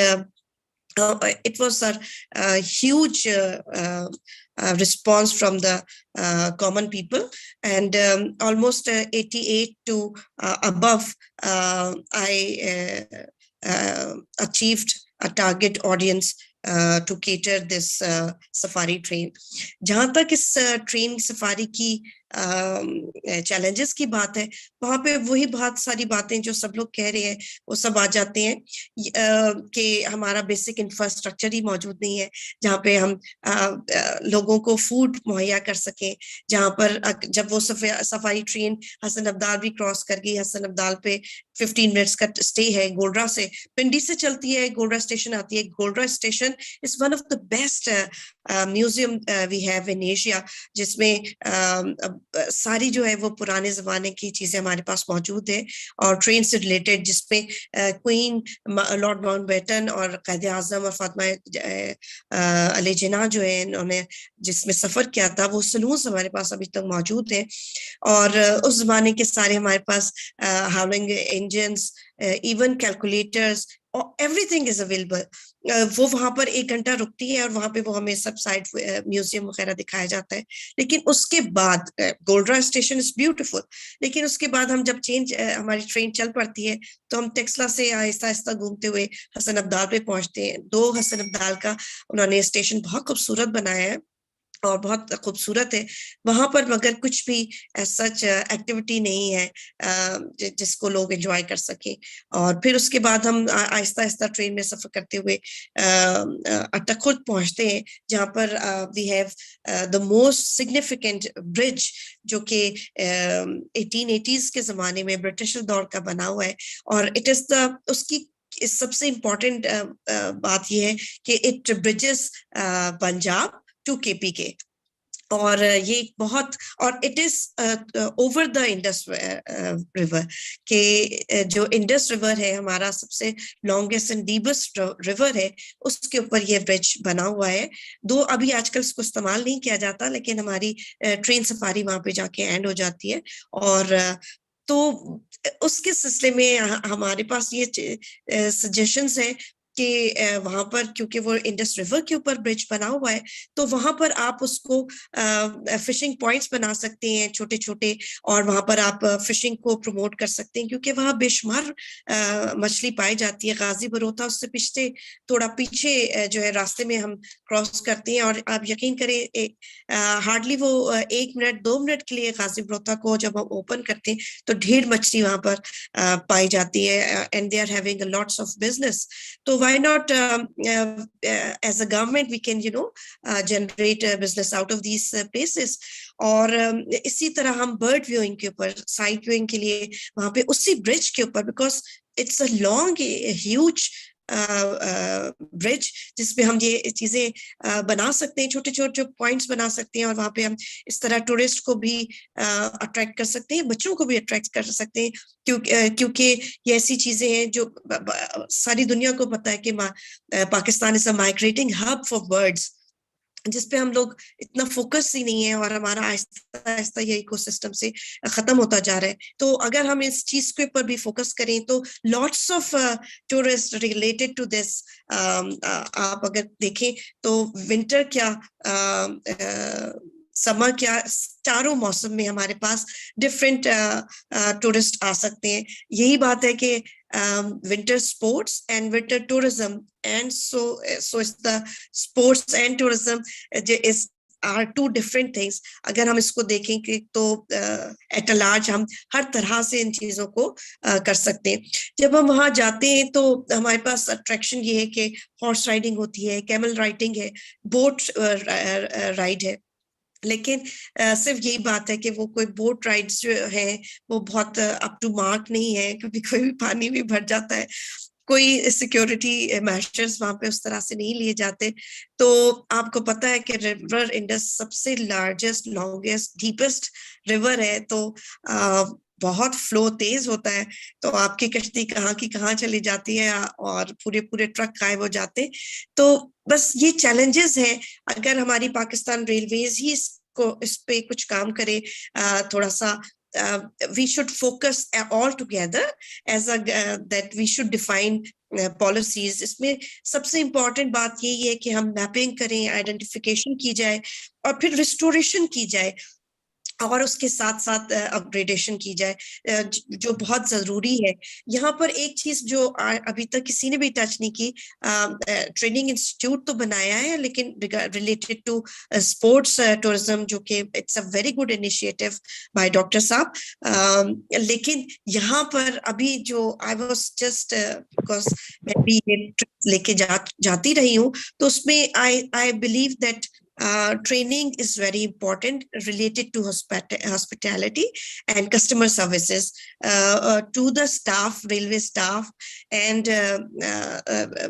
it was a huge response from the common people, and almost 88 to above I achieved a target audience to cater this safari train. جہاں تک اس ٹرین سفاری کی چیلنجز کی بات ہے, وہاں پہ وہی بہت ساری باتیں جو سب لوگ کہہ رہے ہیں وہ سب آ جاتے ہیں کہ ہمارا بیسک انفراسٹرکچر ہی موجود نہیں ہے جہاں پہ ہم لوگوں کو فوڈ مہیا کر سکیں. جہاں پر جب وہ سفاری ٹرین حسن ابدال بھی کراس کر گئی, حسن ابدال پہ 15 منٹس کا اسٹے ہے, گولڈرا سے پنڈی سے چلتی ہے, گولڈرا اسٹیشن آتی ہے. Golra station is one of the best museum we have in Asia, جس میں ساری جو ہے وہ پرانے زمانے کی چیزیں ہمارے پاس موجود ہیں, اور ٹرین سے ریلیٹڈ جس میں کوئین لارڈ ماؤنٹ بیٹن اور قائد اعظم اور فاطمہ علیہ جناح جو ہے انہوں نے جس میں سفر کیا تھا, وہ سلوز ہمارے پاس ابھی تک موجود ہیں. اور اس زمانے کے سارے ہمارے پاس hauling engines, even calculators, everything is available. وہ وہاں پر 1 گھنٹہ رکتی ہے اور وہاں پہ وہ ہمیں سب سائڈ میوزیم وغیرہ دکھایا جاتا ہے. لیکن اس کے بعد گولڈرا اسٹیشن از بیوٹیفل, لیکن اس کے بعد ہم جب ہماری ٹرین چل پڑتی ہے تو ہم ٹیکسلا سے آہستہ آہستہ گھومتے ہوئے حسن ابدال پہ پہنچتے ہیں. 2 حسن ابدال کا انہوں نے اسٹیشن بہت خوبصورت بنایا ہے اور بہت خوبصورت ہے وہاں پر, مگر کچھ بھی سچ ایکٹیویٹی نہیں ہے جس کو لوگ انجوائے کر سکیں. اور پھر اس کے بعد ہم آہستہ آہستہ ٹرین میں سفر کرتے ہوئے اٹکخرد پہنچتے ہیں, جہاں پر we have the most significant برج, جو کہ 1880s کے زمانے میں برٹش دور کا بنا ہوا ہے. اور اٹ از دا اس کی سب سے امپورٹنٹ بات یہ ہے کہ اٹ برجز پنجاب ٹو کے پی کے, اور یہ بہت, اور it is over the Indus river, کہ جو انڈس ریور ہے ہمارا سب سے لانگیسٹ اینڈ ڈیپسٹ ریور ہے, اس کے اوپر یہ برج بنا ہوا ہے. ابھی آج کل اس کو استعمال نہیں کیا جاتا, لیکن ہماری ٹرین سفاری وہاں پہ جا کے اینڈ ہو جاتی ہے. اور تو اس کے سلسلے میں ہمارے پاس یہ سجیشنز ہیں کہ وہاں پر, کیونکہ وہ انڈس ریور کے اوپر برج بنا ہوا ہے, تو وہاں پر آپ اس کو فشنگ پوائنٹس بنا سکتے ہیں چھوٹے چھوٹے, اور وہاں پر آپ فشنگ کو پروموٹ کر سکتے ہیں, کیونکہ وہاں بے شمار مچھلی پائی جاتی ہے. غازی بروتا اس سے پچھتے تھوڑا پیچھے جو ہے راستے میں ہم کراس کرتے ہیں, اور آپ یقین کریں ہارڈلی وہ 1 منٹ 2 منٹ کے لیے غازی بروتا کو جب ہم اوپن کرتے ہیں تو ڈھیر مچھلی وہاں پر پائی جاتی ہے, and they are having lots of business. تو why not as a government we can generate business out of these places. اور اسی طرح ہم برڈ ویوئنگ کے اوپر, سائٹ ویوئنگ کے لیے وہاں پہ اسی برج کے اوپر, because it's a long huge bridge جس پہ ہم یہ چیزیں بنا سکتے ہیں, چھوٹے چھوٹے پوائنٹس بنا سکتے ہیں, اور وہاں پہ ہم اس طرح ٹورسٹ کو بھی اٹریکٹ کر سکتے ہیں, بچوں کو بھی اٹریکٹ کر سکتے ہیں, کیونکہ یہ ایسی چیزیں ہیں جو ساری دنیا کو پتہ ہے کہ پاکستان از اے مائگریٹنگ ہب فار برڈز, جس پہ ہم لوگ اتنا فوکس ہی نہیں ہے, اور ہمارا آہستہ آہستہ یہ ایکو سسٹم سے ختم ہوتا جا رہا ہے. تو اگر ہم اس چیز کے اوپر بھی فوکس کریں تو lots of tourist related to this. آپ اگر دیکھیں تو ونٹر کیا سمر کیا, چاروں موسم میں ہمارے پاس ڈفرینٹ ٹورسٹ آ سکتے ہیں. یہی بات ہے کہ winter sports and winter tourism, and so is the sports and tourism are 2 different things. اگر ہم اس کو دیکھیں کہ تو at a large ہم ہر طرح سے ان چیزوں کو کر سکتے ہیں. جب ہم وہاں جاتے ہیں تو ہمارے پاس اٹریکشن یہ ہے کہ ہارس رائڈنگ ہوتی ہے, کیمل رائڈنگ ہے, بوٹ رائڈ ہے, لیکن صرف یہی بات ہے کہ وہ کوئی بوٹ رائڈز جو ہیں وہ بہت اپ ٹو مارک نہیں ہے, کیونکہ کوئی بھی پانی بھی بھر جاتا ہے, کوئی سیکیورٹی میشرز وہاں پہ اس طرح سے نہیں لیے جاتے. تو آپ کو پتہ ہے کہ ریور انڈس سب سے لارجسٹ, لانگیسٹ, ڈیپسٹ ریور ہے, تو بہت فلو تیز ہوتا ہے تو آپ کی کشتی کہاں کی کہاں چلی جاتی ہے اور پورے ٹرک غائب ہو جاتے. تو بس یہ چیلنجز ہیں. اگر ہماری پاکستان ریلویز ہی اس پہ کچھ کام کرے تھوڑا سا, we should focus all together as a that we should define policies. اس میں سب سے امپورٹنٹ بات یہی ہے کہ ہم میپنگ کریں, آئیڈینٹیفیکیشن کی جائے اور پھر ریسٹوریشن کی جائے اور اس کے ساتھ ساتھ اپ گریڈیشن کی جائے جو بہت ضروری ہے. یہاں پر ایک چیز جو ابھی تک کسی نے بھی ٹچ نہیں کی, ٹریننگ انسٹیٹیوٹ تو بنایا ہے لیکن ریلیٹڈ ٹو اسپورٹس ٹورزم, جو کہ it's a very good initiative by doctor صاحب. لیکن یہاں پر ابھی جو آئی واز جسٹ بیکاز میں بھی لے کے جاتی رہی ہوں, تو اس میں I believe that training is very important related to hospitality and customer services to the staff, railway staff, and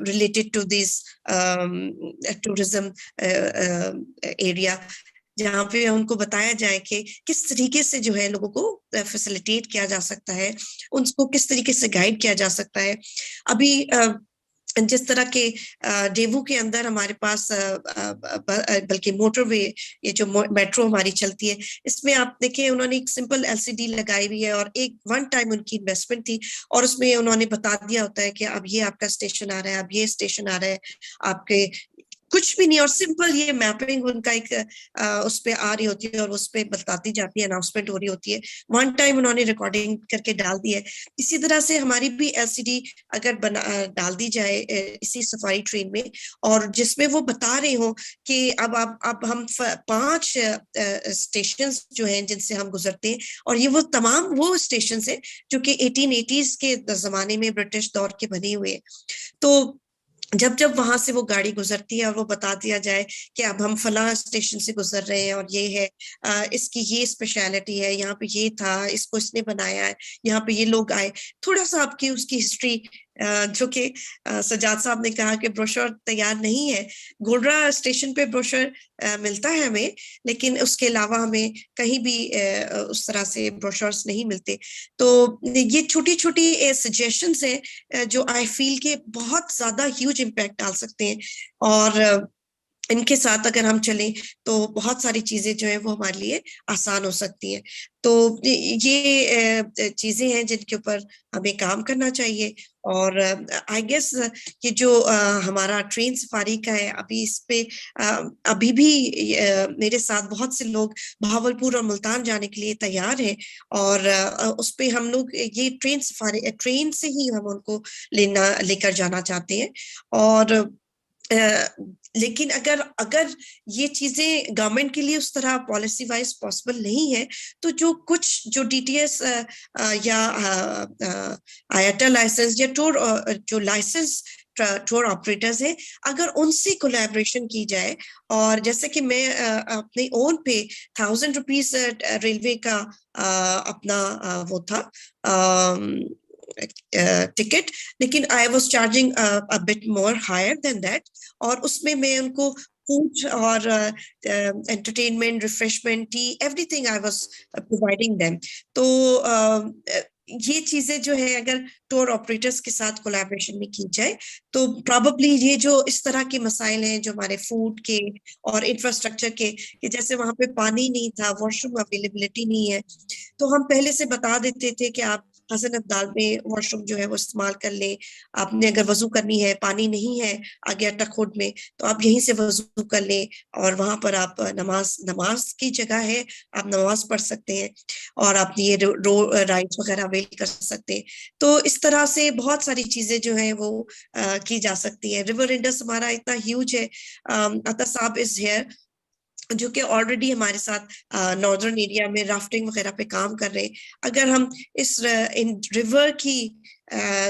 related to this tourism area, جہاں پہ ان کو بتایا جائے کہ کس طریقے سے جو ہے لوگوں کو فیسیلیٹیٹ کیا جا سکتا ہے, ان کو کس طریقے سے گائیڈ کیا جا سکتا ہے. ابھی جس طرح کے ڈیوو کے اندر ہمارے پاس بلکہ موٹر وے, یہ جو میٹرو ہماری چلتی ہے, اس میں آپ دیکھیں انہوں نے ایک سمپل LCD لگائی ہوئی ہے اور ایک ون ٹائم ان کی انویسٹمنٹ تھی, اور اس میں انہوں نے بتا دیا ہوتا ہے کہ اب یہ آپ کا اسٹیشن آ رہا ہے, اب یہ اسٹیشن آ رہا ہے, آپ کے کچھ بھی نہیں, اور سمپل یہ میپنگ ان کا ایک اس پہ آ رہی ہوتی ہے اور اس پہ بتاتی جاتی ہے, اناؤنسمنٹ ہو رہی ہوتی ہے, ون ٹائم انہوں نے ریکارڈنگ کر کے ڈال دی ہے. اسی طرح سے ہماری بھی LCD اگر ڈال دی جائے اسی سفاری ٹرین میں, اور جس میں وہ بتا رہے ہوں کہ اب ہم 5 اسٹیشنز جو ہیں جن سے ہم گزرتے ہیں, اور یہ وہ تمام وہ اسٹیشنز ہیں جو کہ 1880s کے زمانے میں برٹش دور کے بنے ہوئے. تو جب وہاں سے وہ گاڑی گزرتی ہے اور وہ بتا دیا جائے کہ اب ہم فلاں اسٹیشن سے گزر رہے ہیں اور یہ ہے, اس کی یہ اسپیشلٹی ہے, یہاں پہ یہ تھا, اس کو اس نے بنایا ہے, یہاں پہ یہ لوگ آئے, تھوڑا سا آپ کی اس کی ہسٹری, جو کہ سجاد صاحب نے کہا کہ بروشر تیار نہیں ہے. گولرا اسٹیشن پہ بروشر ملتا ہے ہمیں, لیکن اس کے علاوہ ہمیں کہیں بھی اس طرح سے بروشرز نہیں ملتے. تو یہ چھوٹی چھوٹی سجیشنز ہیں جو آئی فیل کے بہت زیادہ ہیوج امپیکٹ ڈال سکتے ہیں, اور ان کے ساتھ اگر ہم چلیں تو بہت ساری چیزیں جو ہیں وہ ہمارے لیے آسان ہو سکتی ہیں. تو یہ چیزیں ہیں جن کے اوپر ہمیں کام کرنا چاہیے. اور آئی گیس یہ جو ہمارا ٹرین سفاری کا ہے, ابھی اس پہ ابھی بھی میرے ساتھ بہت سے لوگ بہاولپور اور ملتان جانے کے لیے تیار ہیں, اور اس پہ ہم لوگ یہ ٹرین سفاری ٹرین سے ہی ہم ان کو لے کر جانا چاہتے ہیں. اور لیکن اگر یہ چیزیں گورنمنٹ کے لیے اس طرح پالیسی وائز پاسبل نہیں ہے, تو جو DTS یا آیاٹا لائسنس یا جو لائسنس ٹور آپریٹرز ہیں, اگر ان سے کولیبریشن کی جائے, اور جیسے کہ میں اپنے اون پہ 1000 روپیز ریلوے کا اپنا وہ تھا ٹکٹ, لیکن I was charging but more higher than that, اور اس میں ان کو فوڈ اور entertainment, refreshment, tea, everything I was providing them. تو یہ چیزیں جو ہے اگر ٹور آپریٹرز کے ساتھ کولیبریشن میں کی جائے تو پراببلی یہ جو اس طرح کے مسائل ہیں جو ہمارے فوڈ کے اور انفراسٹرکچر کے, کہ جیسے وہاں پہ پانی نہیں تھا, واش روم اویلیبلٹی نہیں ہے, تو ہم پہلے سے بتا دیتے تھے کہ آپ حسن ابدال میں واش روم جو ہے وہ استعمال کر لیں. آپ نے اگر وضو کرنی ہے, پانی نہیں ہے آگے اٹکھوٹ میں, تو آپ یہیں سے وضو کر لیں, اور وہاں پر آپ نماز کی جگہ ہے, آپ نماز پڑھ سکتے ہیں, اور آپ یہ رائٹس وغیرہ اویل کر سکتے ہیں. تو اس طرح سے بہت ساری چیزیں جو ہیں وہ کی جا سکتی ہیں. ریور انڈس ہمارا اتنا ہیوج ہے. عطا صاحب از ہیئر جو کہ آلریڈی ہمارے ساتھ ناردرن ایریا میں رافٹنگ وغیرہ پہ کام کر رہے ہیں. اگر ہم اس ریور کی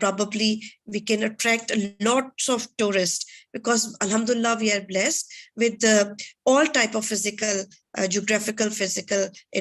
probably we can attract lots of tourists, because alhamdulillah we are blessed with all type of physical geographical physical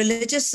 religious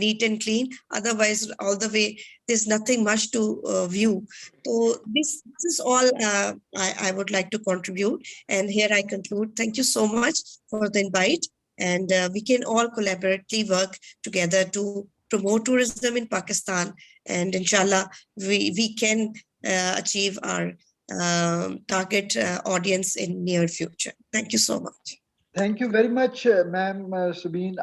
neat and clean, otherwise all the way there's nothing much to view. So this is all I would like to contribute, and here I conclude. Thank you so much for the invite, and we can all collaboratively work together to promote tourism in Pakistan, and inshallah we can achieve our target audience in near future. Thank you so much. Thank you very much ma'am Sabeen.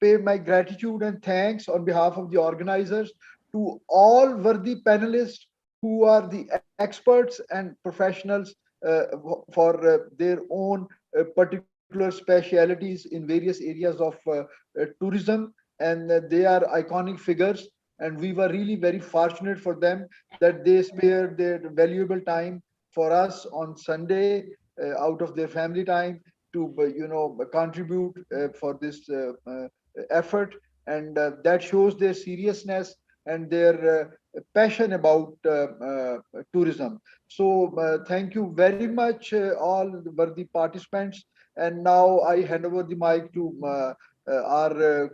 pay my gratitude and thanks on behalf of the organizers to all worthy panelists who are the experts and professionals for their own particular specialities in various areas of tourism, and they are iconic figures, and we were really very fortunate for them that they spared their valuable time for us on Sunday out of their family time to contribute for this effort, and that shows their seriousness and their passion about tourism. So thank you very much, all the worthy participants. And now I hand over the mic to our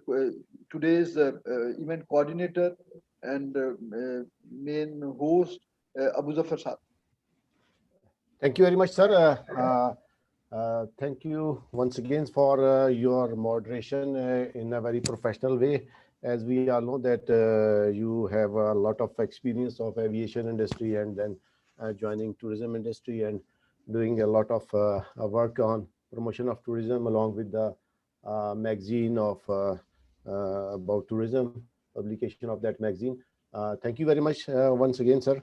today's event coordinator and main host, Abu Zafar Saab. Thank you very much, sir. Thank you once again for your moderation in a very professional way. As we all know that you have a lot of experience of aviation industry and then joining tourism industry and doing a lot of work on promotion of tourism along with the magazine of about tourism, publication of that magazine. Thank you very much once again, sir.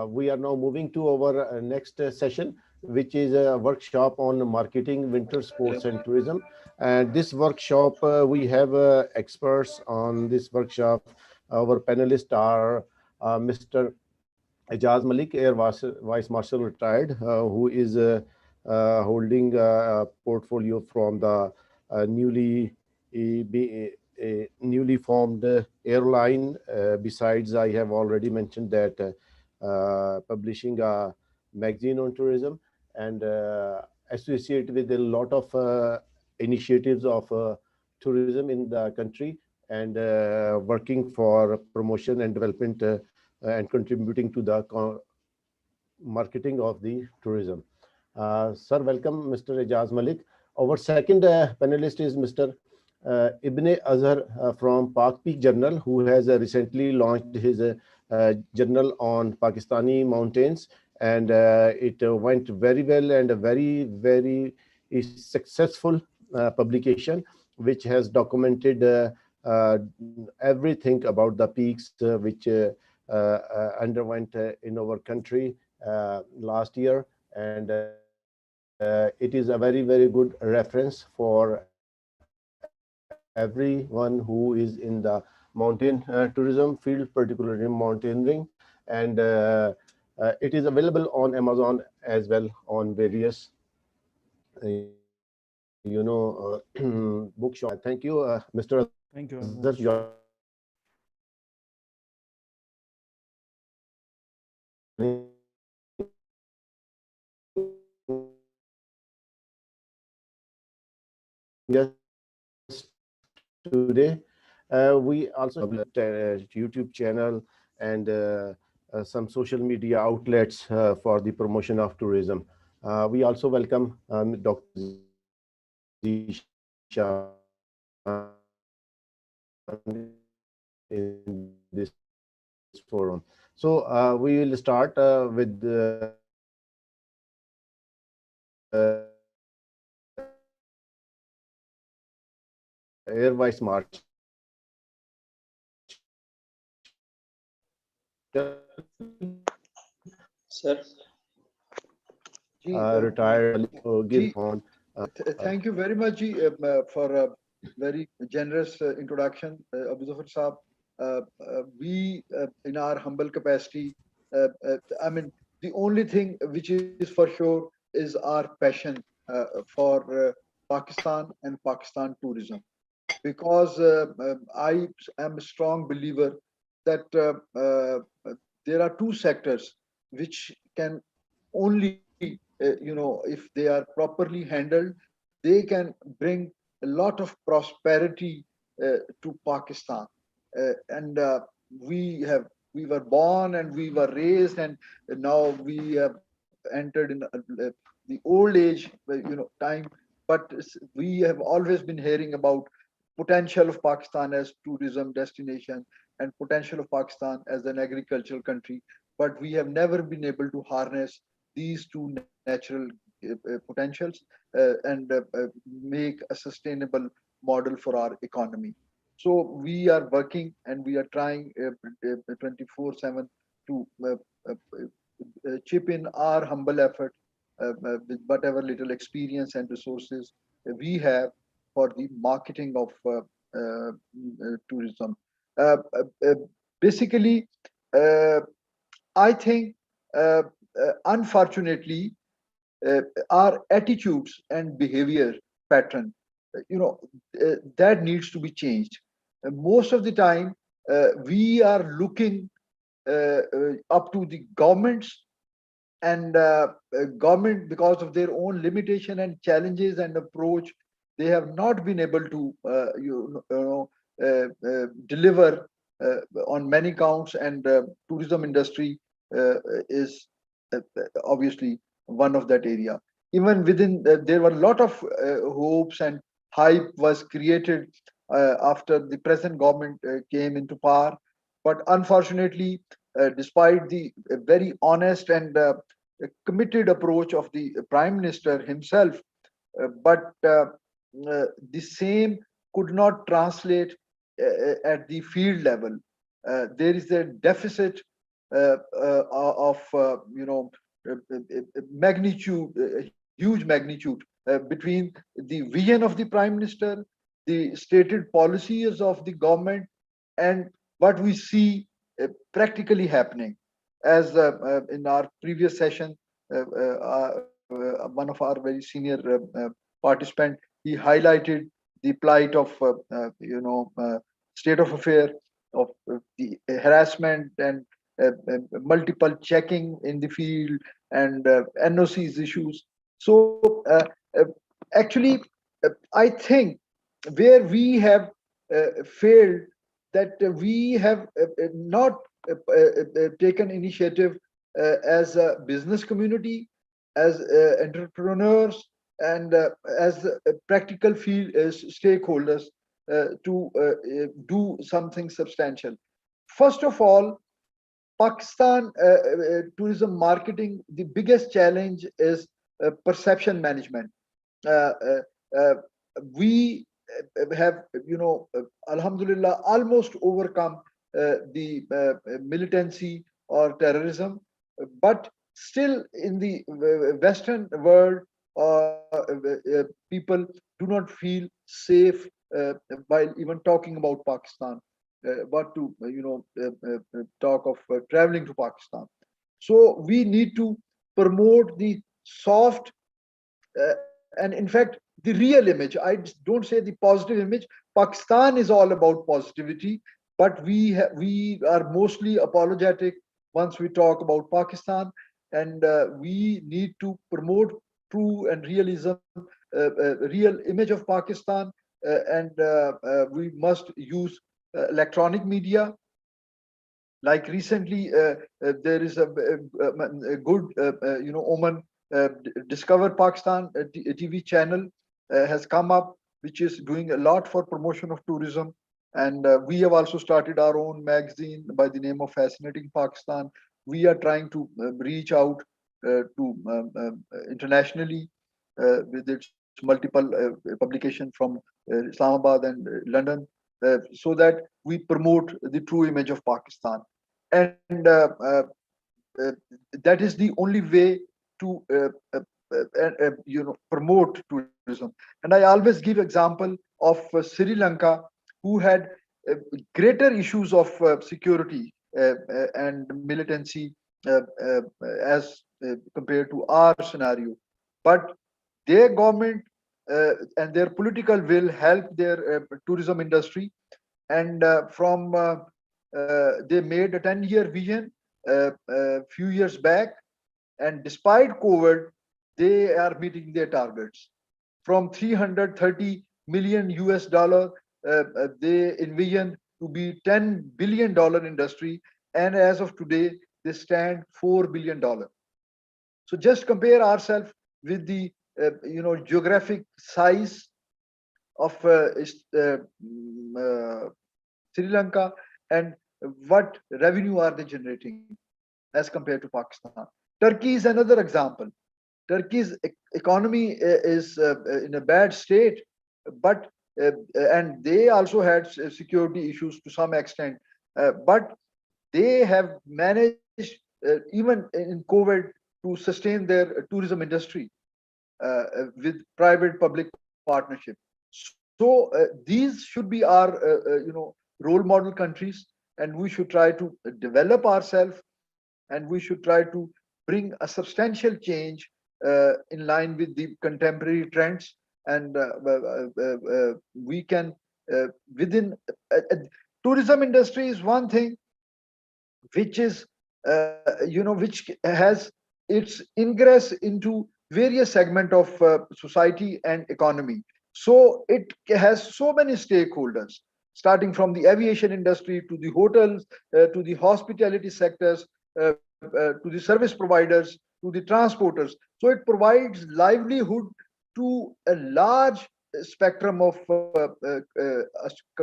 We are now moving to our next session, which is a workshop on marketing, winter sports and tourism. And this workshop, we have experts on this workshop. Our panelists are Mr. Ejaz Malik, Air Vice Marshal retired, who is holding a portfolio from the newly formed airline. Besides, I have already mentioned that publishing a magazine on tourism and associated with a lot of initiatives of tourism in the country and working for promotion and development and contributing to the marketing of the tourism. Sir, welcome, Mr. Ejaz Malik. Our second panelist is Mr. Ibn Azhar from Pak Peak Journal, who has recently launched his journal on Pakistani mountains, and it went very well and a very, very successful publication, which has documented everything about the peaks which underwent in our country last year, and it is a very, very good reference for everyone who is in the mountain tourism field, particularly mountaineering, and it is available on Amazon as well on various bookshop. Thank you, Mr. Azhar, joining us Thank you very today. much. We also have a YouTube channel and some social media outlets for the promotion of tourism. We also welcome Dr. Zishan in this forum. So we will start with Air Vice Marshal. Sir. Retired give on. Thank you very much, Ji, for a very generous introduction, Abu Zafar Saab. We, in our humble capacity, I mean, the only thing which is for sure is our passion for Pakistan and Pakistan tourism. Because I am a strong believer that there are two sectors which can only, if they are properly handled, they can bring a lot of prosperity to Pakistan. And we were born and we were raised, and now we have entered in the old age, time. But we have always been hearing about potential of Pakistan as tourism destination and potential of Pakistan as an agricultural country, but we have never been able to harness these two natural potentials and make a sustainable model for our economy. So we are working and we are trying 24/7 to chip in our humble effort with whatever little experience and resources we have for the marketing of tourism. Uh, uh, Basically, I think, unfortunately, our attitudes and behavior pattern, that needs to be changed. Most of the time, we are looking up to the governments, and government, because of their own limitation and challenges and approach, they have not been able to deliver on many counts, and tourism industry is obviously one of that area. Even within, there were a lot of hopes and hype was created after the present government came into power, but unfortunately, despite the very honest and committed approach of the prime minister himself, but the same could not translate at the field level. There is a deficit of magnitude, huge magnitude between the vision of the prime minister, the stated policies of the government, and what we see practically happening. As in our previous session, one of our very senior participant, he highlighted the plight of state of affair of the harassment and multiple checking in the field, and NOCs issues. So actually, I think where we have failed, that we have not taken initiative as a business community, as entrepreneurs, and as practical field stakeholders to do something substantial. First of all, Pakistan tourism marketing, the biggest challenge is perception management. Uh, uh, uh, we have, Alhamdulillah, almost overcome the militancy or terrorism, but still in the Western world, people do not feel safe while even talking about Pakistan, but to talk of traveling to Pakistan. So we need to promote the soft and in fact the real image. I don't say the positive image. Pakistan is all about positivity, but we are mostly apologetic once we talk about Pakistan, and we need to promote true and realism, real image of Pakistan, and we must use electronic media. Like recently, there is a good Oman Discover Pakistan TV channel has come up, which is doing a lot for promotion of tourism. And we have also started our own magazine by the name of Fascinating Pakistan. We are trying to reach out to internationally with its multiple publication from Islamabad and London, so that we promote the true image of Pakistan. And uh, that is the only way to promote tourism. And I always give example of Sri Lanka, who had greater issues of security and militancy as compared to our scenario, but their government and their political will help their tourism industry. And from they made a 10-year vision a few years back, and despite COVID, they are meeting their targets. From 330 million US dollar, they envision to be $10 billion industry, and as of today, they stand $4 billion. So just compare ourselves with the geographic size of Sri Lanka, and what revenue are they generating as compared to Pakistan. Turkey is another example. Turkey's economy is in a bad state, but and they also had security issues to some extent, but they have managed even in COVID to sustain their tourism industry with private-public partnership. So these should be our role model countries, and we should try to develop ourselves, and we should try to bring a substantial change in line with the contemporary trends, and we can within tourism industry is one thing which is which has its ingress into various segment of society and economy. So it has so many stakeholders, starting from the aviation industry to the hotels, to the hospitality sectors, to the service providers, to the transporters. So it provides livelihood to a large spectrum of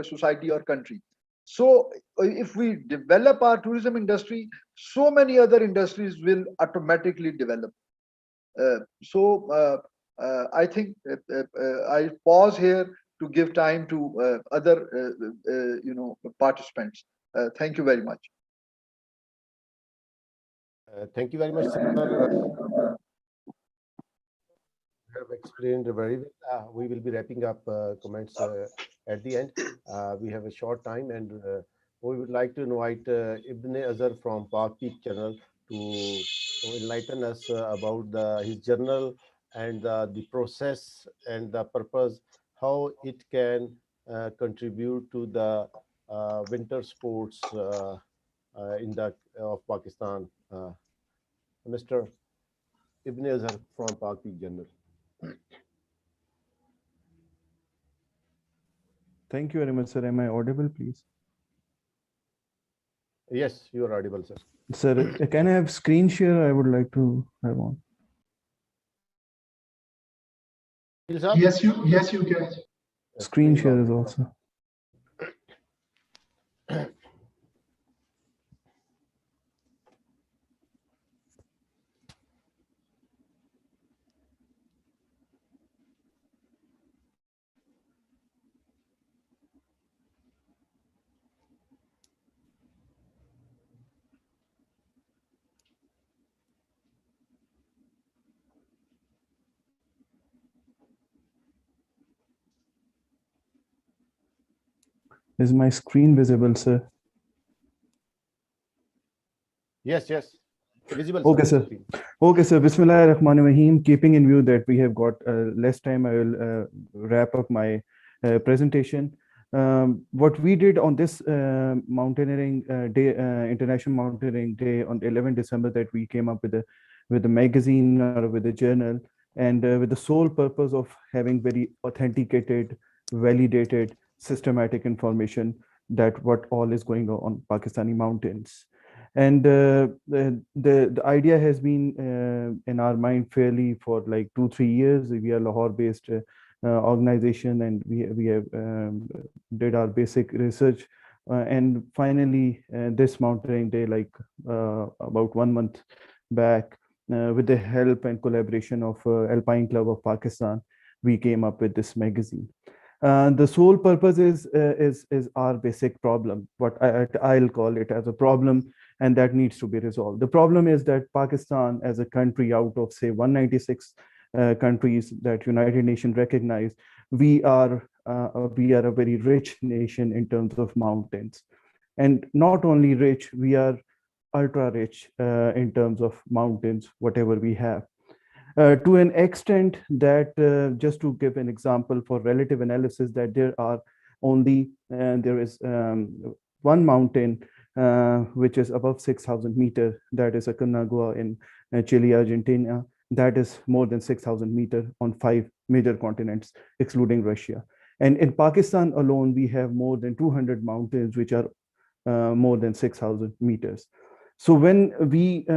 society or country. So if we develop our tourism industry, so many other industries will automatically develop. I think I pause here to give time to other participants. Thank you very much. Thank you very much, sir. You have explained very well. We will be wrapping up comments at the end. We have a short time, and we would like to invite Ibn Azhar from Park Peak Channel to enlighten us about his journal and the process and the purpose, how it can contribute to the winter sports in the of Pakistan. Mr. Ibn Azhar from Park Peak Journal. Thank you very much, sir. Am I audible, please? Yes, you are audible, sir. Sir, can I have screen share? I would like to have on. Yes, you can. Screen share is also. Is my screen visible, sir? Yes, visible. Okay, sir. Okay, sir. Bismillahir Rahmanir Rahim. Keeping in view that we have got less time, I will wrap up my presentation. What we did on this mountaineering day, International Mountaineering Day on 11 December, that we came up with a magazine or with a journal, and with the sole purpose of having very authenticated, validated, systematic information that what all is going on Pakistani mountains. And the idea has been in our mind fairly for like 2-3 years. We are Lahore-based organization, and we have did our basic research, and finally this mountaineering day, like about 1 month back, with the help and collaboration of Alpine Club of Pakistan, we came up with this magazine. The sole purpose is our basic problem, what I'll call it as a problem, and that needs to be resolved. The problem is that Pakistan, as a country out of say 196 countries that United Nations recognize, we are a very rich nation in terms of mountains, and not only rich, we are ultra rich in terms of mountains, whatever we have. To an extent that, just to give an example for relative analysis, that there are only, there is one mountain which is above 6,000 meters, that is Aconcagua in Chile, Argentina, that is more than 6,000 meters on 5 major continents, excluding Russia. And in Pakistan alone, we have more than 200 mountains which are more than 6,000 meters. So when we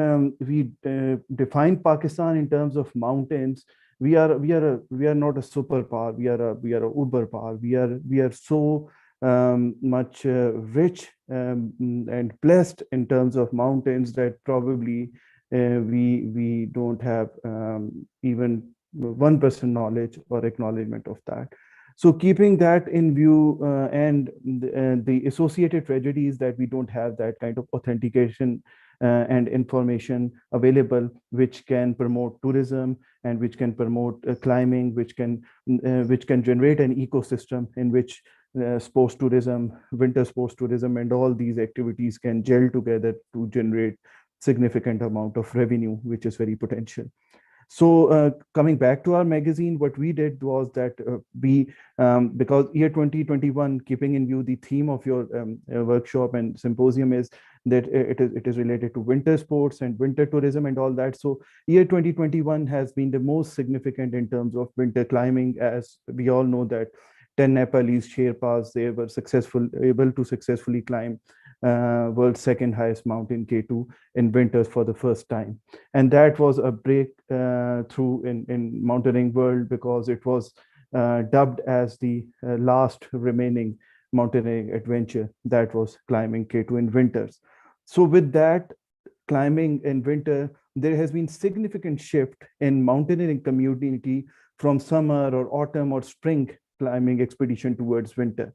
define Pakistan in terms of mountains, we are not a superpower. We are a uber power. We are so much rich and blessed in terms of mountains that probably we don't have even 1% knowledge or acknowledgement of that. So keeping that in view, and the associated tragedies that we don't have that kind of authentication and information available, which can promote tourism and which can promote climbing, which can generate an ecosystem in which sports tourism, winter sports tourism, and all these activities can gel together to generate significant amount of revenue, which is very potential. So coming back to our magazine, what we did was that because year 2021, keeping in view the theme of your workshop and symposium is that it is related to winter sports and winter tourism and all that. So year 2021 has been the most significant in terms of winter climbing, as we all know that 10 Nepalese Sherpas, they were able to successfully climb world's second highest mountain, K2, in winters for the first time. And that was a breakthrough in mountaineering world, because it was dubbed as the last remaining mountaineering adventure that was climbing K2 in winters. So with that, climbing in winter, there has been significant shift in mountaineering community from summer or autumn or spring climbing expedition towards winter.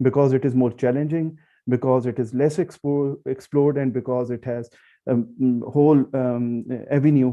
because it is more challenging, because it is less explored, and because it has whole avenue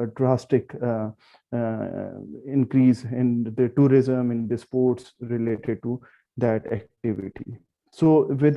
a drastic increase in the tourism, in the sports related to that activity. So with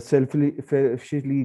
selfishly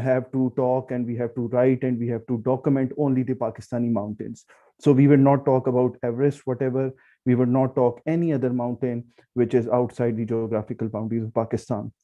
have to talk and we have to write and we have to document only the Pakistani mountains. So we will not talk about Everest, whatever. We will not talk any other mountain which is outside the geographical boundaries of Pakistan.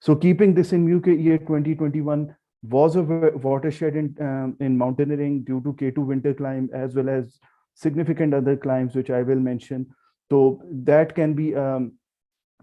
So keeping this in view, year 2021 was a watershed in mountaineering due to K2 winter climb as well as significant other climbs which I will mention. So that can be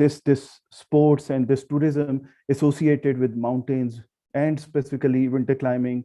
this sports and this tourism associated with mountains and specifically winter climbing,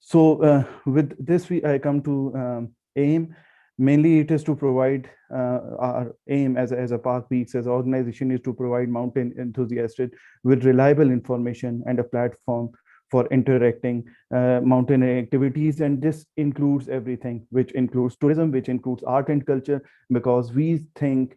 So with this I come to aim. Mainly it is to provide our aim as a Park Peaks as an organization is to provide mountain enthusiasts with reliable information and a platform for interacting mountain activities, and this includes everything, which includes tourism, which includes art and culture, because we think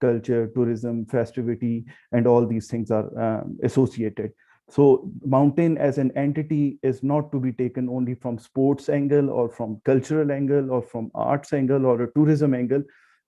culture, tourism, festivity, and all these things are associated. So mountain as an entity is not to be taken only from sports angle or from cultural angle or from arts angle or a tourism angle.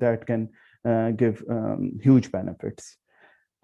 that can give huge benefits.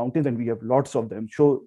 mountains and we have lots of them. So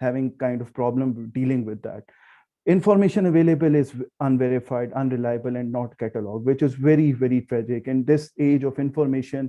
having kind of problem dealing with that. Information available is unverified, unreliable, and not cataloged, which is very, very tragic. In this age of information,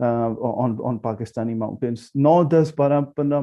on Pakistani mountains. 9, 10, 12, 15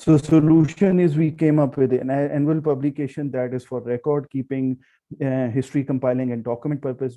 So solution is we came up with an annual publication that is for record keeping, history compiling and document purpose.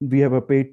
We have a paid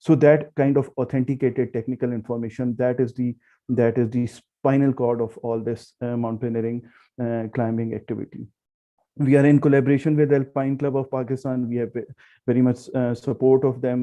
So that kind of authenticated technical information, that is the spinal cord of all this mountaineering climbing activity. We are in collaboration with Alpine Club of Pakistan. We have very much support of them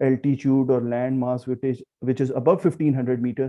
altitude or land mass which is above 1500 meter,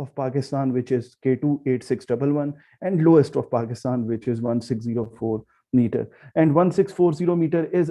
of Pakistan which is K2 8611 and lowest of Pakistan which is 1604 meter. And 1640 meter is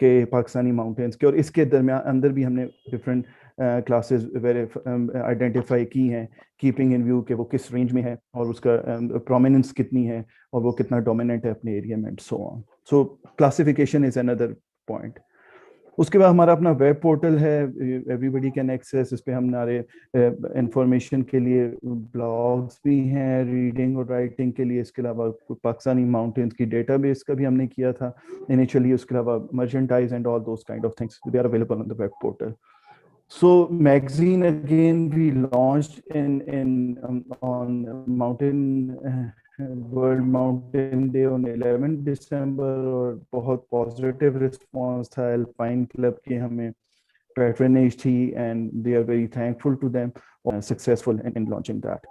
کہ Pakistani mountains کے, اور اس کے درمیان اندر بھی ہم نے different classes identify کی ہیں, کیپنگ ان ویو کہ وہ کس رینج میں ہے اور اس کا پرومیننس کتنی ہے اور وہ کتنا ڈومیننٹ ہے اپنے ایریا میں, سو آن. سو کلاسیفیکیشن از اندر پوائنٹ. اس کے بعد ہمارا اپنا ویب پورٹل ہے, ایوری بڈی کین ایکسیس. اس پہ ہمارے انفارمیشن کے لیے بلاگس بھی ہیں, ریڈنگ اور رائٹنگ کے لیے. اس کے علاوہ پاکستانی ماؤنٹینس کی ڈیٹا بیس کا بھی ہم نے کیا تھا انیشلی. اس کے علاوہ merchandise and all those kind of things they are available on the web portal. So magazine again we launched on Mountain World Mountain Day on 11 December, اور بہت positive response تھا. Alpine Club کی ہمیں patronage تھی and they are very thankful to them, successful in launching that.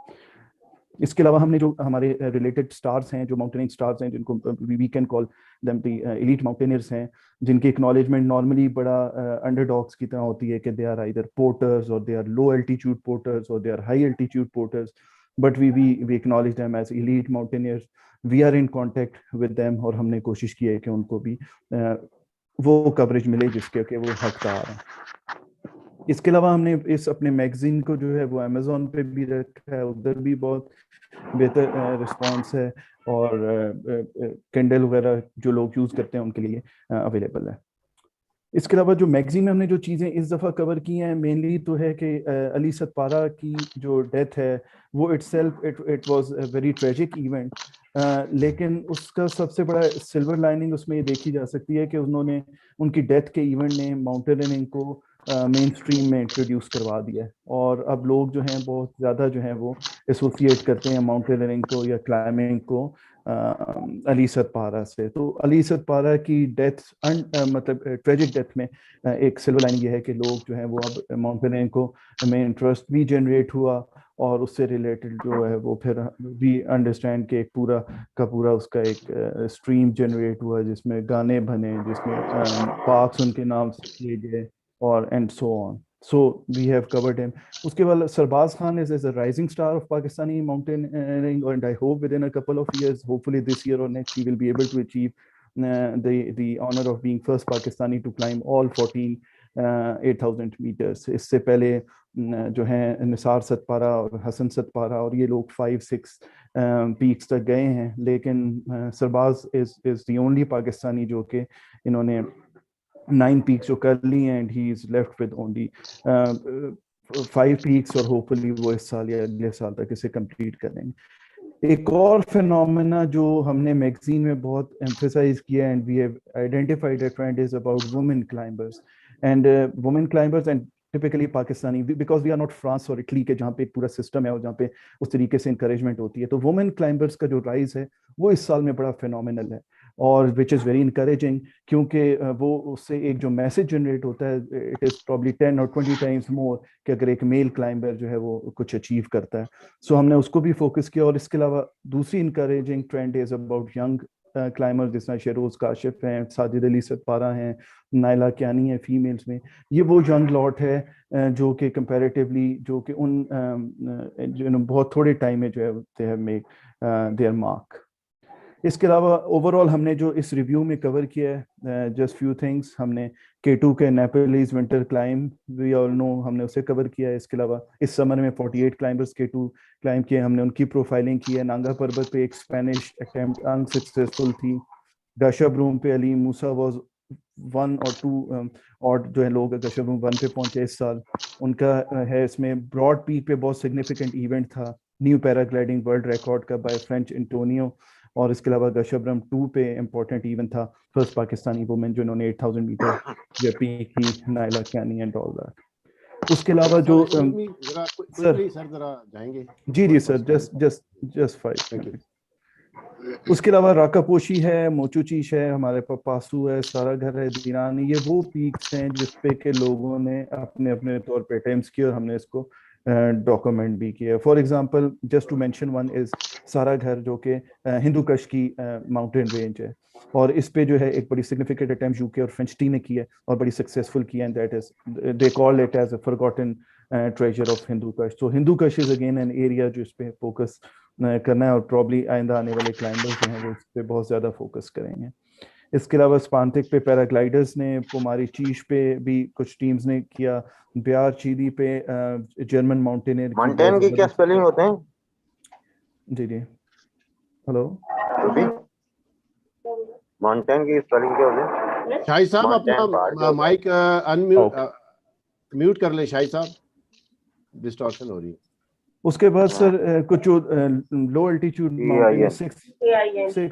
اس کے علاوہ ہم نے جو ہمارے ریلیٹڈ اسٹارس ہیں, جو ماؤنٹینئرنگ اسٹارس ہیں, جن کو we can call them the elite mountaineers ہیں, جن کی اکنالجمنٹ نارملی بڑا انڈر ڈاگس کی طرح ہوتی ہے کہ دے آر آئیدر پورٹرز اور they are low altitude porters اور they are high altitude porters, but we acknowledge them as elite mountaineers. We are in contact with them, اور ہم نے کوشش کی ہے کہ ان کو بھی وہ کوریج ملے جس کے کہ وہ حقدار ہیں. اس کے علاوہ ہم نے اس اپنے میگزین کو جو ہے وہ امیزون پہ بھی رکھا ہے, ادھر بھی بہت بہتر رسپانس ہے, اور کینڈل وغیرہ جو لوگ یوز کرتے ہیں ان کے لیے اویلیبل ہے. اس کے علاوہ جو میگزین میں ہم نے جو چیزیں اس دفعہ کور کی ہیں مینلی تو ہے کہ علی ستپارہ کی جو ڈیتھ ہے وہ it self it was a very tragic event, لیکن اس کا سب سے بڑا سلور لائننگ اس میں یہ دیکھی جا سکتی ہے کہ انہوں نے ان کی ڈیتھ کے ایونٹ نے ماؤنٹینئرنگ کو مین اسٹریم میں انٹروڈیوس کروا دیا ہے, اور اب لوگ جو ہیں بہت زیادہ جو ہیں وہ ایسوسیٹ کرتے ہیں ماؤنٹینئرنگ کو یا کلائمبنگ کو علی ستپارہ سے. تو علی ستپارہ کی ڈیتھ مطلب ٹریجک ڈیتھ میں ایک سلور لائننگ یہ ہے کہ لوگ جو ہیں وہ اب ماؤنٹینئرنگ کو میں انٹرسٹ بھی جنریٹ ہوا, اور اس سے ریلیٹڈ جو ہے وہ پھر بھی انڈرسٹینڈ کہ ایک پورا کا پورا اس کا ایک اسٹریم جنریٹ ہوا جس میں گانے بنے, جس میں پارکس ان کے نام سے کیے گئے, اور and so on. So we have covered him. اس کے بعد سرباز Khan is a rising star of Pakistani mountaineering, and I hope within a couple of years, hopefully this year or next, he will be able to achieve the honor of being first Pakistani to climb all 8,000 meters. اس سے پہلے جو ہیں نثار ستپارہ اور حسن ستپارہ اور یہ لوگ 5-6 packs تک گئے ہیں, لیکن سرباز is the only پاکستانی جو کہ انہوں نے 9 peaks جو کر لی ہیں, and he is left with only 5 peaks, اور ہوپفلی وہ اس سال یا اگلے سال تک اسے کمپلیٹ کر لیں گے. ایک اور فینومینا جو ہم نے میگزین میں بہت ایمفیسائز کیا ہے, and we have identified a trend, is about women climbers and typically Pakistani, because we are not France or Italy کے جہاں پہ ایک پورا سسٹم ہے اور جہاں پہ اس طریقے سے انکریجمنٹ ہوتی ہے. تو وومن کلائمبرس کا جو رائز ہے وہ اس سال میں بڑا فینومینل ہے, اور وچ از ویری انکریجنگ, کیونکہ وہ اس سے ایک جو میسج جنریٹ ہوتا ہے it is probably 10 or 20 times مور کہ اگر ایک میل کلائمبر جو ہے وہ کچھ اچیو کرتا ہے. سو ہم نے اس کو بھی فوکس کیا. اور اس کے علاوہ دوسری encouraging trend is about young climber, جس طرح شیروز کاشف ہیں, ساجد علی ستپارہ ہیں, نائلہ کیانی ہیں فیمیلز میں. یہ وہ ینگ لاٹ ہے جو کہ کمپیریٹیولی جو کہ ان بہت تھوڑے ٹائم میں جو ہے they have make their mark. اس کے علاوہ اوور آل ہم نے جو اس ریویو میں کور کیا ہے جسٹ فیو تھنگس, ہم نے K2 کے نیپلیز ونٹر کلائم وی آل نو ہم نے اسے کور کیا ہے. اس کے علاوہ اس سمر میں 48 کلائمبرز K2 کلائم کیے, ہم نے ان کی پروفائلنگ کی ہے. نانگا پربت پہ ایک اسپینش اٹیمپٹ انسکسیسفل تھی. گشب روم پہ علی موسیٰ واز 1 or 2 اور جو ہے لوگ گشب روم 1 پہ پہنچے اس سال, ان کا ہے. اس میں براڈ پیک پہ بہت سگنیفیکنٹ ایونٹ تھا, نیو پیراگلائڈنگ ورلڈ ریکارڈ کا بائی فرینچ انٹونیو, اور اس کے علاوہ گشبرم 2 پہ امپورٹنٹ ایونٹ تھا, فرسٹ پاکستانی وومن جنہوں نے 8,000 میٹر جیپی کی, نائلہ کیانی اینڈ آل دیٹ. اس کے علاوہ جو جی سر جسٹ 5. اس کے علاوہ راکا پوشی ہے, موچو چیش ہے, ہمارے پاس پاسو ہے, سارا گھر ہے, دیرانی, یہ وہ پیکس ہیں جس پہ کہ لوگوں نے اپنے اپنے طور پہ اٹیمپٹس کیے اور ہم نے اس کو ڈاکومنٹ بھی کیا. For example just to mention one is سارا گھر جو کہ ہندو کش کی ماؤنٹین رینج ہے, اور اس پہ جو ہے ایک بڑی سگنیفیکنٹ اٹیمپٹ یو کے اور فرینچ ٹیم نے کی ہے اور بڑی سکسیزفل کی ہے, and that is they call it as a forgotten treasure of Hindu Kush. تو ہندو کش از اگین این ایریا جو اس پہ فوکس کرنا ہے, اور پرابلی آئندہ آنے والے کلائمبرز جو ہیں وہ اس پہ بہت زیادہ فوکس کریں گے. اس کے علاوہ سپانتک پہ پیراگلائڈرز نے، کماری چیش پہ بھی کچھ ٹیمز نے کیا، بیار چیدی پہ جرمن ماؤنٹینئر کی مانٹین کی کیا اسپیلنگ ہوتے ہیں؟ جی جی ہلو مانٹین کی اسپیلنگ کیا ہوتے ہیں؟ شاہد صاحب اپنا مائک میوٹ کر لیں شاہد صاحب، ڈسٹارشن ہو رہی ہے. اس کے بعد سر کچھ لو الٹیچیوڈ ماؤنٹین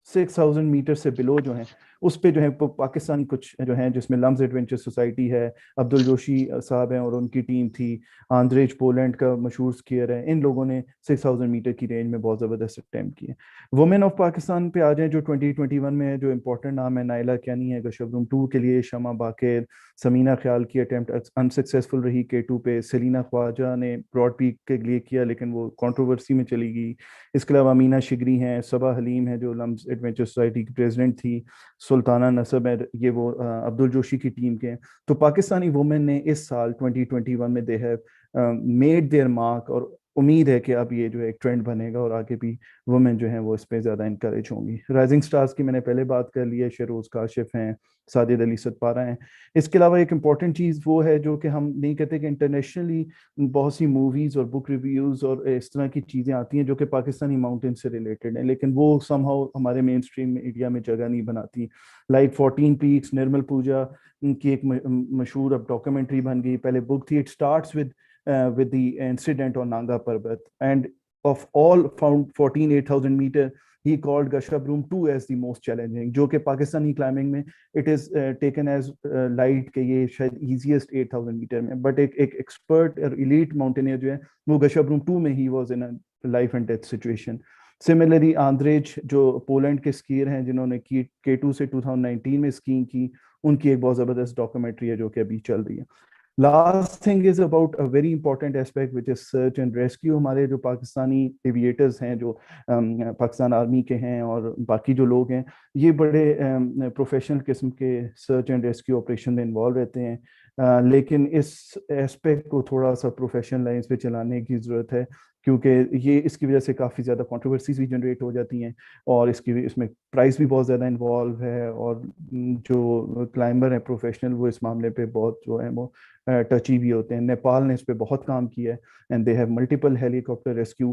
6,000 میٹر سے بلو جو ہیں اس پہ جو ہے پاکستانی کچھ جو ہیں، جس میں لمز ایڈونچر سوسائٹی ہے، عبد الجوشی صاحب ہیں اور ان کی ٹیم تھی، آندریج پولینڈ کا مشہور اسکیئر ہے، ان لوگوں نے 6,000 میٹر کی رینج میں بہت زبردست اٹیمپٹ کیے. وومن آف پاکستان پہ آ جائیں جو 2021 میں ہے، جو امپورٹنٹ نام ہے نائلہ کیانی ہے گشبروم 2 کے لیے، شمع باقر، سمینہ خیال کی اٹیمپٹ انسکسیسفل رہی K2 پہ، سلینا خواجہ نے براڈ پیک کے لیے کیا لیکن وہ کنٹروورسی میں چلی گئی. اس کے علاوہ امینا شگری ہیں، صبا حلیم ہے جو لمز ایڈونچر سوسائٹی کی پریزیڈنٹ تھی، سلطانہ نصب ہے، یہ وہ عبد الجوشی کی ٹیم کے ہیں. تو پاکستانی وومن نے اس سال 2021 میں they have made their mark, اور امید ہے کہ اب یہ جو ہے ایک ٹرینڈ بنے گا اور آگے بھی وومن جو ہیں وہ اس پہ زیادہ انکریج ہوں گی. رائزنگ سٹارز کی میں نے پہلے بات کر لی ہے، شہروز کاشف ہیں، ساجد علی ستپارہ ہیں. اس کے علاوہ ایک امپورٹنٹ چیز وہ ہے جو کہ ہم نہیں کہتے کہ انٹرنیشنلی بہت سی موویز اور بک ریویوز اور اس طرح کی چیزیں آتی ہیں جو کہ پاکستانی ماؤنٹین سے ریلیٹڈ ہیں، لیکن وہ سم ہاؤ ہمارے مین اسٹریم میڈیا میں جگہ نہیں بناتی. لائک 14 پیکس، نرمل پوجا کی ایک مشہور اب ڈاکومنٹری بن گئی، پہلے بک تھی. It starts with the incident on Nanga Parbat, and of all found 8,000 meter, he called Gashabroom 2 as the most challenging, جو کہ پاکستانی کلائمبنگ میں it is taken as light کہ یہ شاید easiest 8,000 meter میں، but ایک ایکسپرٹ اور elite mountaineer جو ہے وہ Gashabroom 2 میں he was in a life and death situation. Similarly Andrzej جو پولینڈ کے اسکیئر ہیں جنہوں نے K2 سے 2019 میں اسکیئنگ کی، ان کی ایک بہت زبردست ڈاکومنٹری ہے جو کہ ابھی چل رہی ہے. Last thing is about a very important aspect which is search and rescue. ہمارے جو پاکستانی ایویٹرز ہیں، جو پاکستان آرمی کے ہیں اور باقی جو لوگ ہیں، یہ بڑے پروفیشنل قسم کے سرچ اینڈ ریسکیو آپریشن میں انوالو رہتے ہیں، لیکن اس ایسپیکٹ کو تھوڑا سا پروفیشنل لائنس پہ چلانے کی ضرورت ہے، کیونکہ یہ اس کی وجہ سے کافی زیادہ کنٹروورسیز بھی جنریٹ ہو جاتی ہیں، اور اس میں پرائز بھی بہت زیادہ انوالو ہے، اور جو کلائمبر ہیں پروفیشنل وہ اس معاملے پہ بہت جو ہے وہ ٹچی بھی ہوتے ہیں. نیپال نے اس پہ بہت کام کیا ہے، and they have multiple Halley copter rescue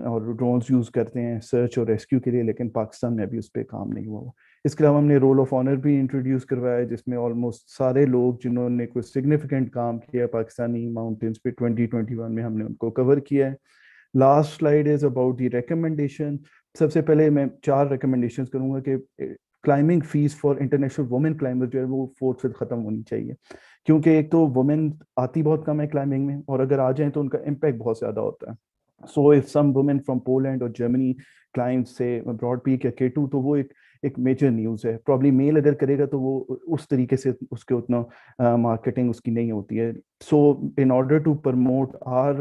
اور ڈرونز یوز کرتے ہیں سرچ اور ریسکیو کے لیے، لیکن پاکستان میں ابھی اس پہ کام نہیں ہوا. اس کے علاوہ ہم نے رول آف آنر بھی انٹروڈیوس کروایا ہے، جس میں آلموسٹ سارے لوگ جنہوں نے کوئی سگنیفیکنٹ کام کیا پاکستانی ماؤنٹینس پہ 2021 میں، ہم نے ان کو کور کیا ہے. Last slide is about the recommendation. سب سے پہلے میں 4 ریکمنڈیشنز کروں گا کہ climbing fees for international women climber جو ہے وہ 4 سے ختم ہونی چاہیے، کیونکہ ایک تو وومن آتی بہت کم ہے کلائمبنگ میں، اور اگر آ جائیں تو ان کا امپیکٹ بہت زیادہ ہوتا ہے. So if some women from Poland اور جرمنی کلائمب سے براڈ پیک یا K2 تو وہ ایک میجر نیوز ہے. پرابلی میل اگر کرے گا تو وہ اس طریقے سے اس کے اتنا مارکیٹنگ اس کی نہیں ہوتی ہے. So in order to promote our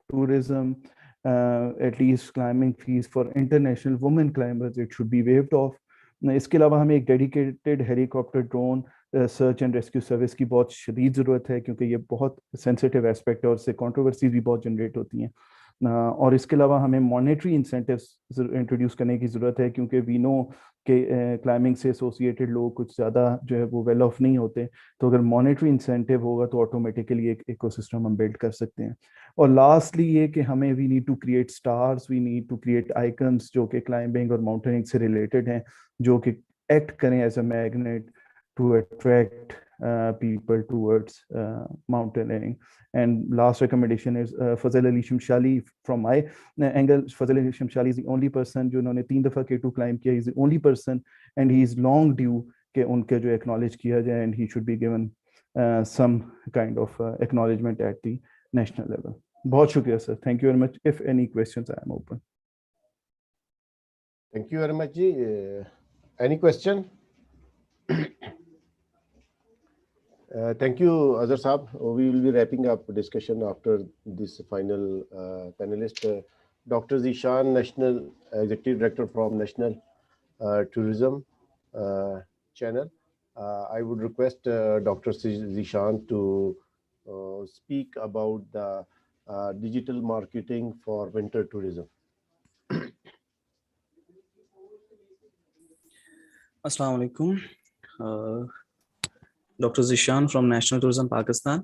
tourism at least climbing fees for international women climbers it should be waived off. اس کے علاوہ ہمیں ایک dedicated helicopter drone search and rescue service کی بہت شدید ضرورت ہے، کیونکہ یہ بہت سینسیٹیو ایسپیکٹ ہے اور اس سے کنٹروورسیز بھی بہت جنریٹ ہوتی ہیں. اور اس کے علاوہ ہمیں مانیٹری انسینٹیوز انٹروڈیوس کرنے کی ضرورت ہے، کیونکہ وی نو کہ کلائمبنگ سے ایسوسیٹیڈ لوگ کچھ زیادہ جو ہے وہ ویل آف نہیں ہوتے، تو اگر مانیٹری انسینٹیو ہوگا تو آٹومیٹیکلی ایک ایکو سسٹم ہم بلڈ کر سکتے ہیں. اور لاسٹلی یہ کہ ہمیں we need to create stars, we need to create icons جو کہ کلائمبنگ اور ماؤنٹیننگ سے ریلیٹڈ ہیں، جو کہ ایکٹ کریں as a magnet to attract people towards mountaineering. And last recommendation is Fazal Ali Shamshali. From my angle, Fazal Ali Shamshali is the only person جو انہوں نے 3 دفعہ K2 climb کیا. He is the only person and he is long due کہ ان کے جو acknowledge کیا جائے, and he should be given some kind of acknowledgement at the national level. بہت شکریہ sir. Thank you very much. If any questions, I am open. Thank you very much ji. Any question? Thank you, Azhar Saab. We will be wrapping up discussion after this final panelist. Dr. Zishan, National Executive Director from National Tourism Channel. I would request Dr. Zishan to speak about the digital marketing for winter tourism. Assalamu alaikum. Dr. Zishan from National Tourism Pakistan.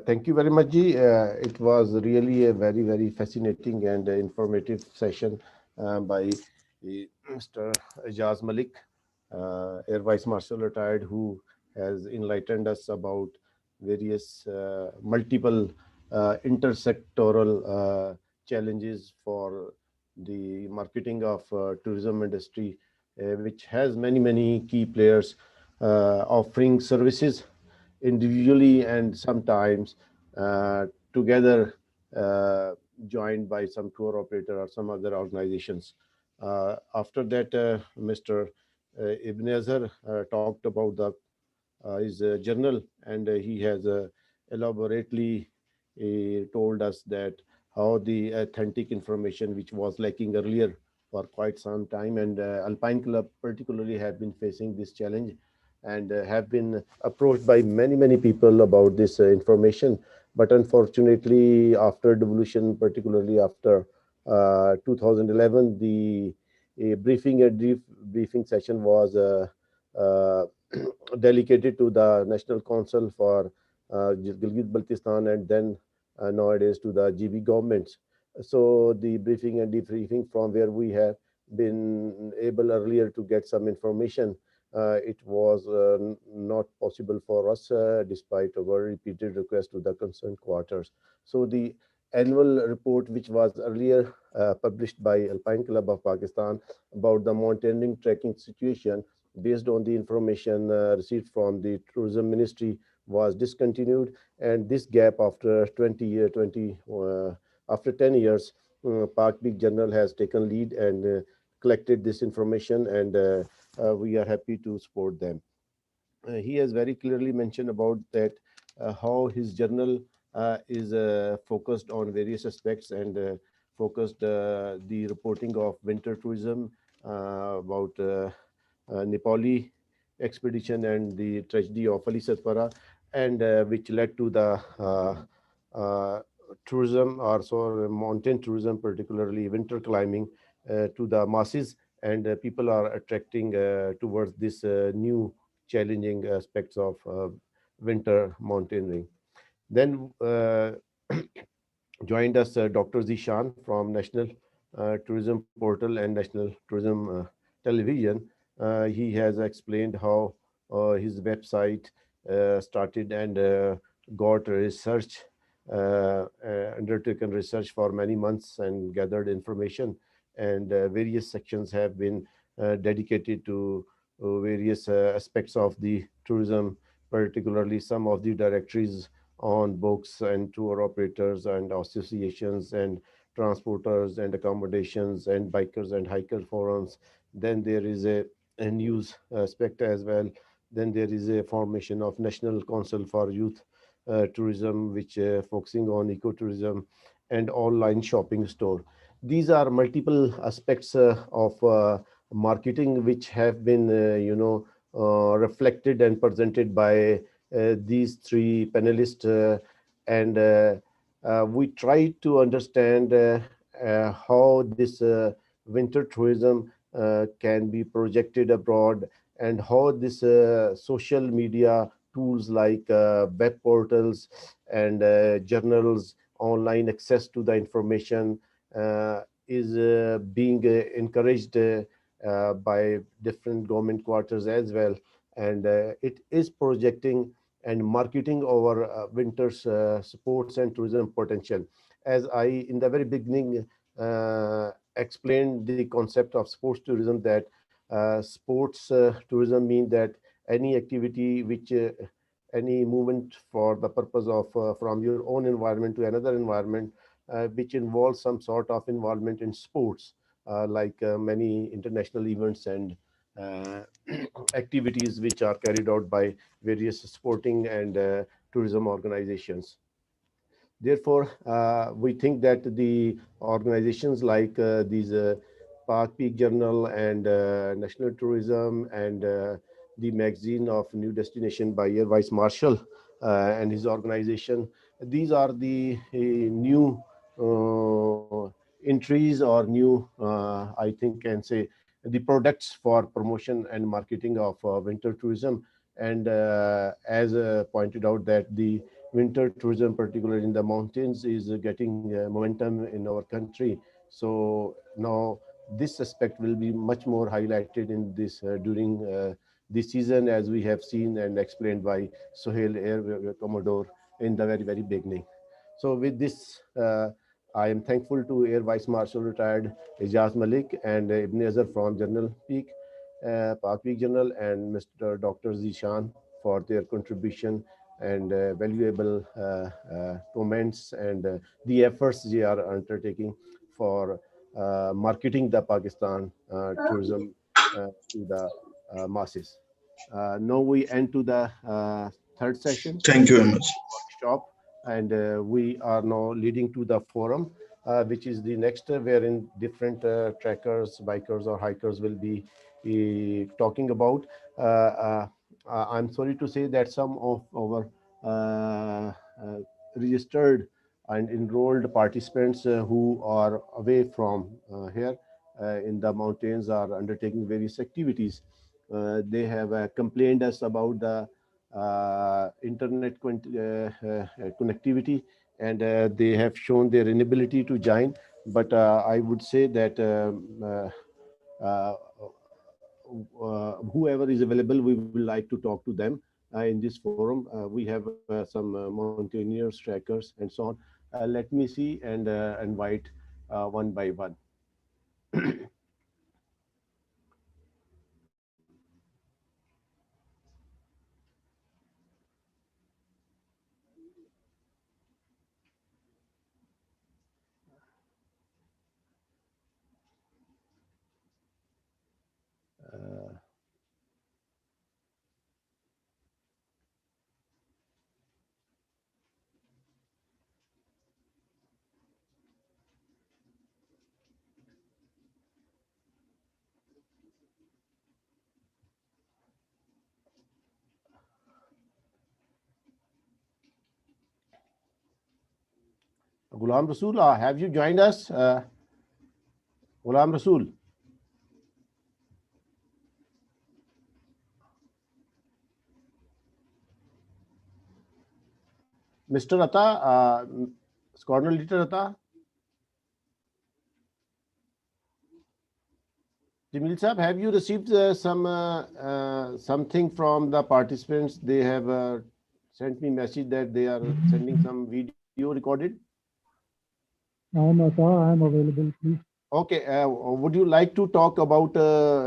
Thank you very much, Ji. It was really a very, very fascinating and informative session by Mr. Ijaz Malik, Air Vice Marshal retired, who has enlightened us about various multiple intersectoral challenges for the marketing of tourism industry, which has many key players offering services individually and sometimes together, joined by some tour operator or some other organizations. After that, Mr. Ibn Azhar talked about his journal, and he has elaborately told us that how the authentic information which was lacking earlier for quite some time, and Alpine Club particularly have been facing this challenge and have been approached by many people about this information. But unfortunately, after devolution, particularly after 2011, the briefing session was uh, delegated to the National Council for Gilgit-Baltistan, and then nowadays to the GB governments. So the briefing and debriefing from where we have been able earlier to get some information, it was not possible for us despite our repeated request to the concerned quarters. So the annual report, which was earlier published by Alpine Club of Pakistan about the mountaineering trekking situation, based on the information received from the tourism ministry, was discontinued. And this gap after 20 after 10 years, Park Peak Journal has taken lead and collected this information, and we are happy to support them. He has very clearly mentioned about that how his journal is focused on various aspects, and focused the reporting of winter tourism, about Nepali expedition and the tragedy of Ali Satpara, and which led to the uh, tourism, or so mountain tourism, particularly winter climbing, to the masses, and people are attracting towards this new challenging aspects of winter mountaineering. Then joined us Dr. Zishan from National Tourism Portal and National Tourism Television. He has explained how his website started and got research, undertaken research for many months and gathered information, and various sections have been dedicated to various aspects of the tourism, particularly some of the directories on books and tour operators and associations and transporters and accommodations and bikers and hiker forums. Then there is a news aspect as well. Then there is a formation of National Council for Youth Tourism, which focusing on ecotourism, and online shopping store. These are multiple aspects of marketing which have been, reflected and presented by these three panelists, and we try to understand how this winter tourism can be projected abroad, and how this social media tools like web portals and journals, online access to the information is being encouraged by different government quarters as well, and it is projecting and marketing our winter's sports and tourism potential. As I, in the very beginning, explained the concept of sports tourism, that sports tourism mean that any activity which any movement for the purpose of from your own environment to another environment, which involves some sort of involvement in sports, like many international events and uh, activities which are carried out by various sporting and tourism organizations. Therefore, we think that the organizations like these Park Peak Journal and National Tourism and the magazine of New Destination by Air Vice Marshal and his organization, these are the new entries or new, I think, can say, the products for promotion and marketing of winter tourism. And as pointed out, that the winter tourism, particularly in the mountains, is getting momentum in our country. So now this aspect will be much more highlighted in this during this season, as we have seen and explained by Sohail Air Commodore in the very beginning. So with this, I am thankful to Air Vice Marshal Retired Ijaz Malik and Ibn Azhar from General Peak, Pak Peak General, and Mr. Dr. Zishan for their contribution and valuable comments and the efforts they are undertaking for marketing the Pakistan tourism to the masses. Now we end to the third session Thank you very much. workshop, and we are now leading to the forum, which is the next, wherein different trekkers, bikers, or hikers will be talking about. I'm sorry to say that some of our registered and enrolled participants who are away from here in the mountains are undertaking various activities. They have complained us about the internet connectivity, and they have shown their inability to join. But I would say that whoever is available, we would like to talk to them in this forum. We have some mountaineers, trackers, and so on. Let me see and invite one by one. Ghulam Rasool, have you joined us? Ghulam Rasool. Mr. Atta, Squadron Leader Atta. Jamil Sahab, have you received something from the participants? They have sent me message that they are sending some video recorded. I'm Atta, I'm available, please. Okay, would you like to talk about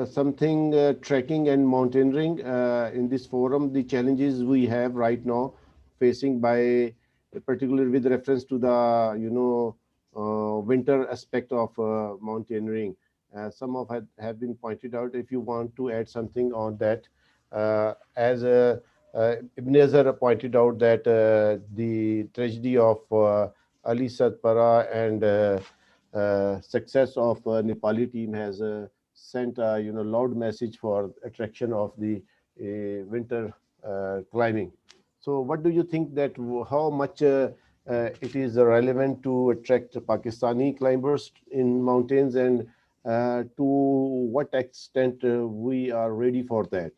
something trekking and mountaineering in this forum, the challenges we have right now facing by, particularly with reference to the, winter aspect of mountaineering? Some of it have been pointed out. If you want to add something on that, as Ibn Azhar pointed out that the tragedy of Ali Satpara and success of Nepali team has sent a loud message for attraction of the winter climbing. So what do you think that how much it is relevant to attract Pakistani climbers in mountains, and to what extent we are ready for that?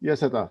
Yes, Ata.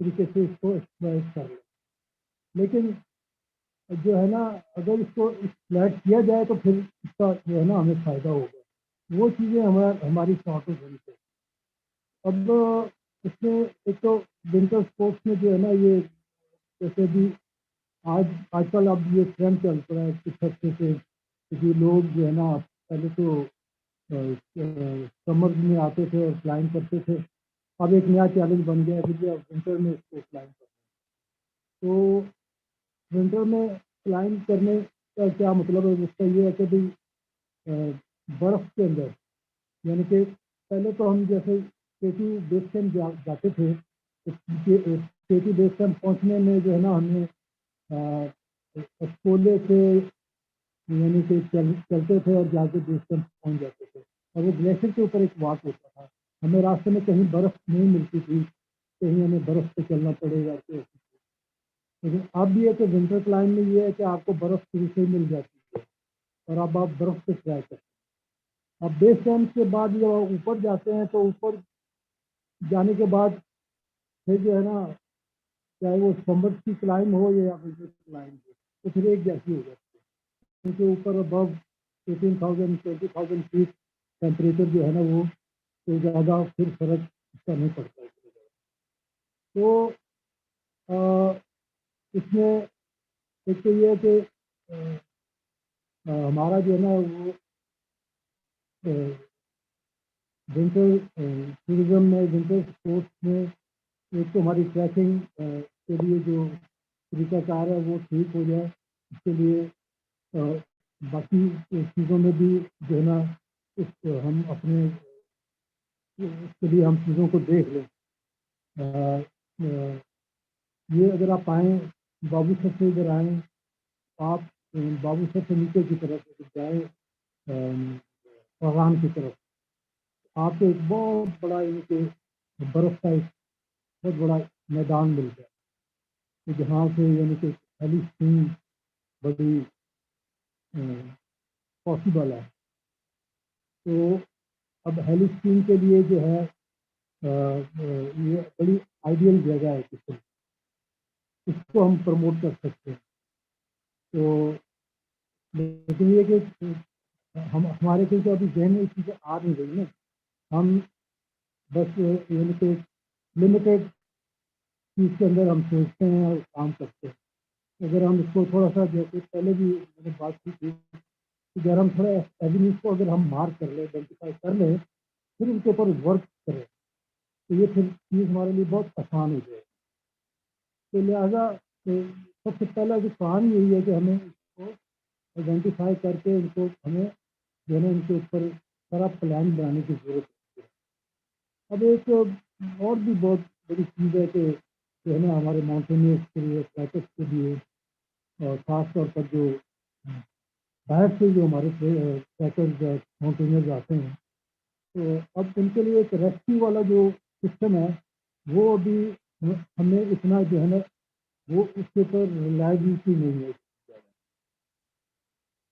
طریقے سے اس کو exploit کر لیں. لیکن جو ہے نا اگر اس کو ایکسپلائٹ کیا جائے تو پھر اس کا جو ہے نا ہمیں فائدہ ہوگا. وہ چیزیں ہماری شارٹیج ہونی چاہیے. اب اس میں ایک تو ونٹر اسپورٹس میں جو ہے نا یہ جیسے بھی آج کل اب یہ ٹرینڈ چل رہا ہے کچھ ہفتے سے کہ لوگ جو ہے نا پہلے تو سمر میں آتے تھے اور فلائنگ کرتے تھے. اب ایک نیا چیلنج بن گیا ہے کہ اب ونٹر میں اس کو فلائنگ کرنا. تو ونٹر میں فلائنگ کرنے کا کیا مطلب ہے؟ اس کا یہ ہے کہ بھائی برف کے اندر یعنی کہ پہلے تو ہم جیسے اسٹیٹی بیس کیمپ جاتے تھے. اسٹیٹی بیس کیمپ پہنچنے میں جو ہے نا ہمیں ایکسپولے سے یعنی کہ چلتے تھے اور جا کے بیس کیمپ پہنچ جاتے تھے. اور وہ گلیشیئر کے اوپر ایک واک ہوتا تھا. ہمیں راستے میں کہیں برف نہیں ملتی تھی, کہیں ہمیں برف پہ چلنا پڑے گا. لیکن اب یہ ہے کہ ونٹر کلائم میں یہ ہے کہ آپ کو برف شروع سے مل جاتی ہے اور اب آپ برف پہ ٹرائی کرتے ہیں. اب بیس کیمپ کے بعد جب اوپر جاتے ہیں تو اوپر جانے کے بعد پھر جو ہے نا چاہے وہ سمر کی کلائم ہو یا ونٹر کلائم ہو تو پھر ایک جیسی ہو جاتی ہے. کیونکہ اوپر ابو 18,000 20,000 فیٹ ٹیمپریچر جو ہے نا وہ تو زیادہ پھر فرق اس کا نہیں پڑتا ہے. تو اس میں ایک تو یہ ہے کہ ہمارا جو ہے نا وہ ونٹر ٹورزم میں ونٹر اسپورٹس میں ایک تو ہماری ٹریکنگ کے لیے جو طریقہ کار ہے وہ ٹھیک ہو جائے. اس کے لیے باقی چیزوں میں بھی جو ہے نا ہم اپنے اس کے لیے ہم چیزوں کو دیکھ لیں. یہ اگر آپ آئیں بابو سر سے ادھر آئیں, آپ بابو سر سے نیچے کی طرف جائیں فغان کی طرف, آپ کو ایک بہت بڑا ان کے برف کا ایک بہت بڑا میدان مل گیا جہاں سے یعنی کہ ہیلی اسکیئنگ بڑی پاسبل ہے. تو اب ہیلی اسکیئنگ کے لیے جو ہے یہ بڑی آئیڈیل جگہ ہے کسی اس کو ہم پروموٹ کر سکتے ہیں. تو لیکن یہ کہ ہمارے کیونکہ ابھی ذہن میں چیزیں آ نہیں رہی نا, ہم بس یعنی کہ لمیٹیڈ چیز کے اندر ہم سوچتے ہیں اور کام کرتے ہیں. اگر ہم اس کو تھوڑا سا جیسے پہلے بھی میں نے بات کی تھی کہ اگر ہم تھوڑا ایونیوز کو اگر ہم مارک کر لیں, آئیڈینٹیفائی کر لیں, پھر ان کے اوپر ورک کریں تو یہ پھر چیز ہمارے لیے بہت آسان ہو جائے. تو لہٰذا سب سے پہلا جو کام یہی ہے کہ ہمیں اس کو آئیڈینٹیفائی کر کے ان کو ہمیں جو ہے نا ان کے اوپر سارا پلان بنانے کی ضرورت ہے. اب ایک اور بھی بہت بڑی چیز ہے کہ جو ہے نا ہمارے ماؤنٹینئرس کے لیے ٹریکرس کے لیے اور خاص طور پر جو باہر سے جو ہمارے ٹریکرز ماؤنٹینئرز آتے ہیں تو اب ان کے لیے ایک ریسکیو والا جو سسٹم ہے وہ ابھی ہمیں اتنا جو ہے نا وہ اس کے اوپر ریلائبلٹی نہیں ہے.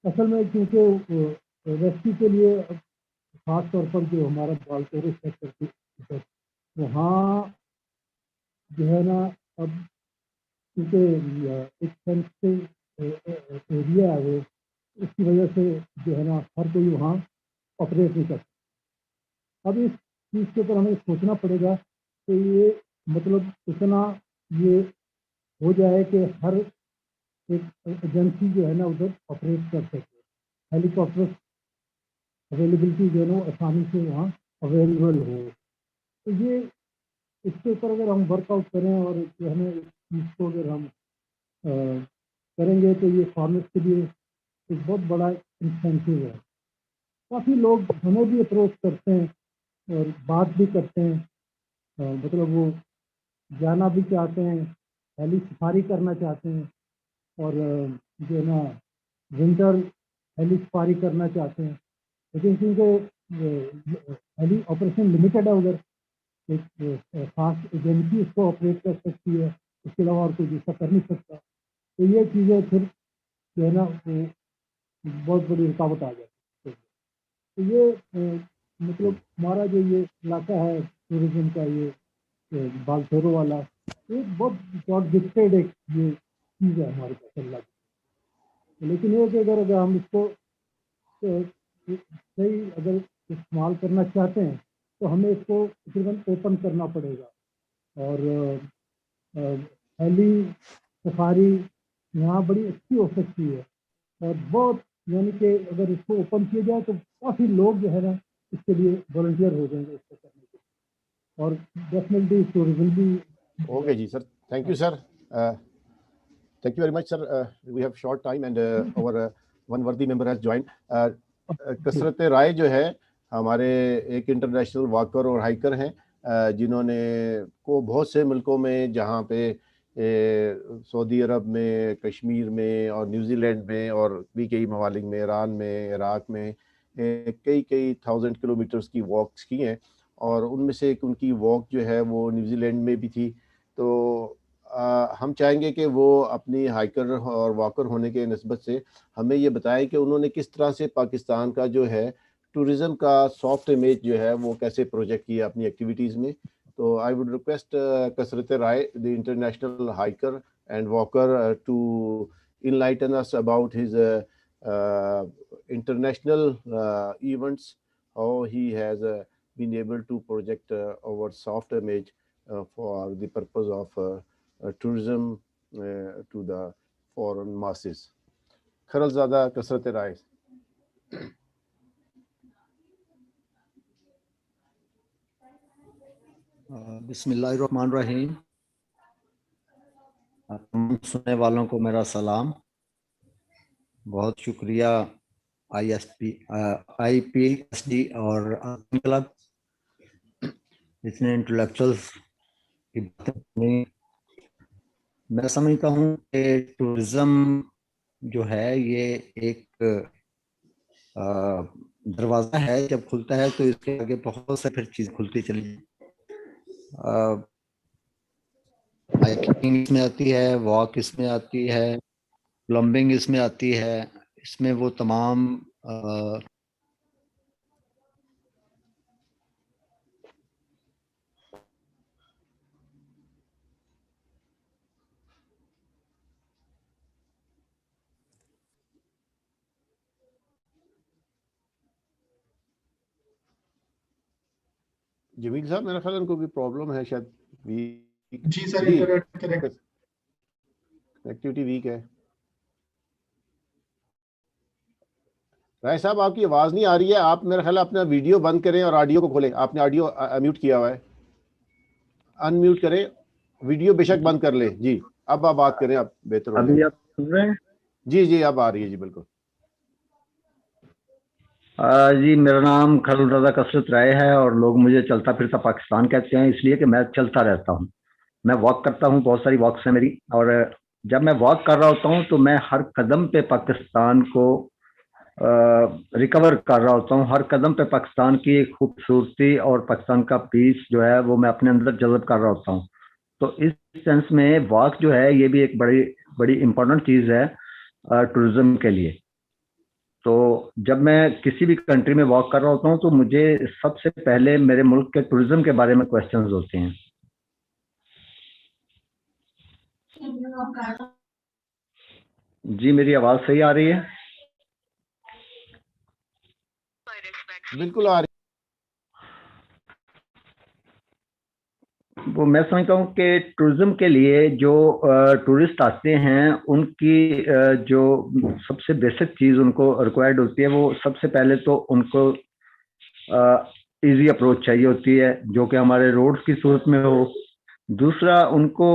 اصل میں کیونکہ ریسکیو کے لیے خاص طور پر جو ہمارا بالٹورس سیکٹر وہاں جو ہے نا اب کیونکہ ایک سینسٹیو ایریا ہے وہ, اس کی وجہ سے جو ہے نا ہر کوئی وہاں آپریٹ نہیں کرتا. اب اس چیز کے اوپر ہمیں سوچنا پڑے گا کہ یہ مطلب اتنا یہ ہو جائے کہ ہر ایک ایجنسی جو ہے نا ادھر آپریٹ کر سکے. ہیلی کاپٹر اویلیبلٹی جو ہے نا آسانی سے وہاں اویلیبل ہو. تو یہ اس کے اوپر اگر ہم ورک آؤٹ کریں اور جو ہمیں اس چیز کو اگر ہم کریں گے تو یہ فارمرس کے لیے ایک بہت بڑا انسینٹیو ہے. کافی لوگ ہمیں بھی اپروچ کرتے ہیں اور بات بھی کرتے ہیں, مطلب وہ جانا بھی چاہتے ہیں, ہیلی سفاری کرنا چاہتے ہیں اور جو ہے نا ونٹر ہیلی سفاری کرنا چاہتے ہیں. لیکن کیونکہ ہیلی آپریشن لمیٹیڈ ہے ادھر, ایک خاص ایجنسی اس کو آپریٹ کر سکتی ہے, اس کے علاوہ اور کوئی دوسرا کر نہیں سکتا. تو یہ چیزیں پھر جو ہے نا وہ بہت بڑی رکاوٹ آ جاتی ہے. تو یہ مطلب ہمارا جو یہ علاقہ ہے ٹورزم کا یہ بالتھورو والا ایک بہت گاڈ گفٹیڈ ایک یہ چیز ہے ہمارے پاس اللہ کی. لیکن یہ کہ اگر ہم اس کو صحیح اگر استعمال کرنا چاہتے ہیں تو ہمیں اس کو تقریباً اوپن کرنا پڑے گا. اور ہیلی سفاری یہاں بڑی اچھی ہو سکتی ہے اور بہت یعنی کہ اگر اس کو اوپن کیا جائے تو کافی لوگ جو ہے نا اس کے لیے والنٹیئر ہو جائیں گے اس کو کرنے کے لیے. اور ڈیفینیٹلی ٹورزم بھی. اوکے جی sir, thank you sir, thank you very much sir. We have short time and our one worthy member has joined. کثرت رائے جو ہے ہمارے ایک انٹرنیشنل واکر اور ہائیکر ہیں جنہوں نے کو بہت سے ملکوں میں جہاں پہ سعودی عرب میں, کشمیر میں اور نیوزی لینڈ میں اور بھی کئی ممالک میں, ایران میں, عراق میں کئی 1000 کلومیٹرز کی واکس کی ہیں. اور ان میں سے ایک ان کی واک جو ہے وہ نیوزی لینڈ میں بھی تھی. تو ہم چاہیں گے کہ وہ اپنی ہائیکر اور واکر ہونے کے نسبت سے ہمیں یہ بتائیں کہ انہوں نے کس طرح سے پاکستان کا جو ہے ٹورزم کا سافٹ امیج جو ہے وہ کیسے پروجیکٹ کیا اپنی ایکٹیویٹیز میں. تو آئی وڈ ریکویسٹ کثرت رائے, the international hiker and walker, to enlighten us about his international events, how he has been able to project our soft image for the purpose of tourism to the foreign masses. Kharal زادہ کثرت رائے. بسم اللہ الرحمن الرحیم. تمام سننے والوں کو میرا سلام. بہت شکریہ آئی پی ایس ڈی اور کلب اتنے انٹلیکچوئلس کی باتیں سنی. میں سمجھتا ہوں کہ ٹورزم جو ہے یہ ایک دروازہ ہے, جب کھلتا ہے تو اس کے آگے بہت سے پھر چیز کھلتی چلی. ہائیکنگ اس میں آتی ہے, واک اس میں آتی ہے, پلمبنگ اس میں آتی ہے. اس میں وہ تمام جمیل صاحب میرا خیال ان کو بھی پرابلم ہے شاید. جی سر, انٹرنیٹ کنیکٹیوٹی ویک ہے. رائے صاحب آپ کی آواز نہیں آ رہی ہے, آپ میرا خیال اپنا ویڈیو بند کریں اور آڈیو کو کھولیں. آپ نے آڈیو میوٹ کیا ہوا ہے, ان میوٹ کریں, ویڈیو بے شک بند کر لیں. جی اب آپ بات کریں, آپ بہتر ہو جائے. ابھی آپ سن رہے ہیں؟ جی اب آ رہی ہے. جی بالکل. جی میرا نام خلل رضا کثرت رائے ہے اور لوگ مجھے چلتا پھرتا پاکستان کہتے ہیں, اس لیے کہ میں چلتا رہتا ہوں. میں واک کرتا ہوں, بہت ساری واکس ہیں میری, اور جب میں واک کر رہا ہوتا ہوں تو میں ہر قدم پہ پاکستان کو ریکور کر رہا ہوتا ہوں. ہر قدم پہ پاکستان کی خوبصورتی اور پاکستان کا پیس جو ہے وہ میں اپنے اندر جذب کر رہا ہوتا ہوں. تو اس سینس میں واک جو ہے یہ بھی ایک بڑی امپورٹنٹ چیز ہے ٹورزم کے لیے. تو جب میں کسی بھی کنٹری میں واک کر رہا ہوتا ہوں تو مجھے سب سے پہلے میرے ملک کے ٹورزم کے بارے میں کوشچنز ہوتے ہیں. جی میری آواز صحیح آ رہی ہے؟ بالکل آ رہی. وہ میں سمجھتا ہوں کہ ٹورزم کے لیے جو ٹورسٹ آتے ہیں ان کی جو سب سے بیسک چیز ان کو ریکوائرڈ ہوتی ہے, وہ سب سے پہلے تو ان کو ایزی اپروچ چاہیے ہوتی ہے جو کہ ہمارے روڈز کی صورت میں ہو. دوسرا ان کو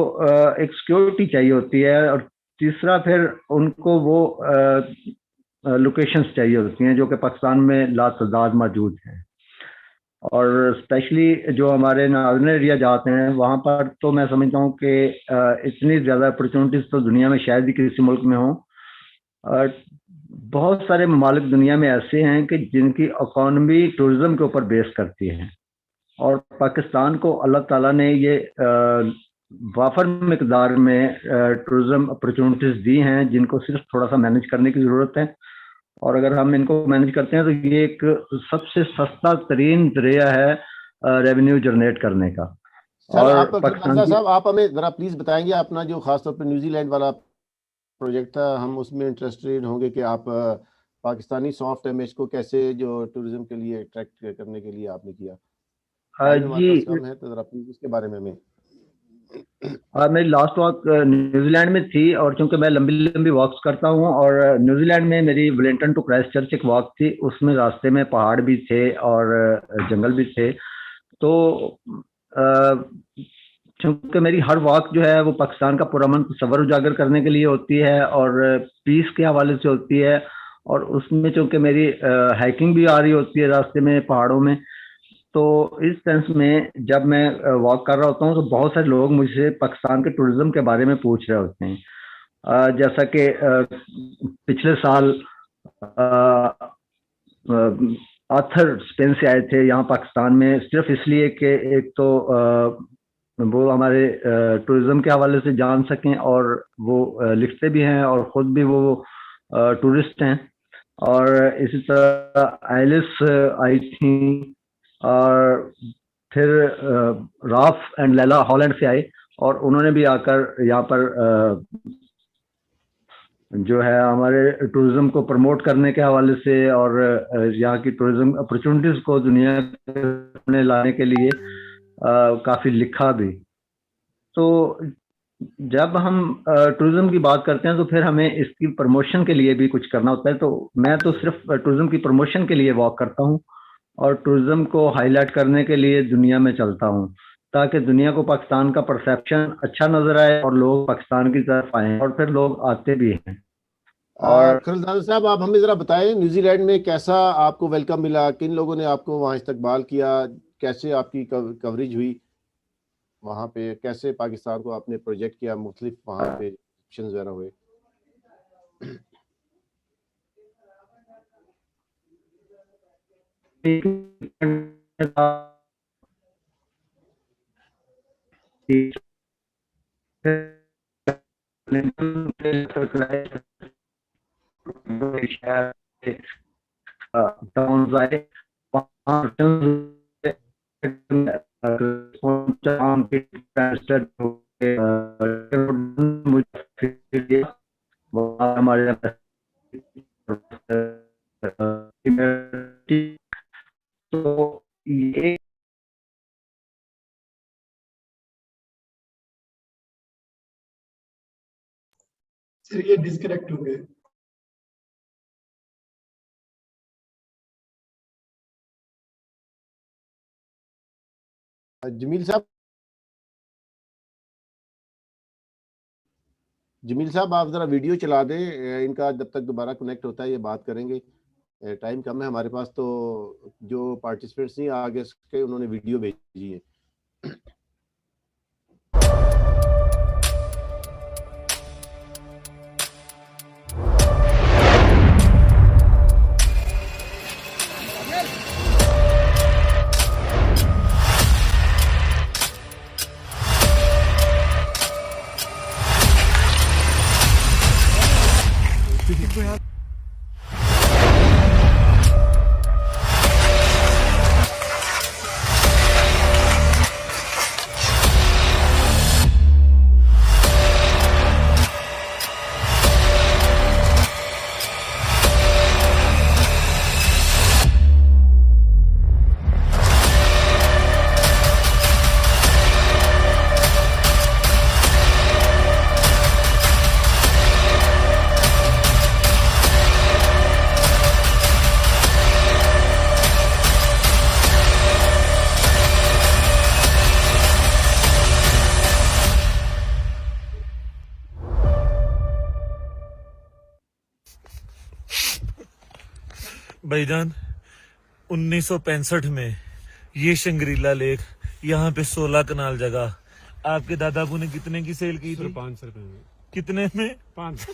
ایک سیکیورٹی چاہیے ہوتی ہے, اور تیسرا پھر ان کو وہ لوکیشنز چاہیے ہوتی ہیں جو کہ پاکستان میں لاتعداد موجود ہیں. اور اسپیشلی جو ہمارے ناردرن ایریا جاتے ہیں وہاں پر تو میں سمجھتا ہوں کہ اتنی زیادہ اپرچونیٹیز تو دنیا میں شاید ہی کسی ملک میں ہوں. بہت سارے ممالک دنیا میں ایسے ہیں کہ جن کی اکانومی ٹورزم کے اوپر بیس کرتی ہے, اور پاکستان کو اللہ تعالیٰ نے یہ وافر مقدار میں ٹورزم اپرچونیٹیز دی ہیں جن کو صرف تھوڑا سا مینیج کرنے کی ضرورت ہے. اور اگر ہم ان کو مینیج کرتے ہیں تو یہ ایک سب سے سستا ترین ذریعہ ہے ریونیو جنریٹ کرنے کا. سر اور آپ پاکستان خالدہ کی صاحب آپ ہمیں ذرا پلیز بتائیں گے اپنا جو خاص طور پہ نیوزی لینڈ والا پروجیکٹ تھا، ہم اس میں انٹرسٹیڈ ہوں گے کہ آپ پاکستانی سافٹ امیج کو کیسے جو ٹورزم کے لیے اٹریکٹ کرنے کے لیے آپ نے کیا. ٹائم ہمارے جی پاس کم ہے تو ذرا پلیز اس کے بارے میں ہمیں. میری لاسٹ واک نیوزی لینڈ میں تھی، اور چونکہ میں لمبی لمبی واکس کرتا ہوں، اور نیوزی لینڈ میں میری ولنگٹن ٹو کرائسٹ چرچ ایک واک تھی، اس میں راستے میں پہاڑ بھی تھے اور جنگل بھی تھے. تو چونکہ میری ہر واک جو ہے وہ پاکستان کا پرامن تصور اجاگر کرنے کے لیے ہوتی ہے اور پیس کے حوالے سے ہوتی ہے، اور اس میں چونکہ میری ہائکنگ بھی آ رہی ہوتی ہے راستے میں پہاڑوں میں، تو اس سینس میں جب میں واک کر رہا ہوتا ہوں تو بہت سارے لوگ مجھ سے پاکستان کے ٹورزم کے بارے میں پوچھ رہے ہوتے ہیں. جیسا کہ پچھلے سال آتھر اسپین سے آئے تھے یہاں پاکستان میں، صرف اس لیے کہ ایک تو وہ ہمارے ٹورزم کے حوالے سے جان سکیں، اور وہ لکھتے بھی ہیں اور خود بھی وہ ٹورسٹ ہیں. اور اسی طرح آئلس آئی تھیں، اور پھر راف اینڈ لیلا ہالینڈ سے آئے، اور انہوں نے بھی آ کر یہاں پر جو ہے ہمارے ٹورزم کو پروموٹ کرنے کے حوالے سے اور یہاں کی ٹورزم اپرچونٹیز کو دنیا میں لانے کے لیے کافی لکھا بھی. تو جب ہم ٹورزم کی بات کرتے ہیں تو پھر ہمیں اس کی پروموشن کے لیے بھی کچھ کرنا ہوتا ہے. تو میں تو صرف ٹورزم کی پروموشن کے لیے واک کرتا ہوں اور ٹورزم کو ہائی لائٹ کرنے کے لیے دنیا میں چلتا ہوں، تاکہ دنیا کو پاکستان کا پرسیپشن اچھا نظر آئے اور لوگ پاکستان کی طرف آئیں، اور پھر لوگ آتے بھی ہیں. اور خالد صاحب آپ ہمیں ذرا بتائیں نیوزی لینڈ میں کیسا آپ کو ویلکم ملا، کن لوگوں نے آپ کو وہاں استقبال کیا، کیسے آپ کی کوریج ہوئی وہاں پہ، کیسے پاکستان کو آپ نے پروجیکٹ کیا، مختلف وہاں پہ آپشنز وغیرہ ہوئے. تو یہ سر یہ ڈسکنیکٹ ہو گئے. جمیل صاحب آپ ذرا ویڈیو چلا دیں ان کا، جب تک دوبارہ کنیکٹ ہوتا ہے یہ بات کریں گے. ٹائم کم ہے ہمارے پاس، تو جو پارٹیسپینٹس نہیں آگے سکے انہوں نے ویڈیو بھیجی ہے. بھائی جان 1965 میں یہ شنگریلا لیک، یہاں پہ 16 کنال جگہ آپ کے دادا ابو نے کتنے کی سیل کی تھی؟ 500 روپے میں. کتنے میں؟ 500.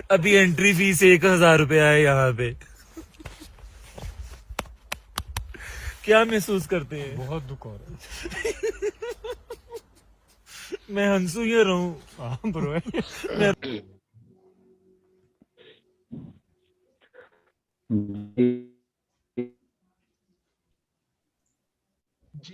ابھی انٹری فیس 1000 روپے ہے یہاں پہ. کیا محسوس کرتے ہیں؟ بہت دکھ ہو رہا ہے. میں ہنسو یہ رہوں.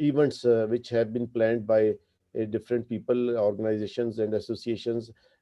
events which have been planned by different people, organizations and associations,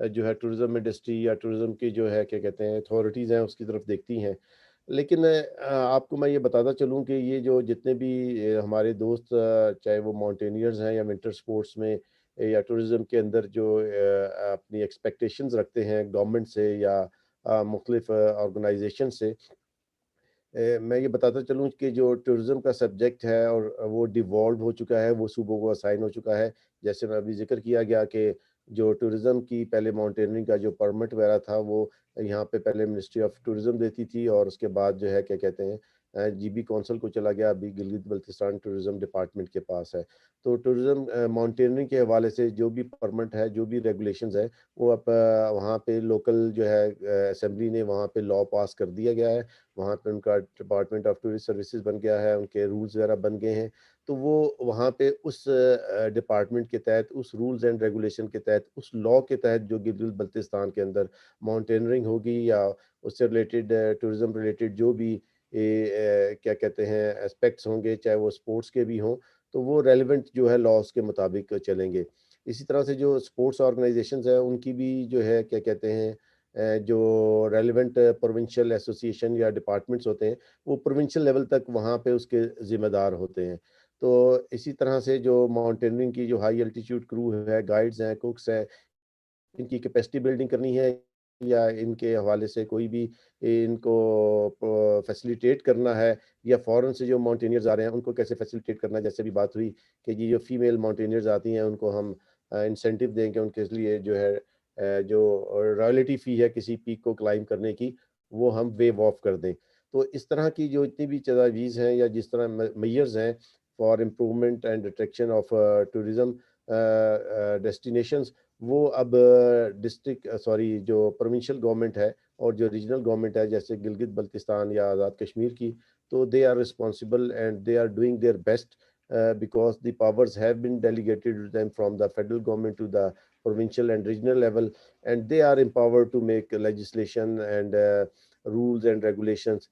جو ہے ٹورزم انڈسٹری یا ٹورزم کی جو ہے کیا کہتے ہیں اتھارٹیز ہیں اس کی طرف دیکھتی ہیں. لیکن آپ کو میں یہ بتاتا چلوں کہ یہ جو جتنے بھی ہمارے دوست چاہے وہ ماؤنٹینئرز ہیں یا ونٹر سپورٹس میں یا ٹورزم کے اندر جو اپنی ایکسپیکٹیشنز رکھتے ہیں گورنمنٹ سے یا مختلف آرگنائزیشن سے، میں یہ بتاتا چلوں کہ جو ٹورزم کا سبجیکٹ ہے اور وہ ڈیوالو ہو چکا ہے، وہ صوبوں کو اسائن ہو چکا ہے. جیسے میں ابھی ذکر کیا گیا کہ جو ٹورزم کی پہلے ماؤنٹینرنگ کا جو پرمٹ وغیرہ تھا وہ یہاں پہ پہلے منسٹری آف ٹورزم دیتی تھی، اور اس کے بعد جو ہے کیا کہتے ہیں جی بی کونسل کو چلا گیا، ابھی گلگت بلتستان ٹورزم ڈپارٹمنٹ کے پاس ہے. تو ٹورزم ماؤنٹینرنگ کے حوالے سے جو بھی پرمٹ ہے، جو بھی ریگولیشنز ہے، وہ اب وہاں پہ لوکل جو ہے اسمبلی نے وہاں پہ لا پاس کر دیا گیا ہے. وہاں پہ ان کا ڈپارٹمنٹ آف ٹورسٹ سروسز بن گیا ہے، ان کے رولز وغیرہ بن گئے ہیں. تو وہ وہاں پہ اس ڈپارٹمنٹ کے تحت، اس رولز اینڈ ریگولیشن کے تحت، اس لا کے تحت جو گلگت بلتستان کے اندر ماؤنٹینرنگ ہوگی یا اس سے ریلیٹڈ ٹورزم ریلیٹڈ جو بھی کیا کہتے ہیں اسپیکٹس ہوں گے، چاہے وہ سپورٹس کے بھی ہوں، تو وہ ریلیونٹ جو ہے لاس کے مطابق چلیں گے. اسی طرح سے جو سپورٹس آرگنائزیشنز ہیں ان کی بھی جو ہے کیا کہتے ہیں جو ریلیونٹ پروونشل ایسوسیشن یا ڈپارٹمنٹس ہوتے ہیں، وہ پروونشل لیول تک وہاں پہ اس کے ذمہ دار ہوتے ہیں. تو اسی طرح سے جو ماؤنٹینرنگ کی جو ہائی الٹیٹیوڈ کرو ہے، گائیڈز ہیں، کوکس ہیں، ان کی کیپیسٹی بلڈنگ کرنی ہے یا ان کے حوالے سے کوئی بھی ان کو فیسیلیٹیٹ کرنا ہے، یا فورن سے جو ماؤنٹینئرز آ رہے ہیں ان کو کیسے فیسیلیٹیٹ کرنا ہے. جیسے بھی بات ہوئی کہ جی جو فیمیل ماؤنٹینئرز آتی ہیں ان کو ہم انسینٹیو دیں گے، ان کے لیے جو ہے جو رائلٹی فی ہے کسی پیک کو کلائم کرنے کی، وہ ہم ویو آف کر دیں. تو اس طرح کی جو اتنی بھی تجاویز ہیں یا جس طرح میئرز ہیں for improvement and attraction of tourism destinations, وہ اب جو پروونشل گورنمنٹ ہے اور جو ریجنل گورنمنٹ ہے جیسے گلگت بلتستان یا آزاد کشمیر کی، تو they are responsible and they are doing their best because the powers have been delegated to them from the federal government to the provincial and regional level, and they are empowered to make legislation and rules and regulations.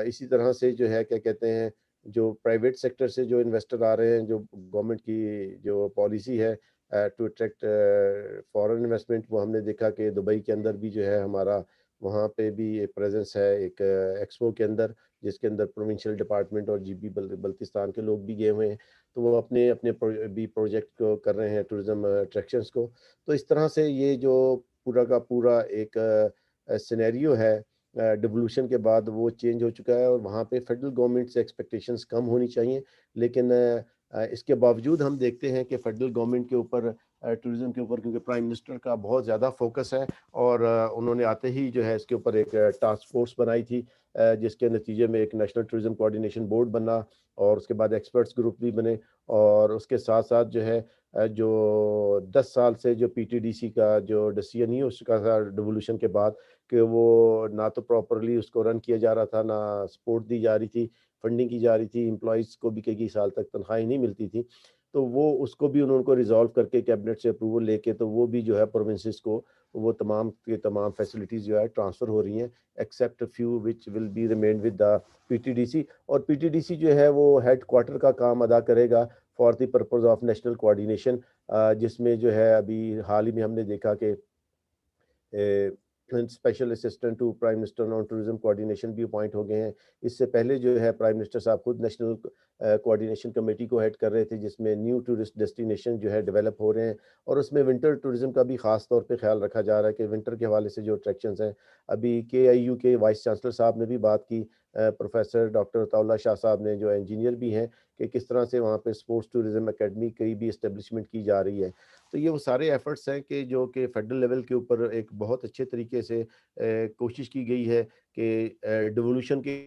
اسی طرح سے جو ہے کیا کہتے ہیں جو private sector سے جو انویسٹر آ رہے ہیں، جو گورنمنٹ کی جو پالیسی ہے ٹو اٹریکٹ فورن انویسٹمنٹ، وہ ہم نے دیکھا کہ دبئی کے اندر بھی جو ہے ہمارا وہاں پہ بھی ایک پریزنس ہے ایک ایکسپو کے اندر، جس کے اندر پروونشل ڈپارٹمنٹ اور جی بی بلتستان کے لوگ بھی گئے ہوئے ہیں. تو وہ اپنے بھی پروجیکٹ کو کر رہے ہیں ٹورزم اٹریکشنز کو. تو اس طرح سے یہ جو پورا کا پورا ایک سینیریو ہے ڈیولوشن کے بعد وہ چینج ہو چکا ہے، اور وہاں پہ فیڈرل گورنمنٹ سے ایکسپیکٹیشنز کم ہونی چاہیے. لیکن اس کے باوجود ہم دیکھتے ہیں کہ فیڈرل گورنمنٹ کے اوپر ٹورزم کے اوپر، کیونکہ پرائم منسٹر کا بہت زیادہ فوکس ہے، اور انہوں نے آتے ہی جو ہے اس کے اوپر ایک ٹاسک فورس بنائی تھی، جس کے نتیجے میں ایک نیشنل ٹورزم کوآرڈینیشن بورڈ بنا، اور اس کے بعد ایکسپرٹس گروپ بھی بنے، اور اس کے ساتھ ساتھ جو ہے جو 10 سال سے جو پی ٹی ڈی سی کا جو ڈیسیژن نہیں ہو چکا تھا ڈیولوشن کے بعد، کہ وہ نہ تو پراپرلی اس کو رن کیا جا رہا تھا، نہ سپورٹ دی جا رہی تھی، فنڈنگ کی جا رہی تھی، امپلائیز کو بھی کئی سال تک تنخواہیں نہیں ملتی تھی. تو وہ اس کو بھی انہوں کو ریزالو کر کے کیبنٹ سے اپروول لے کے، تو وہ بھی جو ہے پروونسز کو وہ تمام کے تمام فیسلٹیز جو ہے ٹرانسفر ہو رہی ہیں، except few which will be remained with the P T D C. اور پی ٹی ڈی سی جو ہے وہ ہیڈ کوارٹر کا کام ادا کرے گا for the purpose of national coordination, جس میں جو ہے ابھی حال ہی میں ہم نے دیکھا کہ special assistant to prime minister on tourism coordination بھی اپوائنٹ ہو گئے ہیں. اس سے پہلے جو ہے پرائم منسٹر صاحب خود نیشنل کوآرڈینیشن کمیٹی کو ہیڈ کر رہے تھے، جس میں نیو ٹورسٹ ڈیسٹینیشن جو ہے ڈیولپ ہو رہے ہیں، اور اس میں ونٹر ٹورزم کا بھی خاص طور پہ خیال رکھا جا رہا ہے کہ ونٹر کے حوالے سے جو اٹریکشنز ہیں. ابھی کے آئی یو کے وائس چانسلر صاحب نے بھی بات کی، پروفیسر ڈاکٹر عطاءاللہ شاہ صاحب نے جو انجینئر بھی ہیں، کہ کس طرح سے وہاں پہ اسپورٹس ٹورزم اکیڈمی کی بھی اسٹیبلشمنٹ کی جا رہی ہے. تو یہ وہ سارے ایفرٹس ہیں کہ جو کہ فیڈرل لیول کے اوپر ایک بہت اچھے طریقے سے کوشش کی گئی ہے کہ ڈیولوشن کے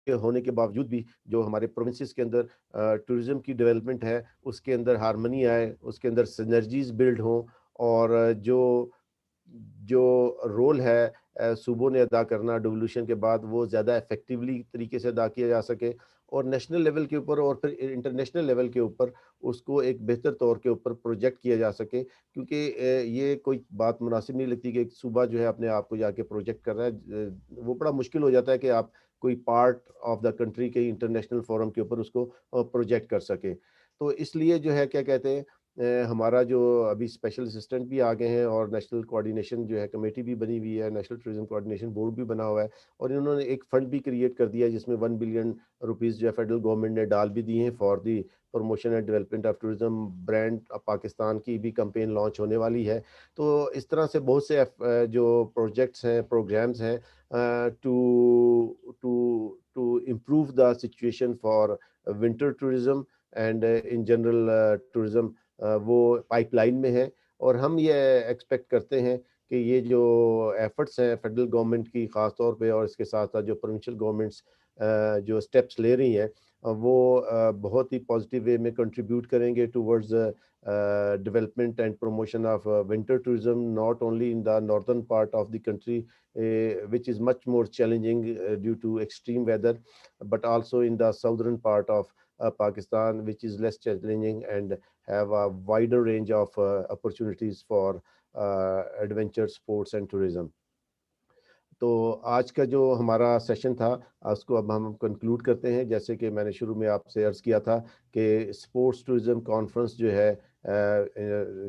ہونے کے باوجود بھی جو ہمارے پروونسز کے اندر ٹورزم کی ڈیولپمنٹ ہے اس کے اندر ہارمنی آئے، اس کے اندر سنرجیز بلڈ ہوں، اور جو رول ہے صوبوں نے ادا کرنا ڈیولوشن کے بعد، وہ زیادہ افیکٹولی طریقے سے ادا کیا جا سکے، اور نیشنل لیول کے اوپر اور پھر انٹرنیشنل لیول کے اوپر اس کو ایک بہتر طور کے اوپر پروجیکٹ کیا جا سکے. کیونکہ یہ کوئی بات مناسب نہیں لگتی کہ ایک صوبہ جو ہے اپنے آپ کو جا کے پروجیکٹ کر رہا ہے. وہ بڑا مشکل ہو جاتا ہے کہ آپ کوئی پارٹ آف دا کنٹری کے انٹرنیشنل فورم کے اوپر اس کو پروجیکٹ کر سکے. تو اس لیے جو ہے کیا کہتے ہیں ہمارا جو ابھی اسپیشل اسسٹنٹ بھی آ گئے ہیں اور نیشنل کوآرڈینیشن جو ہے کمیٹی بھی بنی ہوئی ہے, نیشنل ٹورزم کوآرڈینیشن بورڈ بھی بنا ہوا ہے, اور انہوں نے ایک فنڈ بھی کریٹ کر دیا ہے جس میں 1 بلین روپیز جو ہے فیڈرل گورنمنٹ نے ڈال بھی دی ہیں for the promotion and development of tourism. Brand Pakistan کی بھی کمپین لانچ ہونے والی ہے. تو اس طرح سے بہت سے جو پروجیکٹس ہیں, پروگرامز ہیں to improve the situation for winter tourism and in general tourism, وہ پائپ لائن میں ہے. اور ہم یہ ایکسپیکٹ کرتے ہیں کہ یہ جو ایفرٹس ہیں فیڈرل گورنمنٹ کی خاص طور پہ, اور اس کے ساتھ ساتھ جو پروونشل گورنمنٹس جو اسٹیپس لے رہی ہیں, وہ بہت ہی پازیٹیو وے میں کنٹریبیوٹ کریں گے towards development and promotion of winter tourism, not only in the northern part of the country, which is much more challenging due to extreme weather, but also in the southern part of Pakistan, which is less challenging and have a wider range of opportunities for adventure sports and tourism. تو آج کا جو ہمارا session تھا اس کو اب ہم conclude کرتے ہیں. جیسے کہ میں نے شروع میں آپ سے عرض کیا تھا کہ اسپورٹس ٹورزم کانفرنس جو ہے,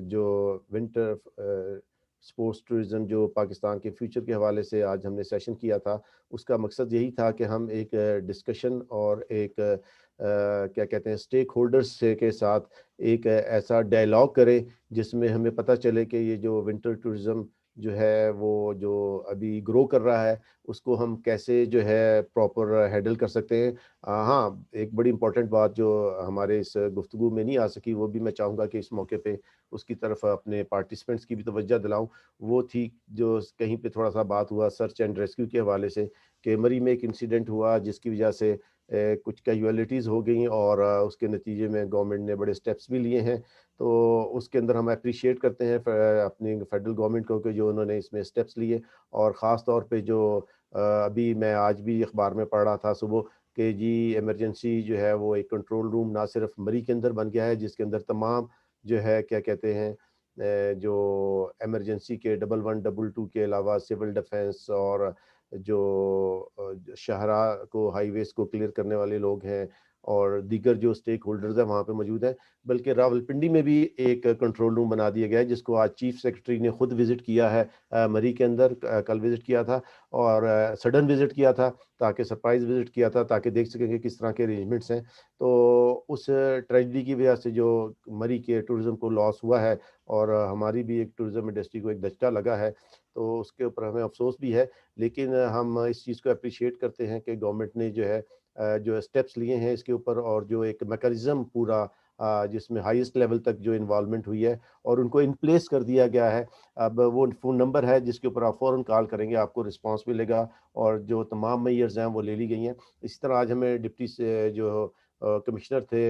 جو ونٹر اسپورٹس ٹورزم جو پاکستان کے فیوچر کے حوالے سے آج ہم نے سیشن کیا تھا, اس کا مقصد یہی تھا کہ ہم ایک ڈسکشن اور ایک کیا کہتے ہیں اسٹیک ہولڈرز کے ساتھ ایک ایسا ڈائلاگ کریں جس میں ہمیں پتہ چلے کہ یہ جو ونٹر ٹورزم جو ہے وہ جو ابھی گرو کر رہا ہے اس کو ہم کیسے جو ہے پراپر ہینڈل کر سکتے ہیں. ہاں, ایک بڑی امپورٹنٹ بات جو ہمارے اس گفتگو میں نہیں آ سکی, وہ بھی میں چاہوں گا کہ اس موقع پہ اس کی طرف اپنے پارٹیسپینٹس کی بھی توجہ دلاؤں. وہ تھی جو کہیں پہ تھوڑا سا بات ہوا سرچ اینڈ ریسکیو کے حوالے سے, کہ مری میں ایک انسیڈنٹ ہوا جس کی وجہ سے کچھ کیجویلٹیز ہو گئیں, اور اس کے نتیجے میں گورنمنٹ نے بڑے سٹیپس بھی لیے ہیں. تو اس کے اندر ہم اپریشیٹ کرتے ہیں اپنی فیڈرل گورنمنٹ کو کہ جو انہوں نے اس میں سٹیپس لیے, اور خاص طور پہ جو ابھی میں آج بھی اخبار میں پڑھ رہا تھا صبح کہ جی ایمرجنسی جو ہے وہ ایک کنٹرول روم نہ صرف مری کے اندر بن گیا ہے, جس کے اندر تمام جو ہے کیا کہتے ہیں جو ایمرجنسی کے 1112 کے علاوہ سول ڈیفنس اور جو شاہراہ کو ہائی ویز کو کلیئر کرنے والے لوگ ہیں اور دیگر جو اسٹیک ہولڈرز ہیں وہاں پہ موجود ہیں. بلکہ راولپنڈی میں بھی ایک کنٹرول روم بنا دیا گیا ہے جس کو آج چیف سیکرٹری نے خود وزٹ کیا ہے مری کے اندر, کل وزٹ کیا تھا اور سڈن وزٹ کیا تھا, تاکہ سرپرائز وزٹ کیا تھا تاکہ دیکھ سکیں کہ کس طرح کے ارینجمنٹس ہیں. تو اس ٹریجڈی کی وجہ سے جو مری کے ٹورزم کو لاس ہوا ہے, اور ہماری بھی ایک ٹورزم انڈسٹری کو ایک دھچکا لگا ہے, تو اس کے اوپر ہمیں افسوس بھی ہے. لیکن ہم اس چیز کو اپریشیٹ کرتے ہیں کہ گورنمنٹ نے جو ہے جو اسٹیپس لیے ہیں اس کے اوپر, اور جو ایک میکانزم پورا جس میں ہائیسٹ لیول تک جو انوالومنٹ ہوئی ہے اور ان کو ان پلیس کر دیا گیا ہے. اب وہ فون نمبر ہے جس کے اوپر آپ فوراً کال کریں گے, آپ کو رسپانس ملے گا, اور جو تمام میئرز ہیں وہ لے لی گئی ہیں. اسی طرح آج ہمیں ڈپٹی سے جو کمشنر تھے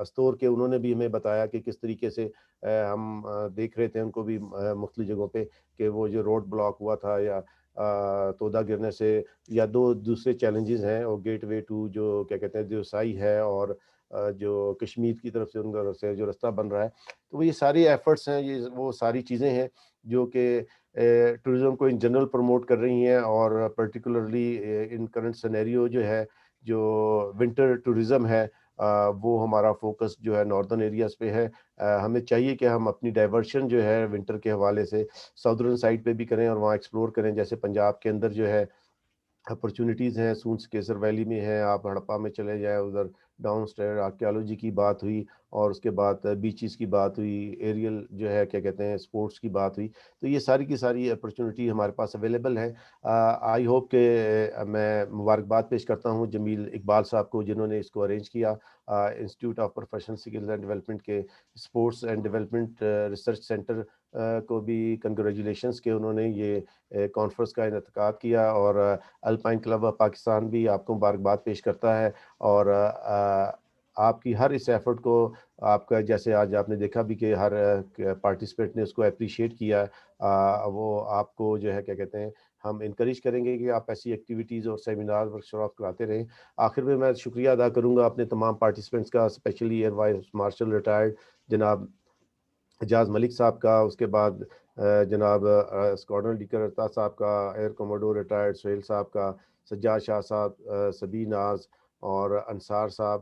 استور کے, انہوں نے بھی ہمیں بتایا کہ کس طریقے سے ہم دیکھ رہے تھے ان کو بھی مختلف جگہوں پہ کہ وہ جو روڈ بلاک ہوا تھا یا تودا گرنے سے, یا دو دوسرے چیلنجز ہیں, اور گیٹ وے ٹو جو کیا کہتے ہیں دیوسائی ہے, اور جو کشمیر کی طرف سے ان کا سے جو رستہ بن رہا ہے. تو وہ یہ ساری ایفرٹس ہیں, یہ وہ ساری چیزیں ہیں جو کہ ٹورزم کو ان جنرل پروموٹ کر رہی ہیں, اور پرٹیکولرلی ان کرنٹ سینیریو جو ہے جو ونٹر ٹورزم ہے وہ ہمارا فوکس جو ہے ناردرن ایریاز پہ ہے. ہمیں چاہیے کہ ہم اپنی ڈائیورشن جو ہے ونٹر کے حوالے سے ساؤدرن سائڈ پہ بھی کریں اور وہاں ایکسپلور کریں. جیسے پنجاب کے اندر جو ہے اپرچونیٹیز ہیں, سونس کیسر ویلی میں ہیں, آپ ہڑپا میں چلے جائیں, ادھر ڈاؤن اسٹیئر آرکیالوجی کی بات ہوئی, اور اس کے بعد بیچز کی بات ہوئی, ایریل جو ہے کیا کہتے ہیں اسپورٹس کی بات ہوئی. تو یہ ساری کی ساری اپرچونیٹی ہمارے پاس اویلیبل ہے. آئی ہوپ کہ میں مبارکباد پیش کرتا ہوں جمیل اقبال صاحب کو جنہوں نے اس کو ارینج کیا, institute of professional skills and development کے sports and development research centre کو بھی کنگریچولیشنس کہ انہوں نے یہ کانفرنس کا انعقاد کیا, اور الپائن کلب آف پاکستان بھی آپ کو مبارکباد پیش کرتا ہے. اور آپ کی ہر اس ایفرٹ کو, آپ کا جیسے آج آپ نے دیکھا بھی کہ ہر پارٹیسپینٹ نے اس کو اپریشیٹ کیا, وہ آپ کو جو ہے کیا کہتے ہیں ہم انکریج کریں گے کہ آپ ایسی ایکٹیویٹیز اور سیمینار ورکشاپ کراتے رہیں. آخر میں شکریہ ادا کروں گا اپنے تمام پارٹیسپینٹس کا, especially air vice marshal retired جناب اجاز ملک صاحب کا, اس کے بعد جناب اسکواڈرن ڈیکر ارتا صاحب کا, ایئر کوموڈور ریٹائرڈ سہیل صاحب کا, سجاد شاہ صاحب, سبی ناز اور انصار صاحب,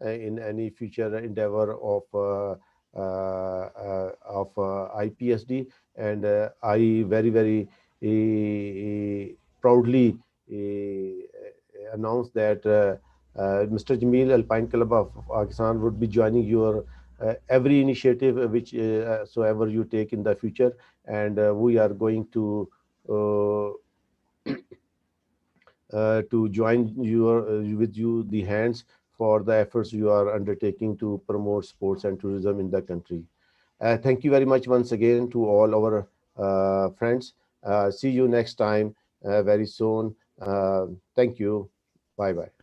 in any future endeavor of IPSD, and I very proudly announce that Mr. Jameel Alpine Club of Pakistan would be joining your every initiative which soever you take in the future, and we are going to join with you the hands for the efforts you are undertaking to promote sports and tourism in the country. Thank you very much once again to all our friends. See you next time very soon. Thank you. Bye bye.